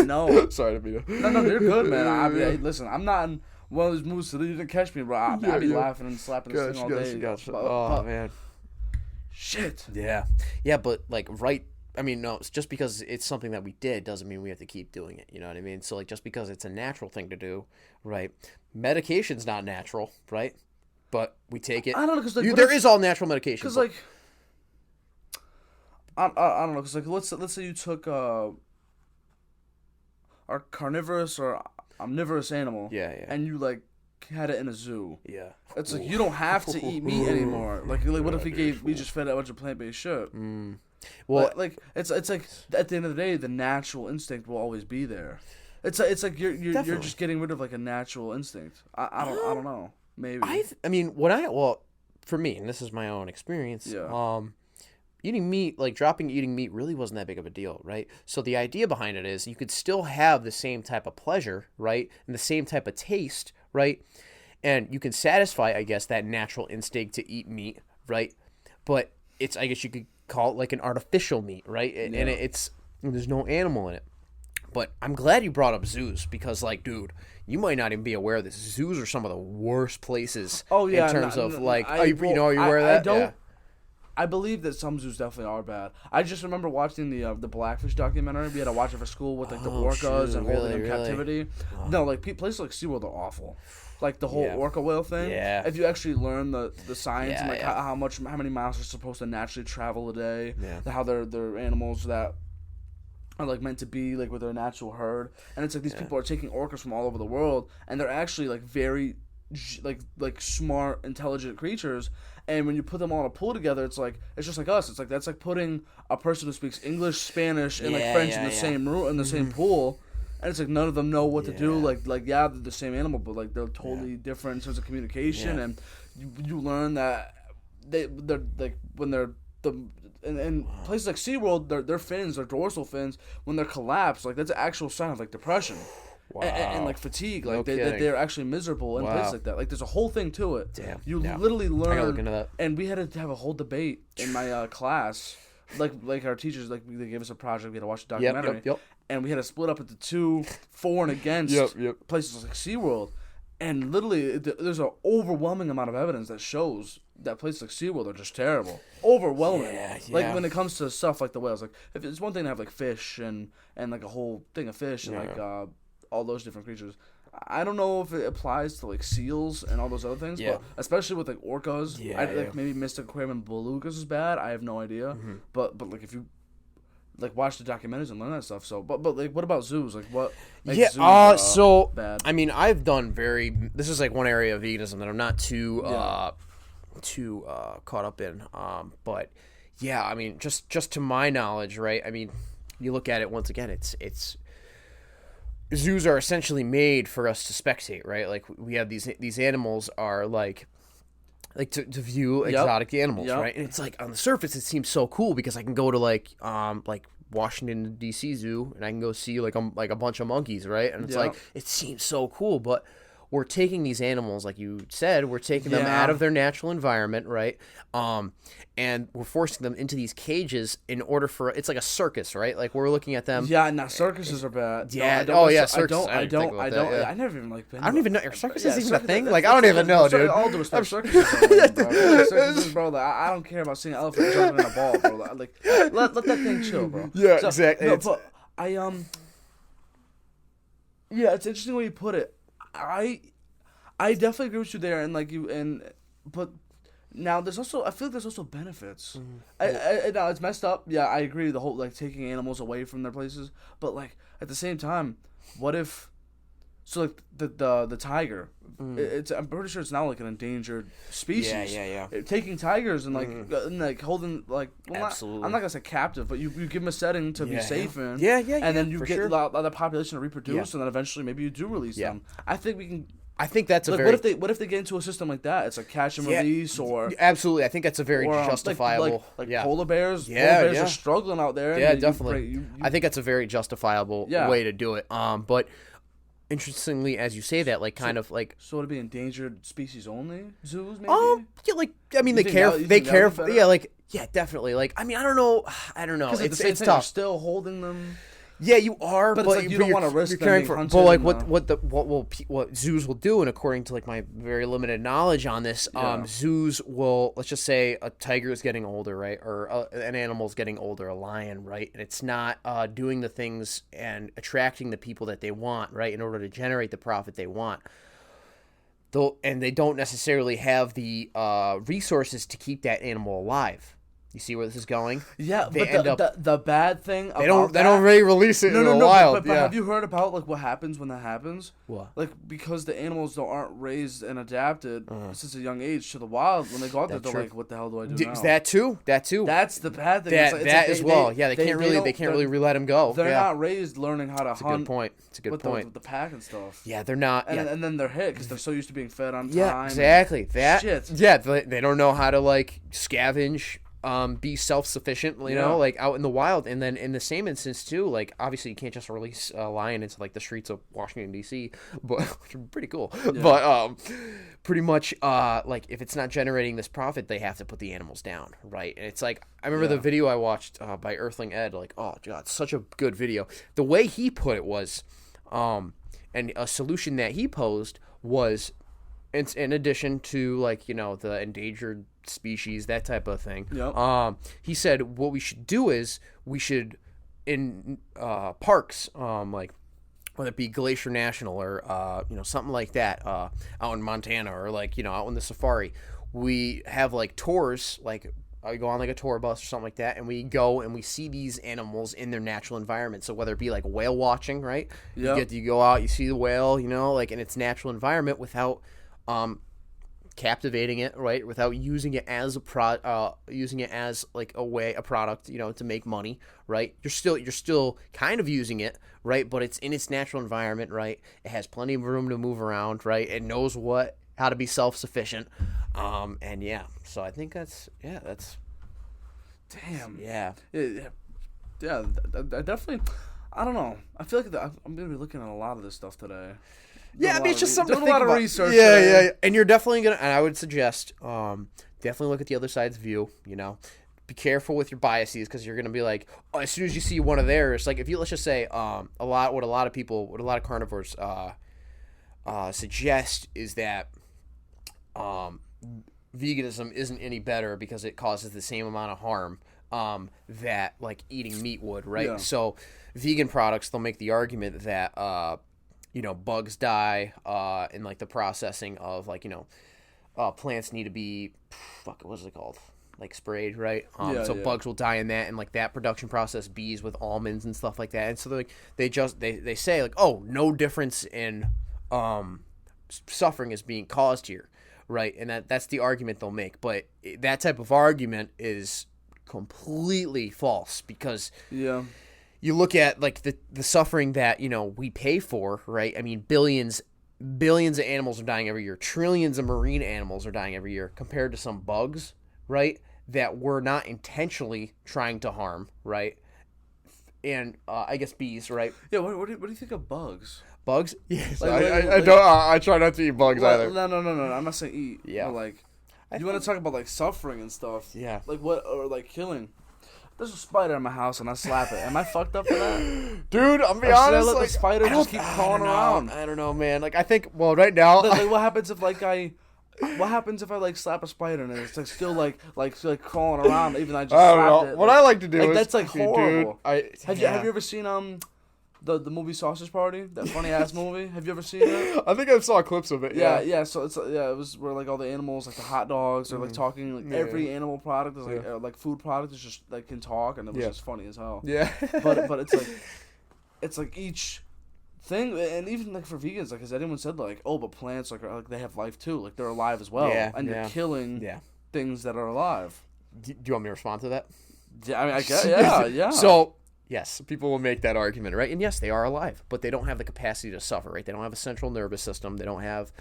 know. Sorry to be. No, you're good, man. Listen, I'm not in one of those moves so that you didn't catch me, bro. I'd be laughing and slapping this thing all day. Oh man. Shit. Yeah, but like right. I mean, no. It's just because it's something that we did doesn't mean we have to keep doing it. You know what I mean? So like, just because it's a natural thing to do, right? Medication's not natural, right? But we take it. I don't know, because like, there is all natural medication. Because like. I don't know, because like let's say you took our carnivorous or omnivorous animal, and you like had it in a zoo. Yeah, it's like you don't have to eat meat anymore. Like what if we just fed it a bunch of plant-based shit? Well, like it's like at the end of the day, the natural instinct will always be there. It's like you're just getting rid of like a natural instinct. I don't know. Maybe. I mean, for me, and this is my own experience. Yeah. Eating meat, like dropping eating meat really wasn't that big of a deal, right? So the idea behind it is you could still have the same type of pleasure, right? And the same type of taste, right? And you can satisfy, I guess, that natural instinct to eat meat, right? But it's, I guess you could call it like an artificial meat, right? And there's no animal in it. But I'm glad you brought up zoos because, like, dude, you might not even be aware of this. Zoos are some of the worst places in terms of, like, are you aware of that? I don't. I believe that some zoos definitely are bad. I just remember watching the Blackfish documentary. We had to watch it for school with like the orcas and holding them in captivity. Oh. No, like places like SeaWorld are awful. Like the whole orca whale thing. Yeah. If you actually learn the science and like how many miles are supposed to naturally travel a day, how they're animals that are like meant to be like with their natural herd, and it's like these people are taking orcas from all over the world, and they're actually like very like smart, intelligent creatures. And when you put them all in a pool together, it's just like us. It's like that's like putting a person who speaks English, Spanish, and like French in the same room in the same pool, and it's like none of them know what to do. Like they're the same animal, but like they're totally different in terms of communication, and you learn that they're like when they're in places like SeaWorld, their fins, their dorsal fins, when they're collapsed, like that's an actual sign of like depression. Wow. And like fatigue, like they're actually miserable in places like that. Like there's a whole thing to it. Damn. You literally learn. I gotta look into that. And we had to have a whole debate in my class. Like our teachers, like they gave us a project. We had to watch a documentary. Yep. And we had to split up into two, for and against places like SeaWorld. And literally, there's an overwhelming amount of evidence that shows that places like SeaWorld are just terrible. Overwhelming. Yeah. Like when it comes to stuff like the whales, like if it's one thing to have like fish and like a whole thing of fish and like all those different creatures. I don't know if it applies to like seals and all those other things, but especially with like orcas, like maybe Mystic Aquarium and belugas is bad. I have no idea, but like if you like watch the documentaries and learn that stuff, so but like what about zoos? Like what? Zoos, so bad? I mean, I've done this is like one area of veganism that I'm not too caught up in, but yeah, I mean, just to my knowledge, right? I mean, you look at it once again, it's zoos are essentially made for us to spectate, right? Like we have these animals are like to view exotic animals, right? And it's like on the surface it seems so cool because I can go to like Washington DC Zoo and I can go see like a bunch of monkeys, right? And it's like it seems so cool, but we're taking these animals, like you said, we're taking them out of their natural environment, right? And we're forcing them into these cages in order for, it's like a circus, right? Like we're looking at them. Yeah, no, circuses are bad. Yeah. Circuses. I never even like. I don't even know. Circus is even a thing. Like I don't even know, dude. All due respect, circuses are lame, bro. Circuses, bro. Like, I don't care about seeing an elephant jumping in a ball, bro. Like let that thing chill, bro. Yeah, exactly. No, but yeah, it's interesting when you put it. I definitely agree with you there, but now there's also, I feel like there's also benefits. Now it's messed up. Yeah, I agree. The whole like taking animals away from their places, but like at the same time, what if? So like the tiger, I'm pretty sure it's now like an endangered species. Yeah. Taking tigers and like holding like, well, absolutely. I'm not gonna say captive, but you give them a setting to be safe in. Yeah. And then you get sure. the population to reproduce, and then eventually maybe you do release them. I think that's a very. What if they get into a system like that? It's like catch and release, or absolutely. I think that's a very justifiable. Like polar bears. Yeah, polar bears are struggling out there. Yeah, definitely. I think that's a very justifiable way to do it. But interestingly, as you say that, like kind of like. So would it be endangered species only zoos? Maybe. Yeah, like I mean, they care. Yeah, like yeah, definitely. Like I mean, I don't know. It's tough. You're still holding them. Yeah, you are, but like you don't want to risk them being hunted. But like what zoos will do, and according to like my very limited knowledge on this, zoos will, let's just say a tiger is getting older, right, or an animal is getting older, a lion, right, and it's not doing the things and attracting the people that they want, right, in order to generate the profit they want. And they don't necessarily have the resources to keep that animal alive. You see where this is going? Yeah, but the bad thing about they don't really release it in the wild. But have you heard about like what happens when that happens? What? Like because the animals aren't raised and adapted since a young age to the wild. When they go out there, they're like, "What the hell do I do now?" That too. That's the bad thing. They can't really let them go. They're not raised learning how to hunt. That's a good point. It's a good point. With the pack and stuff. Yeah, they're not. And then they're hit because they're so used to being fed on time. Yeah, exactly. Shit. Yeah, they don't know how to like scavenge. Be self-sufficient, you know, like out in the wild. And then in the same instance too, like obviously you can't just release a lion into like the streets of Washington D.C., but which would be pretty cool. Yeah. But pretty much like if it's not generating this profit, they have to put the animals down, right? And it's like I remember the video I watched by Earthling Ed, like oh god, such a good video. The way he put it was, and a solution that he posed was, in addition to like the endangered species, that type of thing. Yep. He said what we should do is we should in parks, like whether it be Glacier National or something like that, out in Montana or like out in the safari, we have like tours, like I go on like a tour bus or something like that, and we go and we see these animals in their natural environment. So whether it be like whale watching, right? Yep. You go out, you see the whale, like in its natural environment without captivating it, right? Without using it as a product, to make money, right? You're still kind of using it, right? But it's in its natural environment, right? It has plenty of room to move around, right? It knows how to be self-sufficient, and yeah. So I think that's damn. Yeah. I definitely. I don't know. I feel like I'm gonna be looking at a lot of this stuff today. Yeah, I mean, it's just something to think about. A lot of research. Yeah. And you're definitely going to, and I would suggest, definitely look at the other side's view, Be careful with your biases because you're going to be like, as soon as you see one of theirs, like if you, let's just say, what a lot of carnivores suggest is that veganism isn't any better because it causes the same amount of harm that like eating meat would, right? Yeah. So vegan products, they'll make the argument that bugs die in like the processing of like plants need to be what is it called, like sprayed, right? Bugs will die in that, and like that production process, bees with almonds and stuff like that. And so they say like, oh, no difference in suffering is being caused here, right? And that's the argument they'll make, but that type of argument is completely false because you look at like the suffering that we pay for, right? I mean, billions of animals are dying every year. Trillions of marine animals are dying every year compared to some bugs, right? That we're not intentionally trying to harm, right? And I guess bees, right? Yeah. What do you think of bugs? Bugs? Yes. I try not to eat bugs either. No. I'm not saying eat. Yeah. But like, you want to talk about like suffering and stuff? Yeah. Like what, or like killing? There's a spider in my house and I slap it. Am I fucked up for that? Dude, I'm be honest. Let the spider just keep crawling around? I don't know, man. Like I think, well, right now. Like, what happens if like what happens if I like slap a spider and it's like still like crawling around even though I just slapped it? What I like to do is that's like horrible. Dude, have you ever seen the movie Sausage Party, that funny ass movie? Have you ever seen it? I think I saw clips of it. Yeah. So it was where like all the animals, like the hot dogs, are like talking. Like every animal product is like food product is just like can talk, and it was just funny as hell. Yeah. but it's like each thing, and even like for vegans, like has anyone said like, oh, but plants like they have life too, like they're alive as well, and you're killing things that are alive. Do you want me to respond to that? Yeah, I mean, I guess yeah. So. Yes, people will make that argument, right? And yes, they are alive, but they don't have the capacity to suffer, right? They don't have a central nervous system. They don't have,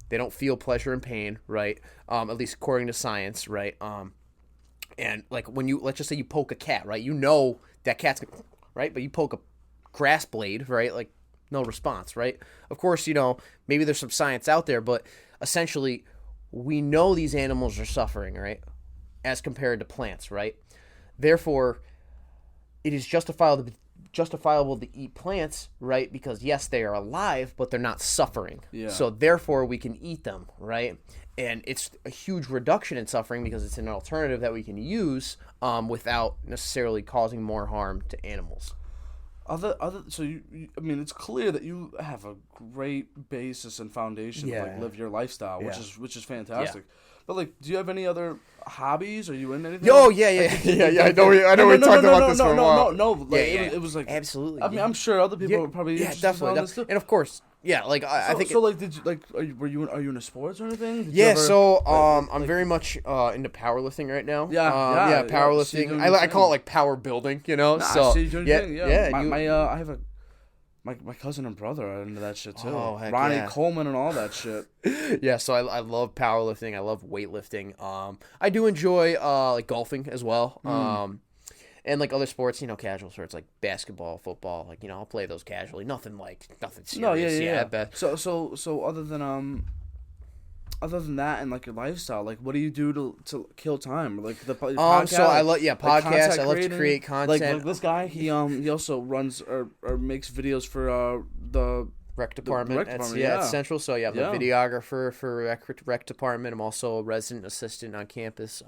they don't feel pleasure and pain, right? At least according to science, right? And like when let's just say you poke a cat, right? You know that cat's gonna, right? But you poke a grass blade, right? Like no response, right? Of course, maybe there's some science out there, but essentially we know these animals are suffering, right? As compared to plants, right? Therefore, it is justifiable to eat plants, right? Because yes, they are alive, but they're not suffering. Yeah. So therefore, we can eat them, right? And it's a huge reduction in suffering because it's an alternative that we can use without necessarily causing more harm to animals. So you I mean, it's clear that you have a great basis and foundation to like live your lifestyle, which is fantastic. Yeah. But like, do you have any other hobbies? Are you in anything? Oh yeah. I know we talked about this for a while. No. Like, it was like absolutely. I mean, I'm sure other people would probably definitely. This too. And of course, like I think. So like, did you like? Are you into sports or anything? I'm very much into powerlifting right now. Yeah, powerlifting. I call it like power building. So I have my cousin and brother are into that shit too. Oh, heck Ronnie Coleman and all that shit. Yeah, so I love powerlifting. I love weightlifting. I do enjoy like golfing as well. And like other sports, casual sports like basketball, football. Like I'll play those casually. Nothing serious. No, yeah. So other than that and like your lifestyle, like what do you do to kill time? Like the podcast. So I love podcasts. I love to create content. Like this guy, he also runs or makes videos for the rec department. It's Central. So I'm a videographer for rec department. I'm also a resident assistant on campus.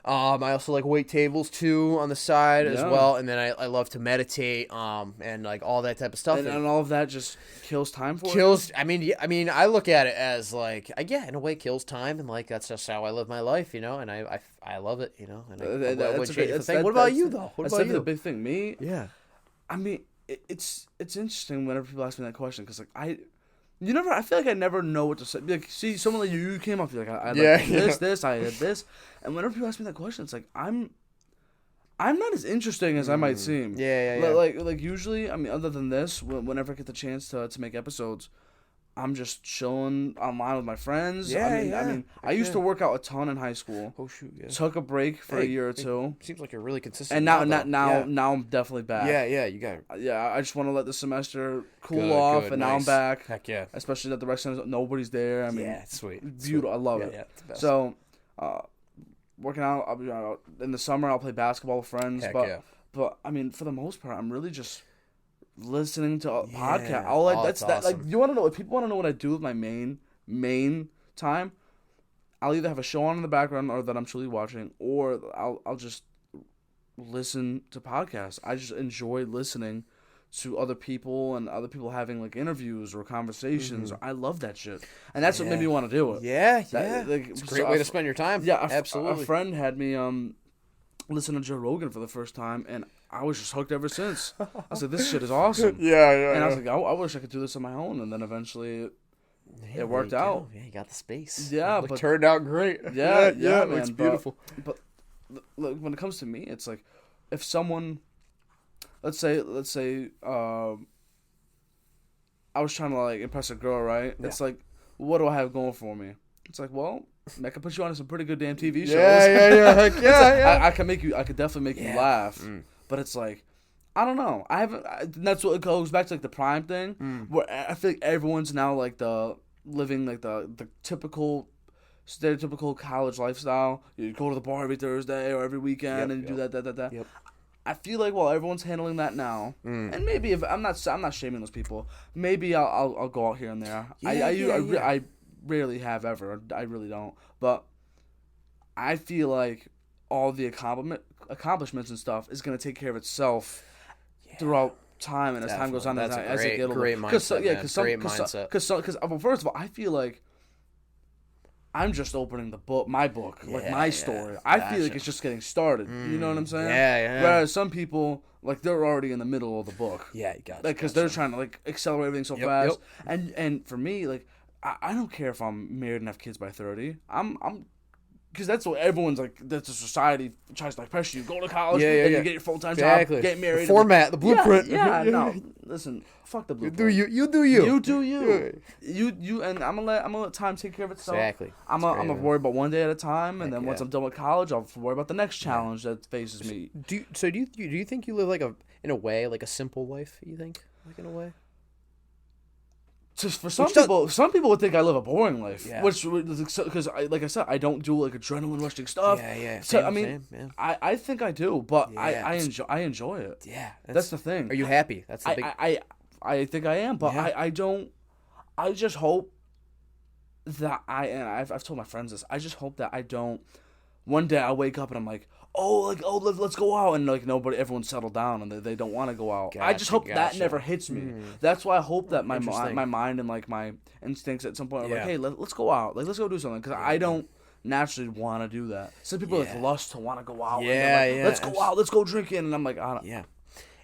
I also like weight tables too on the side as well, and then I love to meditate and like all that type of stuff. And all of that just kills time for you? I mean, I look at it as like in a way kills time, and like that's just how I live my life, and I love it, and I wouldn't change the thing. What about you though? What about you? The big thing. Me? Yeah. I mean, it's interesting whenever people ask me that question because like I feel like I never know what to say. Like, see, someone like you came up, like, I like this, I had this. And whenever people ask me that question, it's like, I'm not as interesting as I might seem. Yeah. Like usually, I mean, other than this, whenever I get the chance to make episodes, I'm just chilling online with my friends. I mean, I used to work out a ton in high school. Oh shoot! Yeah. Took a break for a year or two. Seems like you're really consistent. And now I'm definitely back. Yeah, you got it. Yeah, I just want to let the semester cool off, and now I'm back. Heck yeah! Especially that the rec center, nobody's there. I mean, it's sweet. Beautiful. I love it. Yeah, it's the best. So, working out. I'll be in the summer. I'll play basketball with friends. But I mean, for the most part, I'm really just listening to a podcast. That's awesome. Like, you want to know if people want to know what I do with my main time? I'll either have a show on in the background or that I'm truly watching, or I'll just listen to podcasts. I just enjoy listening to other people and other people having like interviews or conversations. I love that shit, and that's what made me want to do it. It's a great way to spend your time. Yeah, absolutely. A friend had me listen to Joe Rogan for the first time, and I was just hooked ever since. I was like, this shit is awesome. And I was like, I wish I could do this on my own. And then eventually it worked out. Yeah, you got the space. Yeah, but turned out great. Yeah, man. It's beautiful. But look, when it comes to me, it's like if someone, let's say I was trying to like impress a girl, right? Yeah. It's like, what do I have going for me? It's like, well, I can put you on some pretty good damn TV shows. Yeah. Heck yeah. I could definitely make you laugh. But it's like, I don't know. I haven't. That's what it goes back to like the prime thing, where I feel like everyone's now like living like the typical, stereotypical college lifestyle. You go to the bar every Thursday or every weekend and you do that. Yep. I feel like everyone's handling that now, and maybe if I'm not shaming those people. Maybe I'll go out here and there. I rarely have ever. I really don't. But I feel like all the accomplishments and stuff is gonna take care of itself throughout time, and as time goes on, that's a great mindset. Because first of all, I feel like I'm just opening my book, like my story. I feel like it's just getting started. You know what I'm saying? Yeah. Whereas some people, like, they're already in the middle of the book. Yeah, you got it. Like, because they're trying to like accelerate everything so fast. And for me, like, I don't care if I'm married and have kids by 30. I'm because that's what everyone's like. That's a society tries to like pressure you. Go to college, then you get your full-time job, get married. The format, the blueprint. No, listen, fuck the blueprint. You do you. You do you. You and I'm gonna let time take care of itself. Exactly. I'm gonna worry about one day at a time, and then once I'm done with college, I'll worry about the next challenge that faces me. Do you think you live like in a way like a simple life? You think like in a way? Just for some people would think I live a boring life, which because like I said, I don't do like adrenaline rushing stuff. So I mean, I think I do, but I enjoy it. Yeah, that's the thing. Are you happy? That's the big. I think I am, but I don't. I just hope that I've told my friends this. I just hope that I don't. One day I wake up and I'm like, let's go out, and like everyone's settled down and they don't want to go out. I just hope that never hits me. That's why I hope that my mind and like my instincts at some point are like, hey, let's go out, like let's go do something, because I don't naturally want to do that. Some people like lust to want to go out. Let's go out, let's go drinking, and I'm like, I don't.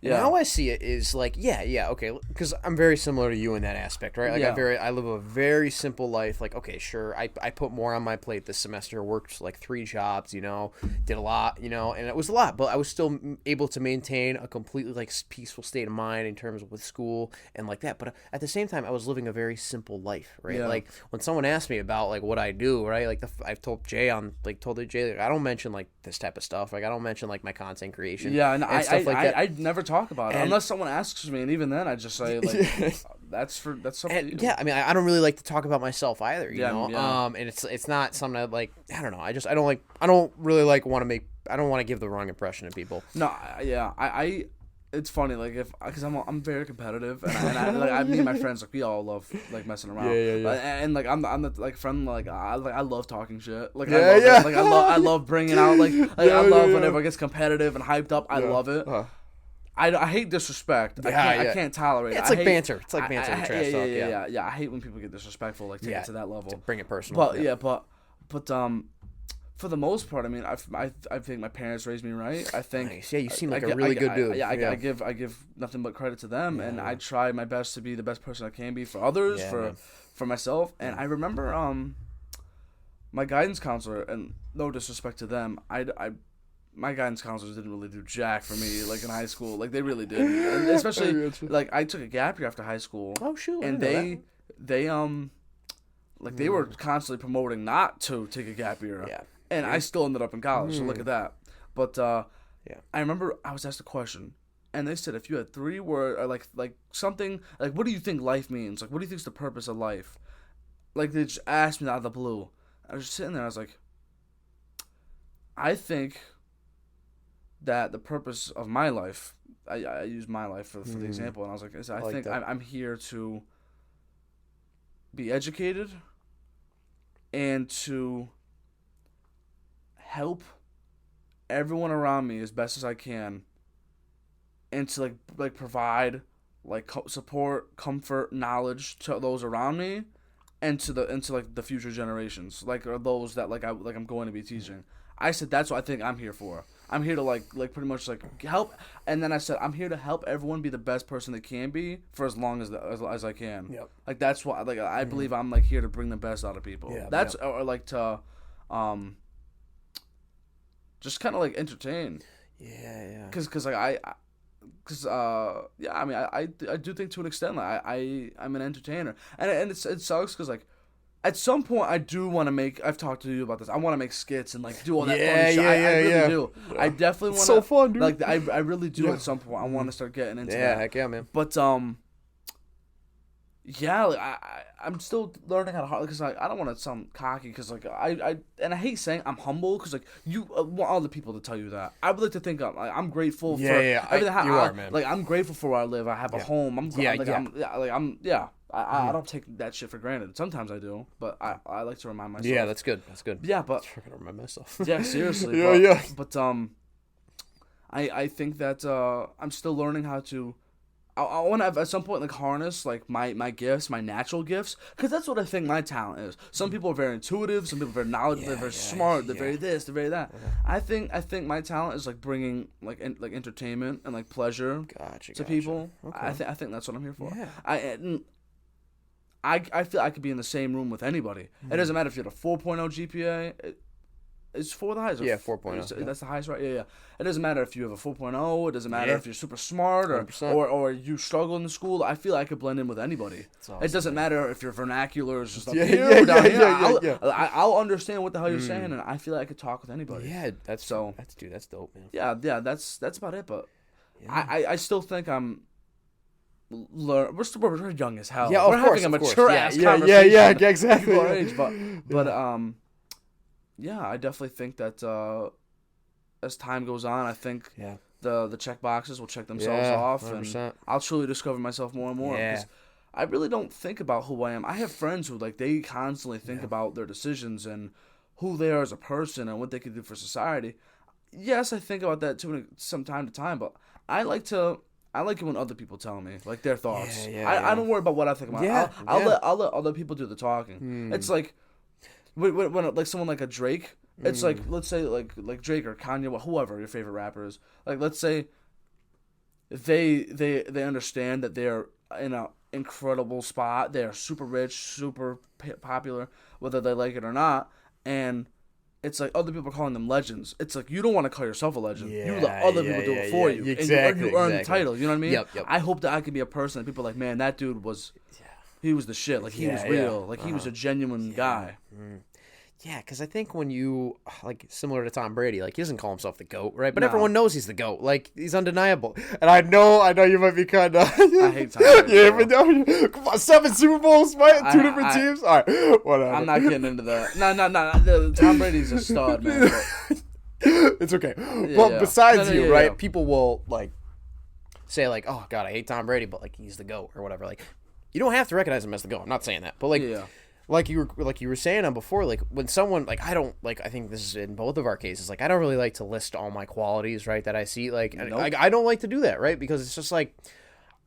And how I see it is like, okay, because I'm very similar to you in that aspect, right? Like I live a very simple life. Like, okay, sure, I put more on my plate this semester, worked like 3 jobs, did a lot, and it was a lot, but I was still able to maintain a completely like peaceful state of mind in terms of with school and like that. But at the same time, I was living a very simple life, right? Like when someone asked me about like what I do, right? Like I've told Jay like, I don't mention like this type of stuff. Like I don't mention like my content creation. Yeah, and stuff like that. I never talk about it unless someone asks me, and even then I just say like that's something. Yeah, I mean I don't really like to talk about myself either, you know. And it's not something I like. I don't know. I don't really like want to give the wrong impression to people. No, I it's funny like because I'm very competitive, and I me and my friends, like we all love like messing around. And like I'm the like friend, like I love talking shit. Like I love bringing out like I love whenever it gets competitive and hyped up. I love it. I hate disrespect. I can't tolerate it. It's like banter. It's like banter and trash talk. Yeah. I hate when people get disrespectful, like take it to that level. To bring it personal. But for the most part, I mean, I think my parents raised me right. I think. Nice. Yeah, you seem like a really good dude. I give nothing but credit to them, and I try my best to be the best person I can be for others, for myself. And I remember my guidance counselor, and no disrespect to them, my guidance counselors didn't really do jack for me, like in high school. Like they really didn't, and especially like I took a gap year after high school. Oh shoot! And they like they were constantly promoting not to take a gap year. Yeah. And I still ended up in college, so look at that. But I remember I was asked a question, and they said if you had 3 words or like something like what do you think life means? Like what do you think is the purpose of life? Like they just asked me out of the blue. I was just sitting there. I was like, I think that the purpose of my life, I use my life for the example, and I was like, I think I'm here to be educated and to help everyone around me as best as I can, and to like provide like support, comfort, knowledge to those around me, and to the future generations, like or those that I'm going to be teaching. I said that's what I think I'm here for. I'm here to like pretty much like help, and then I said I'm here to help everyone be the best person they can be for as long as I can. Yep. Like that's what like I believe I'm like here to bring the best out of people. Yeah. That's or like to just kind of like entertain. Yeah. Cause like I mean I do think to an extent like I'm an entertainer, and it sucks because like At some point, I do want to make. I've talked to you about this. I want to make skits and like do all that fun shit. I really do. I definitely want. So fun, dude. Like I really do. At some point, I want to start getting into that. Yeah, heck yeah, man. But yeah, like, I'm still learning how to because I don't want to sound cocky because like I hate saying I'm humble because like you want other people to tell you that. I would like to think I'm grateful for everything. You are, man. Like I'm grateful for where I live. I have a home. I don't take that shit for granted. Sometimes I do, but I like to remind myself. Yeah, that's good. That's good. Yeah, but I'm gonna remind myself. Yeah, seriously. But I think that I'm still learning how to. I want to at some point like harness like my gifts, my natural gifts, because that's what I think my talent is. Some people are very intuitive, some people are very knowledgeable, they're very smart, they're very this, they're very that. I think my talent is like bringing like entertainment and like pleasure to people. Okay. I think that's what I'm here for. Yeah. I feel I could be in the same room with anybody. It doesn't matter if you had a 4.0 GPA. It's 4 the highest. Yeah, 4.0. That's the highest, right? Yeah. It doesn't matter if you have a 4.0. It doesn't matter if you're super smart or you struggle in school. I feel I could blend in with anybody. Awesome. It doesn't matter if your vernacular is just up here or down here. I'll understand what the hell you're saying, and I feel like I could talk with anybody. Yeah, that's dope, man. Yeah, that's about it. But I still think I'm. We're young as hell. Yeah, we're having a mature ass conversation. Yeah, exactly. Age, but yeah, I definitely think that as time goes on, I think the check boxes will check themselves off, 100%. And I'll truly discover myself more and more. Because I really don't think about who I am. I have friends who like they constantly think about their decisions and who they are as a person and what they can do for society. Yes, I think about that too from time to time, but I like it when other people tell me like their thoughts. I don't worry about what I think about. I'll let other people do the talking. It's like when like someone like a Drake. It's like let's say like Drake or Kanye, whoever your favorite rapper is. Like let's say they understand that they're in an incredible spot. They're super rich, super popular, whether they like it or not, and. It's like other people are calling them legends. It's like you don't want to call yourself a legend. You let other people do it for you. Exactly. And you earn the title. You know what I mean? Yep. I hope that I could be a person that people are like, man, that dude was, he was the shit. Like he was real. Like he was a genuine guy. Yeah, because I think when you, like, similar to Tom Brady, like, he doesn't call himself the GOAT, right? But everyone knows he's the GOAT. Like, he's undeniable. And I know you might be kind of... I hate Tom Brady. Yeah, but no, come on, 7 Super Bowls, right? Two different teams? All right, whatever. I'm not getting into that. No. Tom Brady's a stud, man. It's okay. But besides right, people will, like, say, like, oh, God, I hate Tom Brady, but, like, he's the GOAT or whatever. Like, you don't have to recognize him as the GOAT. I'm not saying that. But, like... Like you were saying on before, like when someone like I don't like I think this is in both of our cases, like I don't really like to list all my qualities, right, that I see. Like I don't like to do that, right? Because it's just like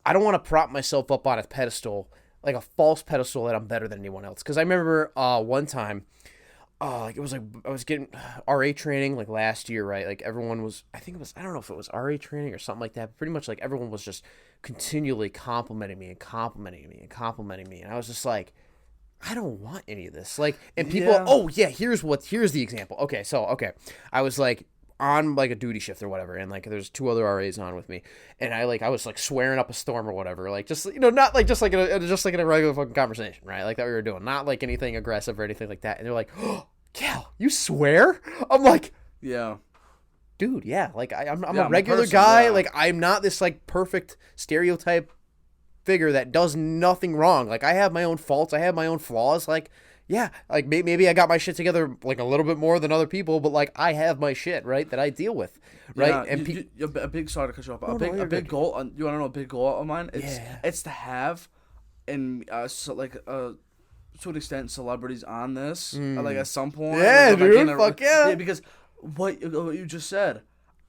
I don't want to prop myself up on a pedestal, like a false pedestal that I'm better than anyone else. Because I remember one time, like it was like I was getting RA training like last year, right? Like everyone was I don't know if it was RA training or something like that. But pretty much like everyone was just continually complimenting me, and I was just like, I don't want any of this. Like, and people, here's the example. Okay, I was like on like a duty shift or whatever, and like there's 2 other RAs on with me, and I was like swearing up a storm or whatever, like just not like just like in a regular fucking conversation, right? Like that we were doing, not like anything aggressive or anything like that. And they're like, "Oh, Cal, you swear?" I'm like, "Yeah." Dude, yeah, like I'm a regular guy. Yeah. Like I'm not this like perfect stereotype figure that does nothing wrong. Like I have my own faults, I have my own flaws. Like like maybe I got my shit together like a little bit more than other people, but like I have my shit right that I deal with, right? And a big sorry to cut you off. A big goal. You want to know a big goal of mine? It's to have, and to an extent, celebrities on this like at some point. Yeah, dude. Fuck yeah. Because what you just said.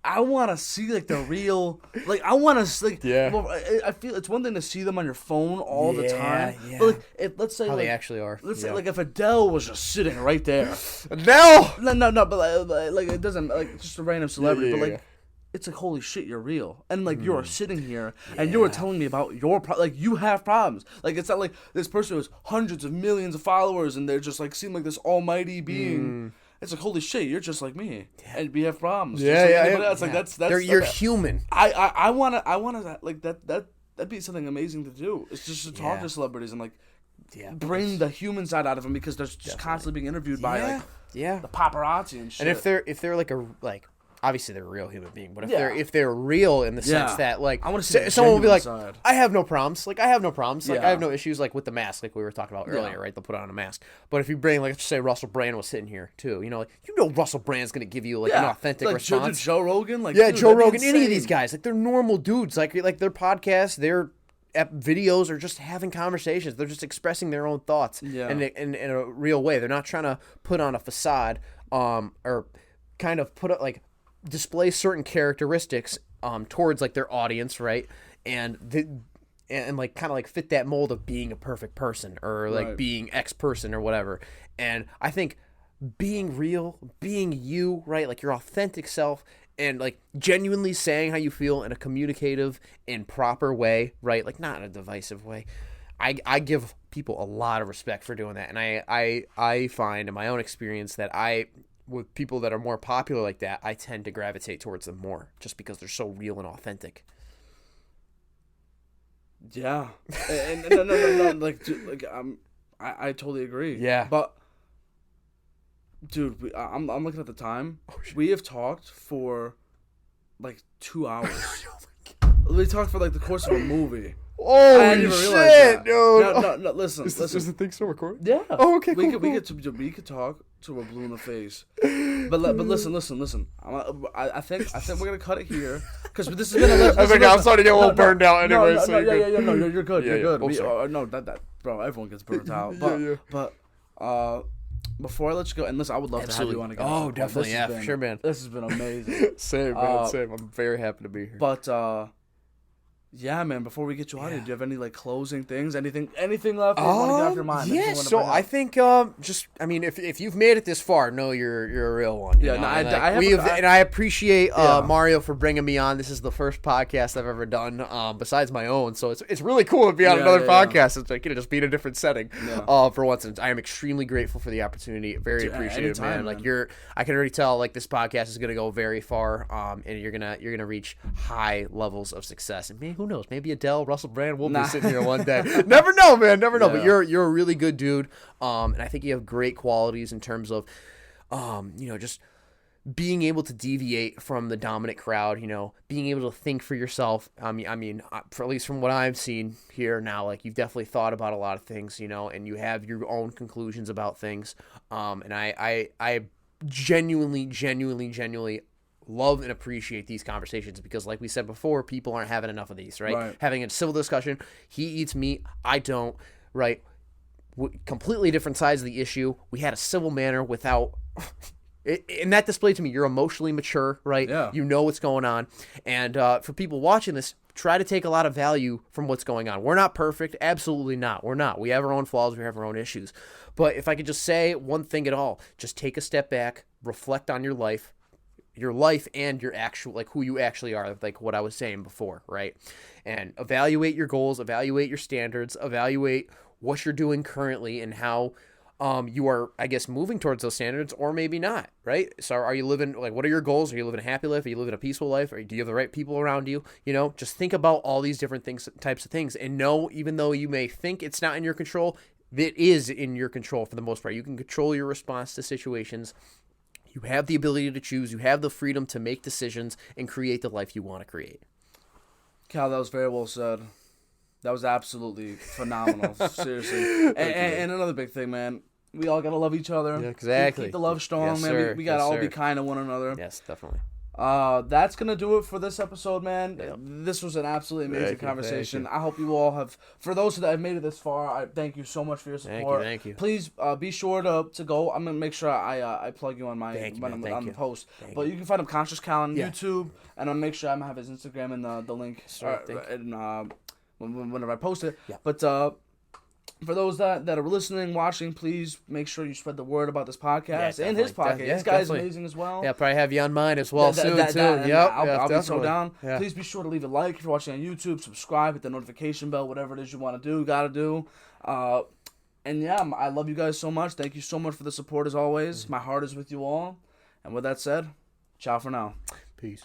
I want to see like the real, like I want to like. Yeah. Well, I feel it's one thing to see them on your phone all the time, but like let's say how like, they actually are. Let's say like if Adele was just sitting right there. Adele. No, but like it doesn't like just a random celebrity, but like it's like holy shit, you're real, and like you're sitting here and you were telling me about your like you have problems. Like it's not like this person has hundreds of millions of followers and they're just like seem like this almighty being. It's like holy shit, you're just like me, and we have problems. It's like that's you're human. I wanna like that'd be something amazing to do. It's just to talk to celebrities and like bring the human side out of them because they're just constantly being interviewed by like the paparazzi and shit. And if they're like obviously they're a real human being, but if they're real in the sense that like I want to see someone will be like, side. I have no problems, like I have no issues like with the mask, like we were talking about earlier, right? They'll put on a mask. But if you bring like let's just say Russell Brand was sitting here too, like Russell Brand's gonna give you like an authentic response. Joe Rogan, Joe Rogan, any of these guys, like they're normal dudes, like their podcasts, their videos are just having conversations. They're just expressing their own thoughts in a real way. They're not trying to put on a facade or kind of put up like display certain characteristics towards like their audience, right? And like kind of like fit that mold of being a perfect person or like being X person or whatever. And I think being real, being you, right? Like your authentic self and like genuinely saying how you feel in a communicative and proper way, right? Like not in a divisive way. I give people a lot of respect for doing that. And I find in my own experience that with people that are more popular like that, I tend to gravitate towards them more just because they're so real and authentic. Yeah. And no. Like, dude, like I totally agree. Yeah. But, dude, I'm looking at the time. We have talked for like 2 hours. We talked for like the course of a movie. Oh shit! No, listen. Is the thing still recording? Yeah. Oh, okay. We Cool. We could talk till we're blue in the face. But listen. I think we're gonna cut it here because this has been I'm starting to get a little burned out anyway. No, you're good. Yeah, You're good. Oh, sorry. No, that bro, everyone gets burnt out. But before I let you go, and listen, I would love to have you on again. Oh, definitely, for sure, man. This has been amazing. Same, man. Same. I'm very happy to be here. But yeah, man. Before we get you out of here, do you have any like closing things? Anything left? You want to get off your mind? Yeah. So I think if you've made it this far, know you're a real one. Yeah. No, I appreciate Mario for bringing me on. This is the first podcast I've ever done besides my own, so it's really cool to be on another podcast. It's like just be in a different setting for once. And I am extremely grateful for the opportunity. Very appreciative, man. Like I can already tell like this podcast is gonna go very far, and you're gonna reach high levels of success. And who knows? Maybe Adele, Russell Brand will be sitting here one day. Never know, man. Never know. But you're a really good dude, and I think you have great qualities in terms of, just being able to deviate from the dominant crowd. Being able to think for yourself. For at least from what I've seen here now, like you've definitely thought about a lot of things, and you have your own conclusions about things. And I genuinely love and appreciate these conversations because like we said before, people aren't having enough of these, right? Having a civil discussion. He eats meat, I don't, right? Completely different sides of the issue. We had a civil manner without and that displayed to me you're emotionally mature, right? Yeah. You know what's going on. And for people watching this, try to take a lot of value from what's going on. We're not perfect. Absolutely not. We're not. We have our own flaws. We have our own issues. But if I could just say one thing at all, just take a step back, reflect on your life and your actual, like who you actually are, like what I was saying before, right? And evaluate your goals, evaluate your standards, evaluate what you're doing currently and how you are, I guess, moving towards those standards or maybe not, right? So are you living, like, what are your goals? Are you living a happy life? Are you living a peaceful life? Or do you have the right people around you? Just think about all these different types of things and know, even though you may think it's not in your control, it is in your control for the most part. You can control your response to situations. You have the ability to choose. You have the freedom to make decisions and create the life you want to create. Cal, that was very well said. That was absolutely phenomenal. Seriously. And another big thing, man. We all got to love each other. Yeah, exactly. Keep the love strong, yes, man. Sir. We got to all be kind to one another. Yes, definitely. That's going to do it for this episode, man. Yep. This was an absolutely amazing conversation. I hope you all have, for those that have made it this far, I thank you so much for your support. Thank you. Please be sure to go. I'm going to make sure I plug you on my on the post. But you can find him Concious Cal on YouTube, and I'll make sure I'm going to have his Instagram in the link whenever I post it. Yeah. But for those that are listening, watching, please make sure you spread the word about this podcast and his podcast. This guy is amazing as well. Yeah, probably have you on mine as well soon, too. I'll be so down. Yeah. Please be sure to leave a like if you're watching on YouTube, subscribe, hit the notification bell, whatever it is you want to do, got to do. And yeah, I love you guys so much. Thank you so much for the support as always. My heart is with you all. And with that said, ciao for now. Peace.